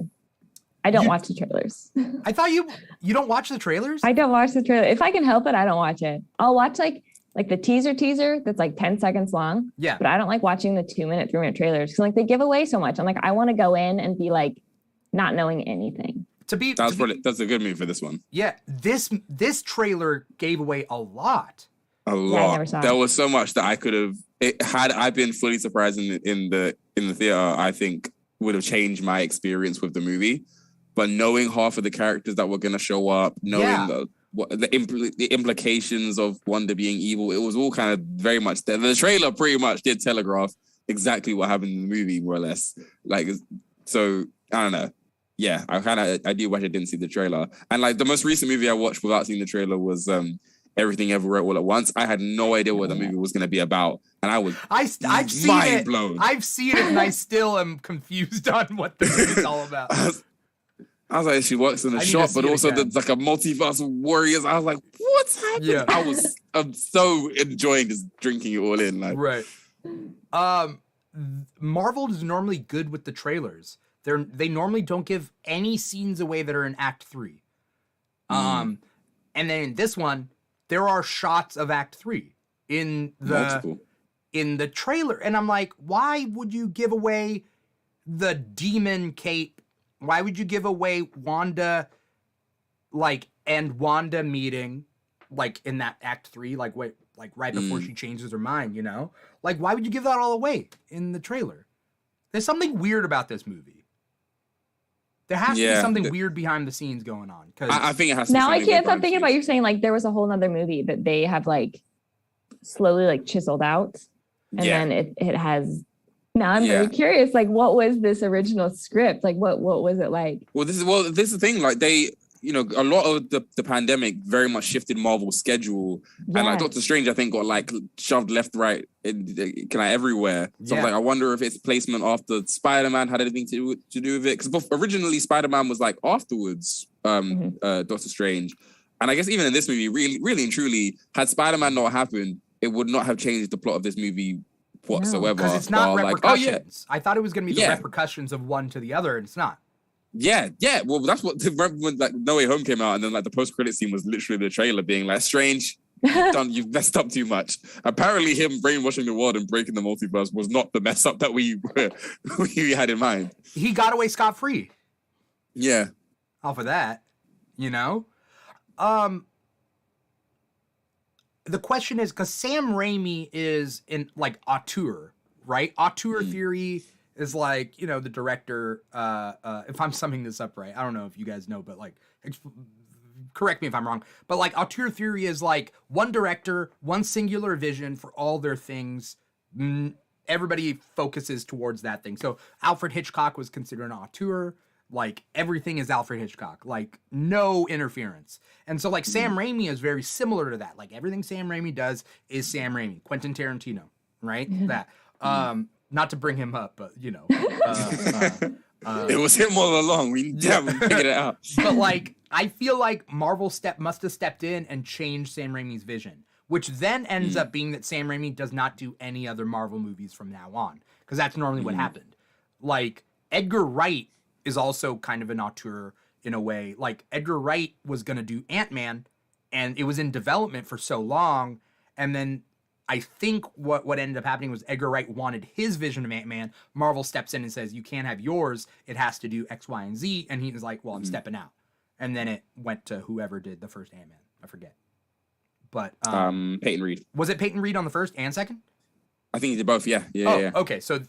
I don't watch the trailers. I thought you don't watch the trailers? I don't watch the trailer. If I can help it, I don't watch it. I'll watch like the teaser that's like 10 seconds long. Yeah. But I don't like watching the 2-minute, 3-minute trailers because like they give away so much. I'm like, I want to go in and be like not knowing anything. That's a good move for this one. Yeah. This trailer gave away a lot. A lot. Yeah, I never saw there it. was so much that I could have. Had I been fully surprised in the theater, I think would have changed my experience with the movie. But knowing half of the characters that were going to show up, knowing the implications of Wanda being evil, it was all kind of very much there. The trailer pretty much did telegraph exactly what happened in the movie, more or less. Like, so I don't know. Yeah, I do wish I didn't see the trailer. And like the most recent movie I watched without seeing the trailer was Everything Everywhere All at Once. I had no idea what the movie was going to be about, and I've seen mind blown. I've seen it, and I still am confused on what the movie's all about. I was like, she works in a shop, but also there's like a multiverse of warriors. I was like, what's happening? Yeah. I'm so enjoying just drinking it all in. Like, right. Marvel is normally good with the trailers. They normally don't give any scenes away that are in Act 3. And then in this one, there are shots of Act 3 in the trailer. And I'm like, why would you give away the demon cape? Why would you give away Wanda, and Wanda meeting, in that Act 3, right before she changes her mind, you know? Like, why would you give that all away in the trailer? There's something weird about this movie. There has to be something weird behind the scenes going on. I think it has to now I can't stop thinking about you saying, there was a whole other movie that they have, slowly, chiseled out. And then it has... Now I'm very curious. What was this original script? What was it like? Well, this is the thing. They, a lot of the pandemic very much shifted Marvel's schedule, and Doctor Strange, I think, got shoved left, right, everywhere. So I wonder if its placement after Spider-Man had anything to do with it. Because originally Spider-Man was afterwards, Doctor Strange, and I guess even in this movie, really and truly, had Spider-Man not happened, it would not have changed the plot of this movie whatsoever. Because it's not repercussions. I thought it was going to be the repercussions of one to the other, and it's not. Yeah. Well, that's what. Remember when No Way Home came out, and then the post-credit scene was literally the trailer being Strange, you've messed up too much. Apparently, him brainwashing the world and breaking the multiverse was not the mess up that we had in mind. He got away scot-free. Yeah. Off of that, The question is, because Sam Raimi is in auteur, right? Auteur theory is the director. If I'm summing this up right, I don't know if you guys know, but correct me if I'm wrong. But auteur theory is one director, one singular vision for all their things. Everybody focuses towards that thing. So Alfred Hitchcock was considered an auteur. Like everything is Alfred Hitchcock, like no interference. And so like Sam Raimi is very similar to that. Like everything Sam Raimi does is Sam Raimi, Quentin Tarantino, right? That not to bring him up, but you know, it was him all along. We figured it out. But like I feel like Marvel must have stepped in and changed Sam Raimi's vision, which then ends up being that Sam Raimi does not do any other Marvel movies from now on, because that's normally what happened. Like Edgar Wright is also kind of an auteur in a way. Like Edgar Wright was going to do Ant-Man and it was in development for so long. And then I think what ended up happening was Edgar Wright wanted his vision of Ant-Man. Marvel steps in and says, you can't have yours. It has to do X, Y, and Z. And he was like, well, I'm stepping out. And then it went to whoever did the first Ant-Man. I forget. But Peyton Reed. Was it Peyton Reed on the first and second? I think he did both. Yeah. Yeah. Okay. So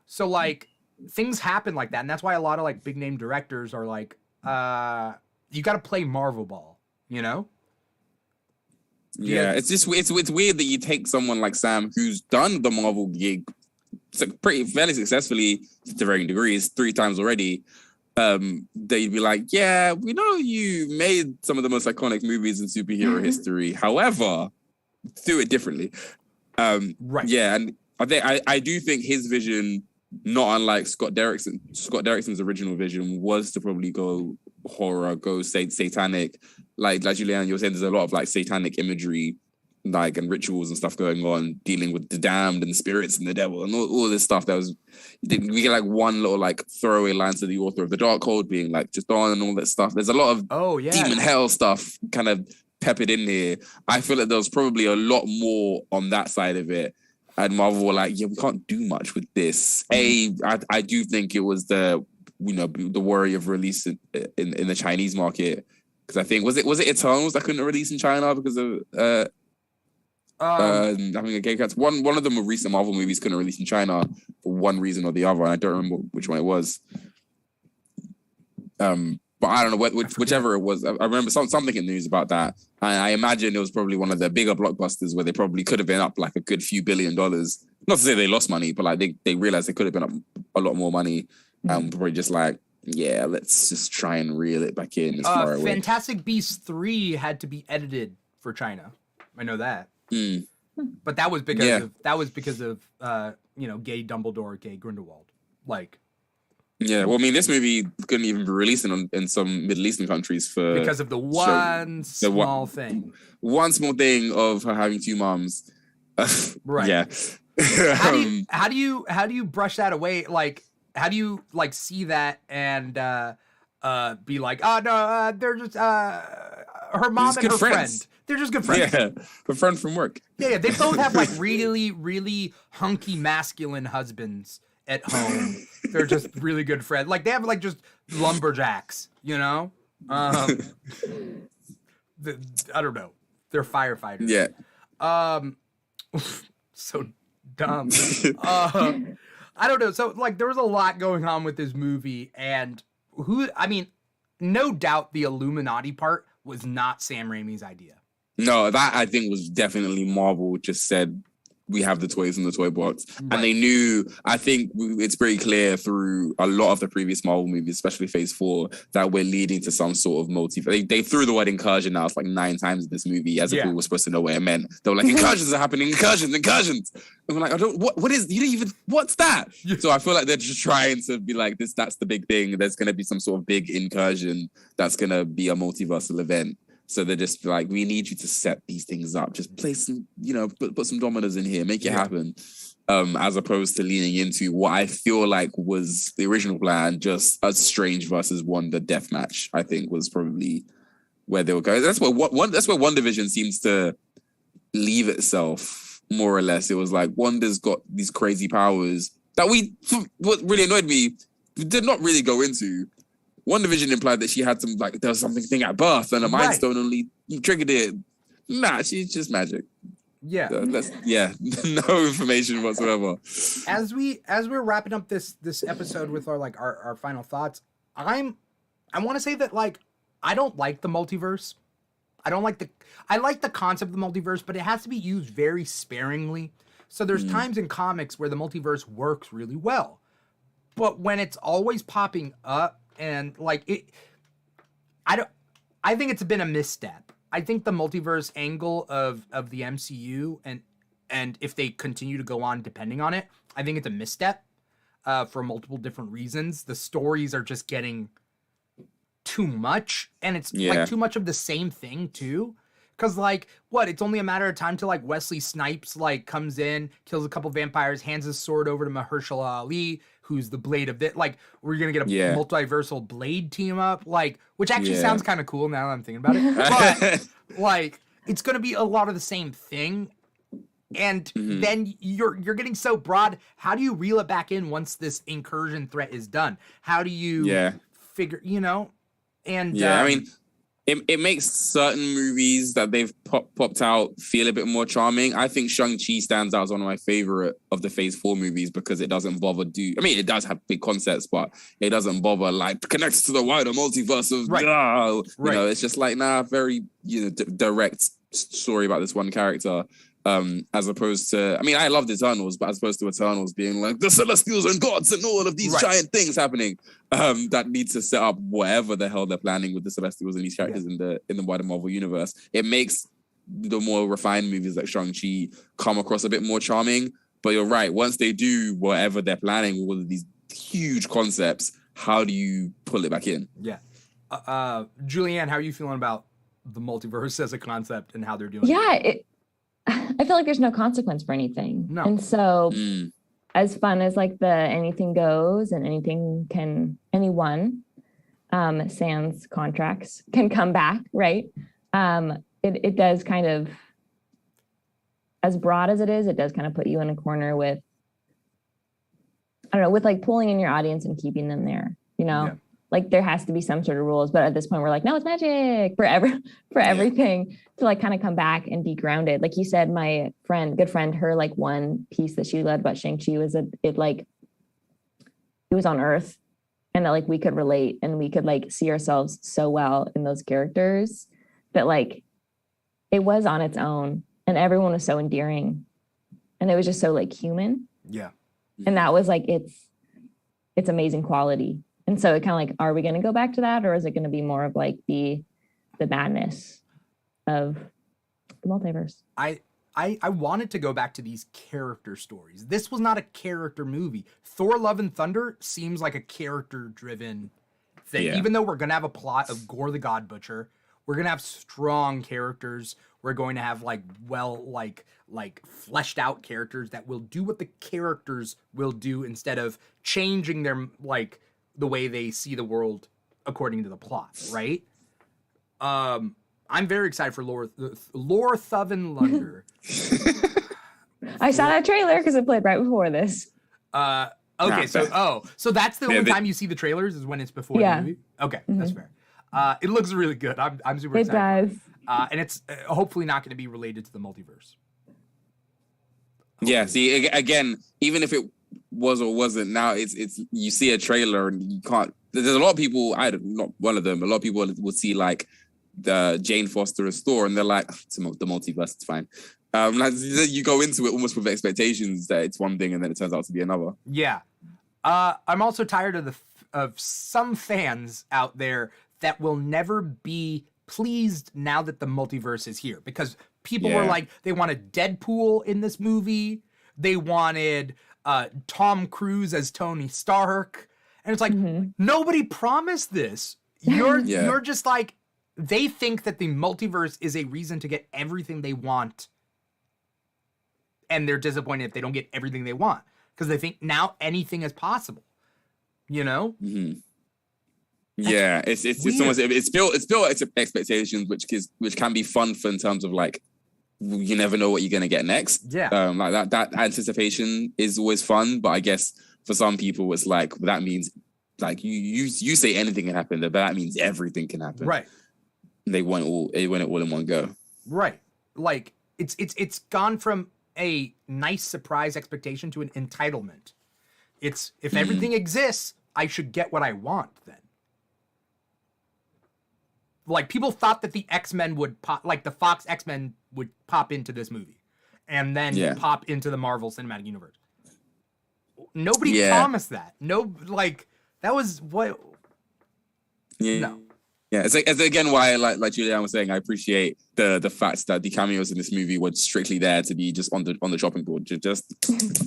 so like, things happen like that, and that's why a lot of like big name directors are like, you got to play Marvel ball, you know? Yeah, it's just it's weird that you take someone like Sam who's done the Marvel gig pretty fairly successfully to varying degrees 3 times already. They'd be like, yeah, we know you made some of the most iconic movies in superhero history. However, do it differently. Right. Yeah, and I do think his vision, not unlike Scott Derrickson's original vision, was to probably go horror, go satanic. Like Julianne, you were saying, there's a lot of like satanic imagery, like, and rituals and stuff going on, dealing with the damned and the spirits and the devil and all this stuff. We get like one little like throwaway line to the author of The Darkhold being like just on and all that stuff. There's a lot of demon hell stuff kind of peppered in here. I feel like there was probably a lot more on that side of it. And Marvel were like, yeah, we can't do much with this. I do think it was the worry of release in the Chinese market. Because I think, was it Eternals that couldn't release in China because of having a gay cast? One of them, recent Marvel movies, couldn't release in China for one reason or the other. And I don't remember which one it was. But I don't know, whichever it was. I remember something in the news about that. And I imagine it was probably one of the bigger blockbusters where they probably could have been up like a good few $1 billion. Not to say they lost money, but like they realized they could have been up a lot more money. Probably just like, yeah, let's just try and reel it back in as far away. Fantastic Beasts 3 had to be edited for China. I know that. But that was because of gay Dumbledore, gay Grindelwald. Like, yeah, well, I mean, this movie couldn't even be released in some Middle Eastern countries because of the one small thing. One small thing of her having 2 moms. Right. Yeah. How do you brush that away? Like, how do you like see that and be like, oh no, they're just her mom and her friend. They're just good friends. Yeah, her friend from work. Yeah, they both have like really, really hunky masculine husbands at home. They're just really good friends. Like they have like just lumberjacks, you know? I don't know. They're firefighters. Yeah. So dumb. I don't know. So like there was a lot going on with this movie, and no doubt the Illuminati part was not Sam Raimi's idea. No, that I think was definitely Marvel just said, we have the toys in the toy box. Right. And they knew, I think it's pretty clear through a lot of the previous Marvel movies, especially Phase 4, that we're leading to some sort of multiverse. They threw the word incursion out like 9 times in this movie as if we were supposed to know what it meant. They were like, incursions are happening, incursions. And we're like, what's that? Yeah. So I feel like they're just trying to be like, that's the big thing. There's going to be some sort of big incursion that's going to be a multiversal event. So they're just like, we need you to set these things up. Just play some, put some dominoes in here, make it happen. As opposed to leaning into what I feel like was the original plan, just a Strange versus Wanda death match, I think was probably where they were going. That's where WandaVision seems to leave itself, more or less. It was like, Wanda's got these crazy powers that what really annoyed me, did not really go into. WandaVision implied that she had there was something at birth and a Mind Stone only triggered it. Nah, she's just magic. Yeah. No information whatsoever. As we're wrapping up this episode with our final thoughts, I want to say that I don't like the multiverse. I like the concept of the multiverse, but it has to be used very sparingly. So there's times in comics where the multiverse works really well. But when it's always popping up and like it, I think it's been a misstep. I think the multiverse angle of the MCU and if they continue to go on depending on it, I think it's a misstep for multiple different reasons. The stories are just getting too much, and it's like too much of the same thing too. Cause like it's only a matter of time till like Wesley Snipes like comes in, kills a couple vampires, hands his sword over to Mahershala Ali, who's the Blade of it. Like we're gonna get a multiversal Blade team up, like which actually sounds kind of cool now that I'm thinking about it. But like it's gonna be a lot of the same thing, and then you're getting so broad. How do you reel it back in once this incursion threat is done? How do you figure? And I mean. It makes certain movies that they've popped out feel a bit more charming. I think Shang-Chi stands out as one of my favorite of the Phase 4 movies because it doesn't bother it does have big concepts, but it doesn't bother like connects to the wider multiverse of it's just like very direct story about this one character. As opposed to, I love the Eternals, but as opposed to Eternals being like the Celestials and gods and all of these giant things happening, that need to set up whatever the hell they're planning with the Celestials and these characters in the wider Marvel universe. It makes the more refined movies like Shang-Chi come across a bit more charming. But you're right, once they do whatever they're planning with all of these huge concepts, how do you pull it back in? Yeah. Julianne, how are you feeling about the multiverse as a concept and how they're doing it? I feel like there's no consequence for anything. No. And so as fun as like the anything goes and anyone sans contracts can come back, right? It does kind of, as broad as it is, it does kind of put you in a corner with, I don't know, with like pulling in your audience and keeping them there, Like there has to be some sort of rules, but at this point we're like, no, it's magic for everything to like kind of come back and be grounded. Like you said, my good friend, her like one piece that she led about Shang-Chi was it was on Earth and that like we could relate and we could like see ourselves so well in those characters that like it was on its own and everyone was so endearing and it was just so like human. Yeah. And that was like it's amazing quality. And so it kind of like, are we going to go back to that? Or is it going to be more of like the madness of the multiverse? I wanted to go back to these character stories. This was not a character movie. Thor Love and Thunder seems like a character driven thing. Yeah. Even though we're going to have a plot of Gore the God Butcher, we're going to have strong characters. We're going to have like fleshed out characters that will do what the characters will do instead of changing their like the way they see the world according to the plot, right? I'm very excited for Lore Thuven Lunder. I saw that trailer because it played right before this. Okay, so that's the only time you see the trailers is when it's before the movie? Okay, that's fair. It looks really good. I'm super excited. It does. And it's hopefully not going to be related to the multiverse. Yeah, see, again, even if it was or wasn't, now it's you see a trailer and you can't. There's a lot of people. Not one of them. A lot of people will see like the Jane Foster as Thor, and they're like, it's the multiverse. It's fine. Like, you go into it almost with expectations that it's one thing, and then it turns out to be another. Yeah, I'm also tired of some fans out there that will never be pleased now that the multiverse is here because people were like, they wanted Deadpool in this movie. They wanted Tom Cruise as Tony Stark. And it's like, nobody promised this. You're just like, they think that the multiverse is a reason to get everything they want. And they're disappointed if they don't get everything they want. Because they think now anything is possible. You know? Mm-hmm. Yeah, it's almost it's built expectations, which can be fun for in terms of like you never know what you're gonna get next. Yeah, like that anticipation is always fun, but I guess for some people it's like that means like you say anything can happen, but that means everything can happen. Right. They want it all in one go. Right. Like it's gone from a nice surprise expectation to an entitlement. It's if everything exists, I should get what I want then. Like, people thought that the X-Men would pop, like the Fox X-Men would pop into this movie and then pop into the Marvel Cinematic Universe. Nobody promised that. No, like that was what. Yeah. No. Yeah, it's again why, like Julianne was saying, I appreciate the fact that the cameos in this movie were strictly there to be just on the chopping board. Just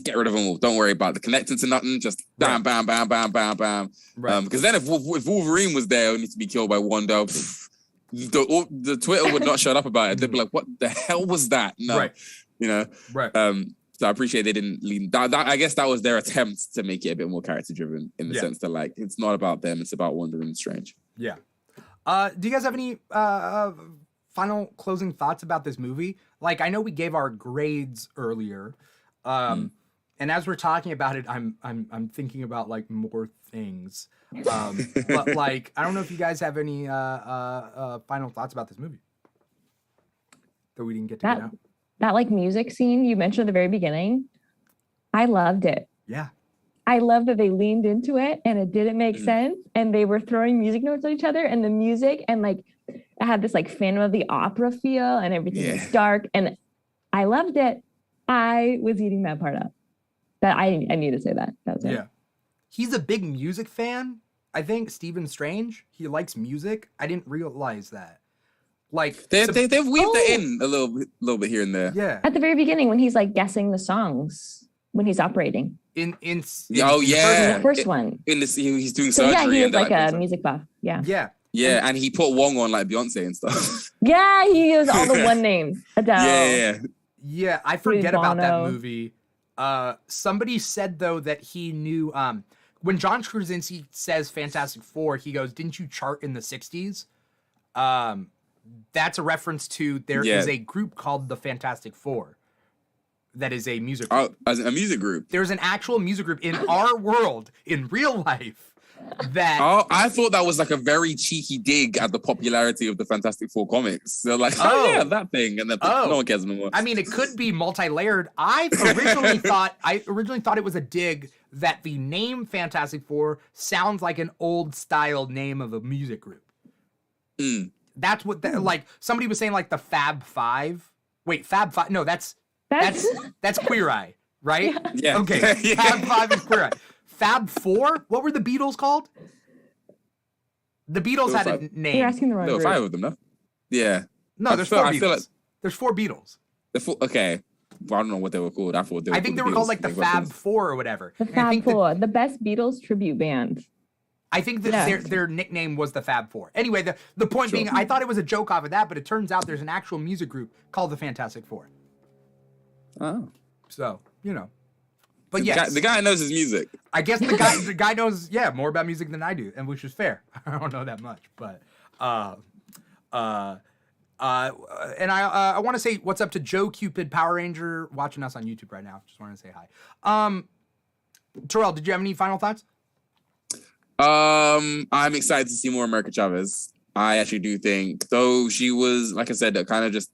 get rid of them all. Don't worry about the connecting to nothing. Just bam, bam, bam, bam, bam, bam. Right. Because then if Wolverine was there, only to be killed by Wanda, the Twitter would not shut up about it. They'd be like, "What the hell was that?" No, right. You know, right. So I appreciate they didn't lean. That, I guess that was their attempt to make it a bit more character driven in the sense that like it's not about them, it's about Wanda and Strange. Yeah. Do you guys have any final closing thoughts about this movie? Like, I know we gave our grades earlier, and as we're talking about it, I'm thinking about like more things. But like, I don't know if you guys have any final thoughts about this movie that we didn't get to get out. That like music scene you mentioned at the very beginning, I loved it. Yeah. I love that they leaned into it and it didn't make sense. And they were throwing music notes at each other and the music and like it had this like Phantom of the Opera feel and everything was dark. And I loved it. I was eating that part up. That I need to say that. That was it. Yeah. He's a big music fan. I think Stephen Strange, he likes music. I didn't realize that. Like they've weaved it in a little bit here and there. Yeah. At the very beginning when he's like guessing the songs when he's operating. The first one. He's doing surgery. Yeah, he is like a like, music buff. Yeah. Yeah. Yeah, and he put Wong on like Beyonce and stuff. Yeah, he used all the one names. Adele. Yeah, I forget about that movie. Somebody said though that he knew when John Krasinski says Fantastic Four, he goes, "Didn't you chart in the 60s?" That's a reference to there is a group called the Fantastic Four. That is a music group. Oh, as a music group. There's an actual music group in our world, in real life, that... Oh, I thought that was like a very cheeky dig at the popularity of the Fantastic Four comics. They're like, that thing. And then no one cares anymore. I mean, it could be multi-layered. I originally thought it was a dig that the name Fantastic Four sounds like an old-style name of a music group. That's what... like, somebody was saying like the Fab Five. Wait, Fab Five? No, that's Queer Eye, right? Yeah. Okay. Fab Five is Queer Eye. Fab Four? What were the Beatles called? The Beatles had a name. You're asking the wrong There were group. 5 of them, no? Yeah. No, there's 4 Beatles. There's 4 Beatles. Okay. Well, I don't know what they were called. I think they were called like the Fab Four or whatever. The Fab Four, the best Beatles tribute band. I think that their nickname was the Fab Four. Anyway, the point being, I thought it was a joke off of that, but it turns out there's an actual music group called the Fantastic Four. Oh. So, you know. But yes. The guy knows his music. I guess the guy knows, more about music than I do, and which is fair. I don't know that much, but and I want to say what's up to Joe Cupid Power Ranger watching us on YouTube right now. Just wanted to say hi. Terrell, did you have any final thoughts? I'm excited to see more America Chavez. I actually do think, though she was, like I said, kind of just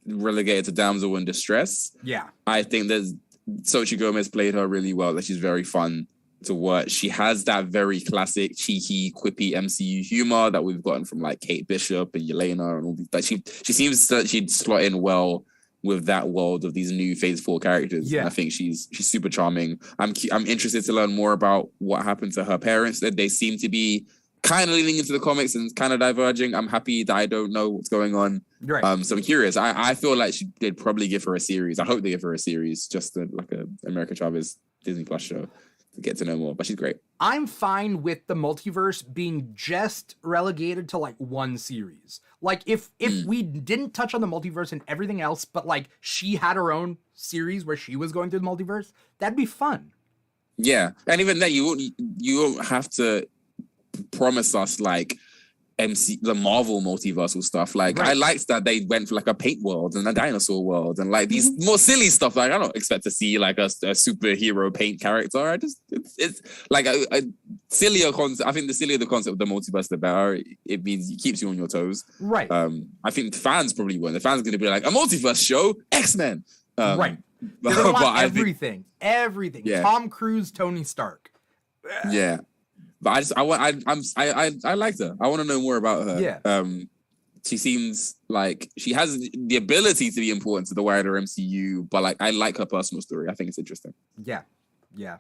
relegated to damsel in distress. Yeah. I think that Xochitl Gomez played her really well. That she's very fun to watch. She has that very classic, cheeky, quippy MCU humor that we've gotten from like Kate Bishop and Yelena and all these. Like she seems that she'd slot in well with that world of these new Phase 4 characters. Yeah. And I think she's super charming. I'm interested to learn more about what happened to her parents. That they seem to be kind of leaning into the comics and kind of diverging. I'm happy that I don't know what's going on. Right. So I'm curious. I feel like they'd probably give her a series. I hope they give her a series, just like a America Chavez Disney Plus show to get to know more. But she's great. I'm fine with the multiverse being just relegated to like one series. Like if we didn't touch on the multiverse and everything else, but like she had her own series where she was going through the multiverse, that'd be fun. Yeah, and even then, you won't have to promise us like the Marvel multiversal stuff. Like I liked that they went for like a paint world and a dinosaur world and like these more silly stuff. Like I don't expect to see like a superhero paint character. It's like a sillier concept. I think the sillier the concept of the multiverse, the better. It means it keeps you on your toes. Right. I think the fans probably won't. The fans are going to be like a multiverse show, X-Men. Right. They're gonna want everything. Yeah. Tom Cruise, Tony Stark. Yeah. But I liked her. I want to know more about her. Yeah. She seems like she has the ability to be important to the wider MCU, but like I like her personal story. I think it's interesting. Yeah. Yeah.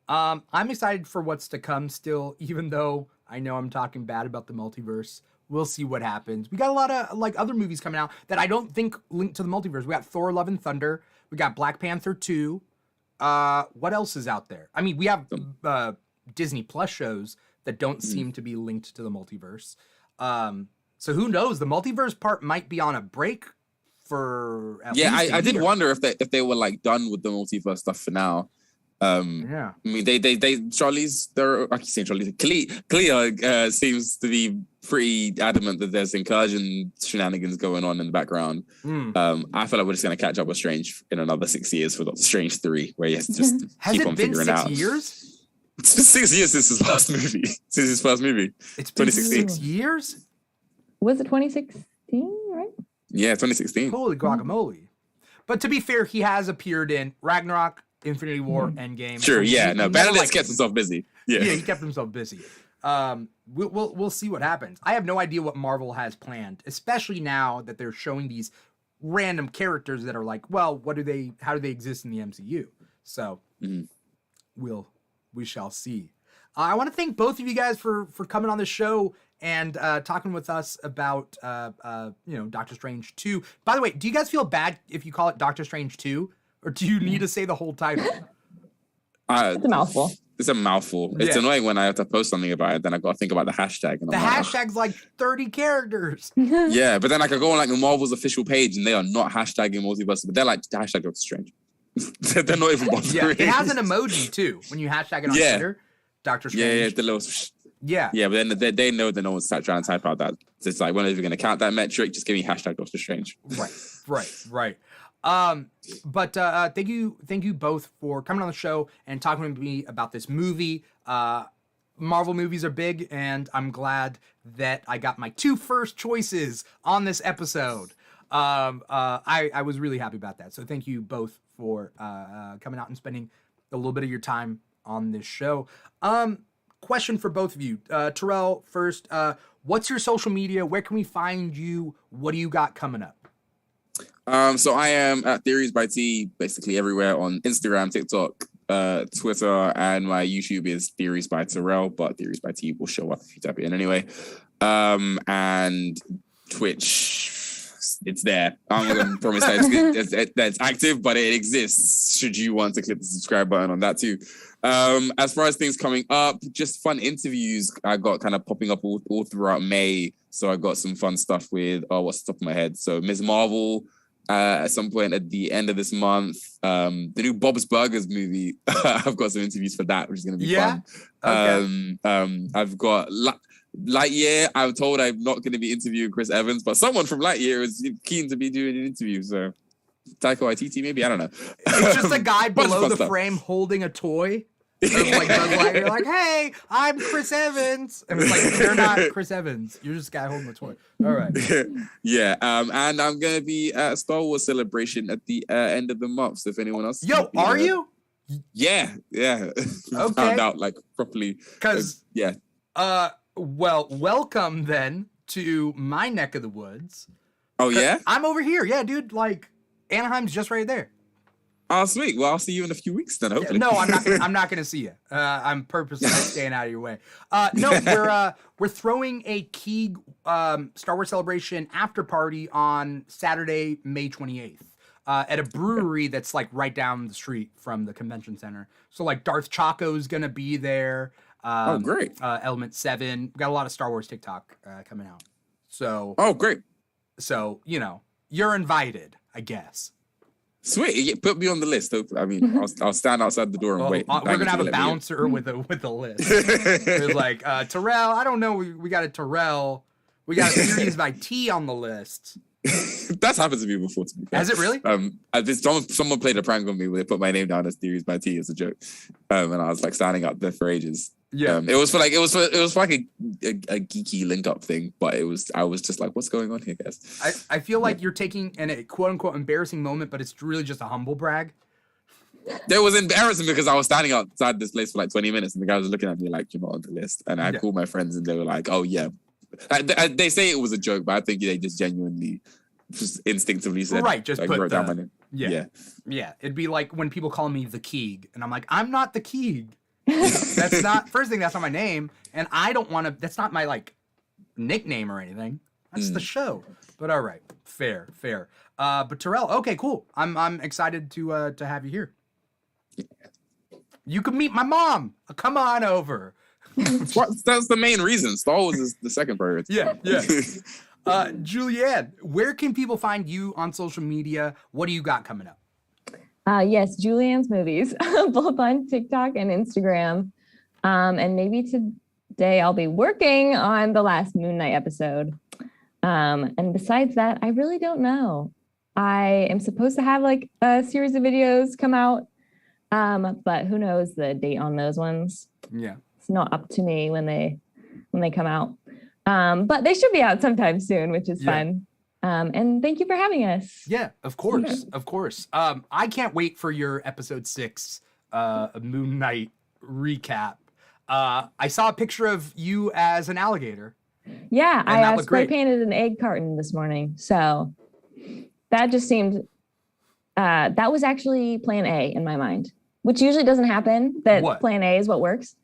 I'm excited for what's to come still, even though I know I'm talking bad about the multiverse. We'll see what happens. We got a lot of like other movies coming out that I don't think link to the multiverse. We got Thor: Love and Thunder. We got Black Panther 2. What else is out there? I mean, we have Disney Plus shows that don't seem to be linked to the multiverse. So who knows? The multiverse part might be on a break for at least I a did year. wonder if they were like done with the multiverse stuff for now. Yeah. I mean, they Charlize, I keep saying Charlize. Clea seems to be pretty adamant that there's incursion shenanigans going on in the background. I feel like we're just gonna catch up with Strange in another 6 years for Doctor Strange 3, where he has to just Has keep it on been figuring 6 out. years? It's been 6 years since his last movie. Since his first movie. It's been 2016. 6 years? Was it 2016, right? Yeah, 2016. Holy guacamole. But to be fair, he has appeared in Ragnarok, Infinity War, Endgame. Sure, So yeah. he No, never, Benedict's kept himself busy. Yeah. Yeah, he kept himself busy. We'll see what happens. I have no idea what Marvel has planned, especially now that they're showing these random characters that are like, well, how do they exist in the MCU? So we shall see. I want to thank both of you guys for coming on the show and talking with us about Doctor Strange 2. By the way, do you guys feel bad if you call it Doctor Strange 2, or do you need to say the whole title? It's a mouthful. It's a mouthful. It's Yeah. annoying when I have to post something about it. Then I got to think about the hashtag. And The I'm like, hashtag's like 30 characters. yeah, but then I could go on like the Marvel's official page and they are not hashtagging multiverse, but they're like hashtag Doctor Strange. They're not even bothering. Yeah, it has an emoji too when you hashtag it on Twitter. Doctor Strange. Yeah, the little. Yeah. Yeah, but then they know that no one's trying to type out that. So it's like, when are we going to count that metric? Just give me hashtag Doctor Strange. Right. But thank you both for coming on the show and talking with me about this movie. Marvel movies are big, and I'm glad that I got my 2 first choices on this episode. I was really happy about that. So thank you both for coming out and spending a little bit of your time on this show. Question for both of you. Terrell, first, what's your social media? Where can we find you? What do you got coming up? So I am at Theories by T, basically everywhere on Instagram, TikTok, Twitter, and my YouTube is Theories by Terrell, but Theories by T will show up if you type it in anyway. And Twitch, it's there. I'm not going to promise that it's active, but it exists should you want to click the subscribe button on that too. As far as things coming up, just fun interviews I got kind of popping up all throughout May. So I got some fun stuff with, what's the top of my head? So Ms. Marvel, at some point at the end of this month. The new Bob's Burgers movie, I've got some interviews for that, which is going to be fun. Okay. I've got Lightyear. I'm told I'm not going to be interviewing Chris Evans, but someone from Lightyear is keen to be doing an interview. So Taika Waititi, maybe, I don't know. It's just a guy Bunch of below fun the stuff. frame holding a toy. Like, you're like, hey, I'm Chris Evans. And it's like, you're not Chris Evans. You're just a guy holding a toy. All right. Yeah. And I'm going to be at Star Wars Celebration at the end of the month. So if anyone else... Yo, are you? Yeah. Okay. Found out like properly. Because, yeah. Well, welcome then to my neck of the woods. Oh, yeah? I'm over here. Yeah, dude. Like, Anaheim's just right there. Oh, sweet. Well, I'll see you in a few weeks then, hopefully. No, I'm not. I'm not going to see you. I'm purposely staying out of your way. No, we're throwing a Keeg Star Wars Celebration after party on Saturday, May 28th, at a brewery that's like right down the street from the convention center. So like Darth Chaco's going to be there. Oh, great. Element 7. We got a lot of Star Wars TikTok coming out. So. Oh, great. So you're invited, I guess. Sweet. Put me on the list. I mean, I'll stand outside the door and wait. We're gonna have a bouncer with a list. It's like Terrell. I don't know. We got a Terrell. We got a Theories by T on the list. That's happened to me before. To me, has it really? Someone played a prank on me where they put my name down as Theories by T as a joke, and I was like standing up there for ages. Yeah, it was for like a geeky link up thing, but I was just like, what's going on here, guys? I feel like you're taking a quote unquote embarrassing moment, but it's really just a humble brag. It was embarrassing because I was standing outside this place for like 20 minutes and the guy was looking at me like, you're not on the list. And I called my friends and they were like, oh yeah. They say it was a joke, but I think they just genuinely just instinctively said, right, just like, put wrote down my name. Yeah. It'd be like when people call me the Keeg and I'm like, I'm not the Keeg. That's not my name, and I don't want to. That's not my like nickname or anything. That's the show. But all right, fair. But Terrell, okay, cool. I'm excited to have you here. You can meet my mom. Come on over. That's the main reason. Star Wars is the second priority. Yeah. Julianne, where can people find you on social media? What do you got coming up? Yes, Julianne's movies, both on TikTok and Instagram. And maybe today I'll be working on the last Moon Knight episode. And besides that, I really don't know. I am supposed to have like a series of videos come out. But who knows the date on those ones? Yeah. It's not up to me when they come out. But they should be out sometime soon, which is fun. And thank you for having us. Yeah, of course. I can't wait for your episode 6 Moon Knight recap. I saw a picture of you as an alligator. Yeah, I spray painted an egg carton this morning. So that just seemed that was actually plan A in my mind, which usually doesn't happen. That plan A is what works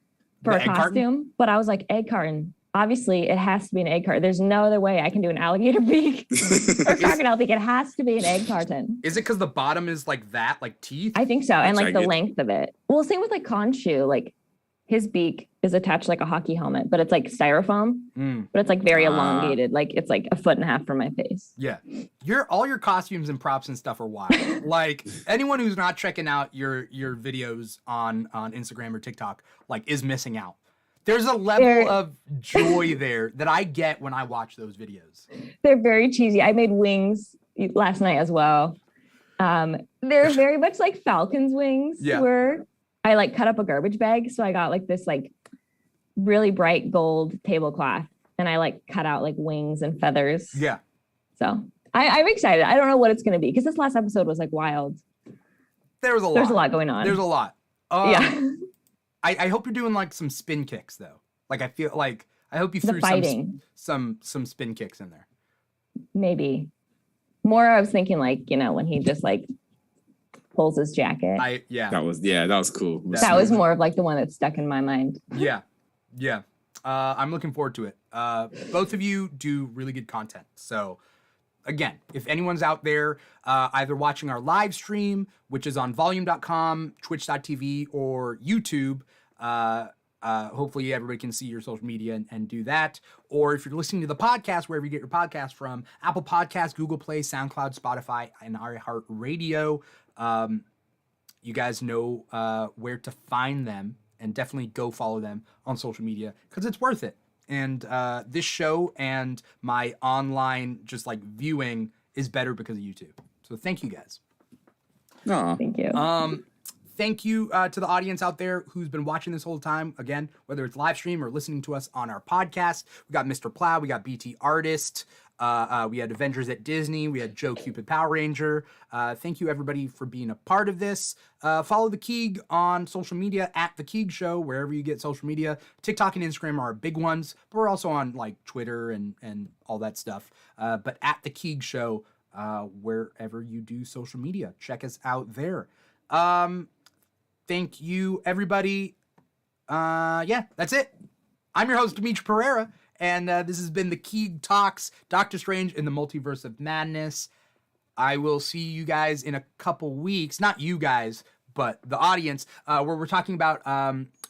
for a costume. Carton? But I was like, egg carton. Obviously, it has to be an egg carton. There's no other way I can do an alligator beak or crocodile beak. It has to be an egg carton. Is it because the bottom is like that, like teeth? I think so. And like the length of it. Well, same with like Khonshu. Like his beak is attached to like a hockey helmet, but it's like styrofoam. But it's like very elongated. Like it's like 1.5 feet from my face. Yeah. All your costumes and props and stuff are wild. Like anyone who's not checking out your videos on Instagram or TikTok, like is missing out. There's a level of joy there that I get when I watch those videos. They're very cheesy. I made wings last night as well. They're very much like Falcon's wings where I like cut up a garbage bag. So I got like this like really bright gold tablecloth and I like cut out like wings and feathers. Yeah. So I'm excited. I don't know what it's going to be because this last episode was like wild. There's a lot going on. There's a lot. Yeah. I hope you're doing like some spin kicks though. Like I feel like I hope you threw some spin kicks in there. Maybe. More I was thinking like, when he just like pulls his jacket. That was cool. That was more of like the one that stuck in my mind. Yeah. I'm looking forward to it. Both of you do really good content. So again, if anyone's out there either watching our live stream, which is on volume.com, twitch.tv, or YouTube, hopefully everybody can see your social media and do that. Or if you're listening to the podcast, wherever you get your podcast from, Apple Podcasts, Google Play, SoundCloud, Spotify, and iHeartRadio, you guys know where to find them, and definitely go follow them on social media because it's worth it. And this show and my online just like viewing is better because of YouTube. So thank you guys. Thank you. Thank you to the audience out there who's been watching this whole time. Again, whether it's live stream or listening to us on our podcast. We got Mr. Plow, we got BT Artist, we had Avengers at Disney, we had Joe Cupid Power Ranger. Thank you everybody for being a part of this. Follow the Keeg on social media at the Keeg Show, wherever you get social media. TikTok and Instagram are our big ones, but we're also on like Twitter and all that stuff. But at the Keeg Show, wherever you do social media, check us out there. Thank you, everybody. That's it. I'm your host, Dimitri Pereira, and this has been the Keeg Talks, Doctor Strange in the Multiverse of Madness. I will see you guys in a couple weeks. Not you guys, but the audience, where we're talking about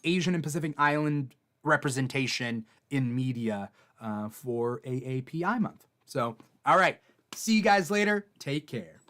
Asian and Pacific Island representation in media for AAPI month. So, all right. See you guys later. Take care.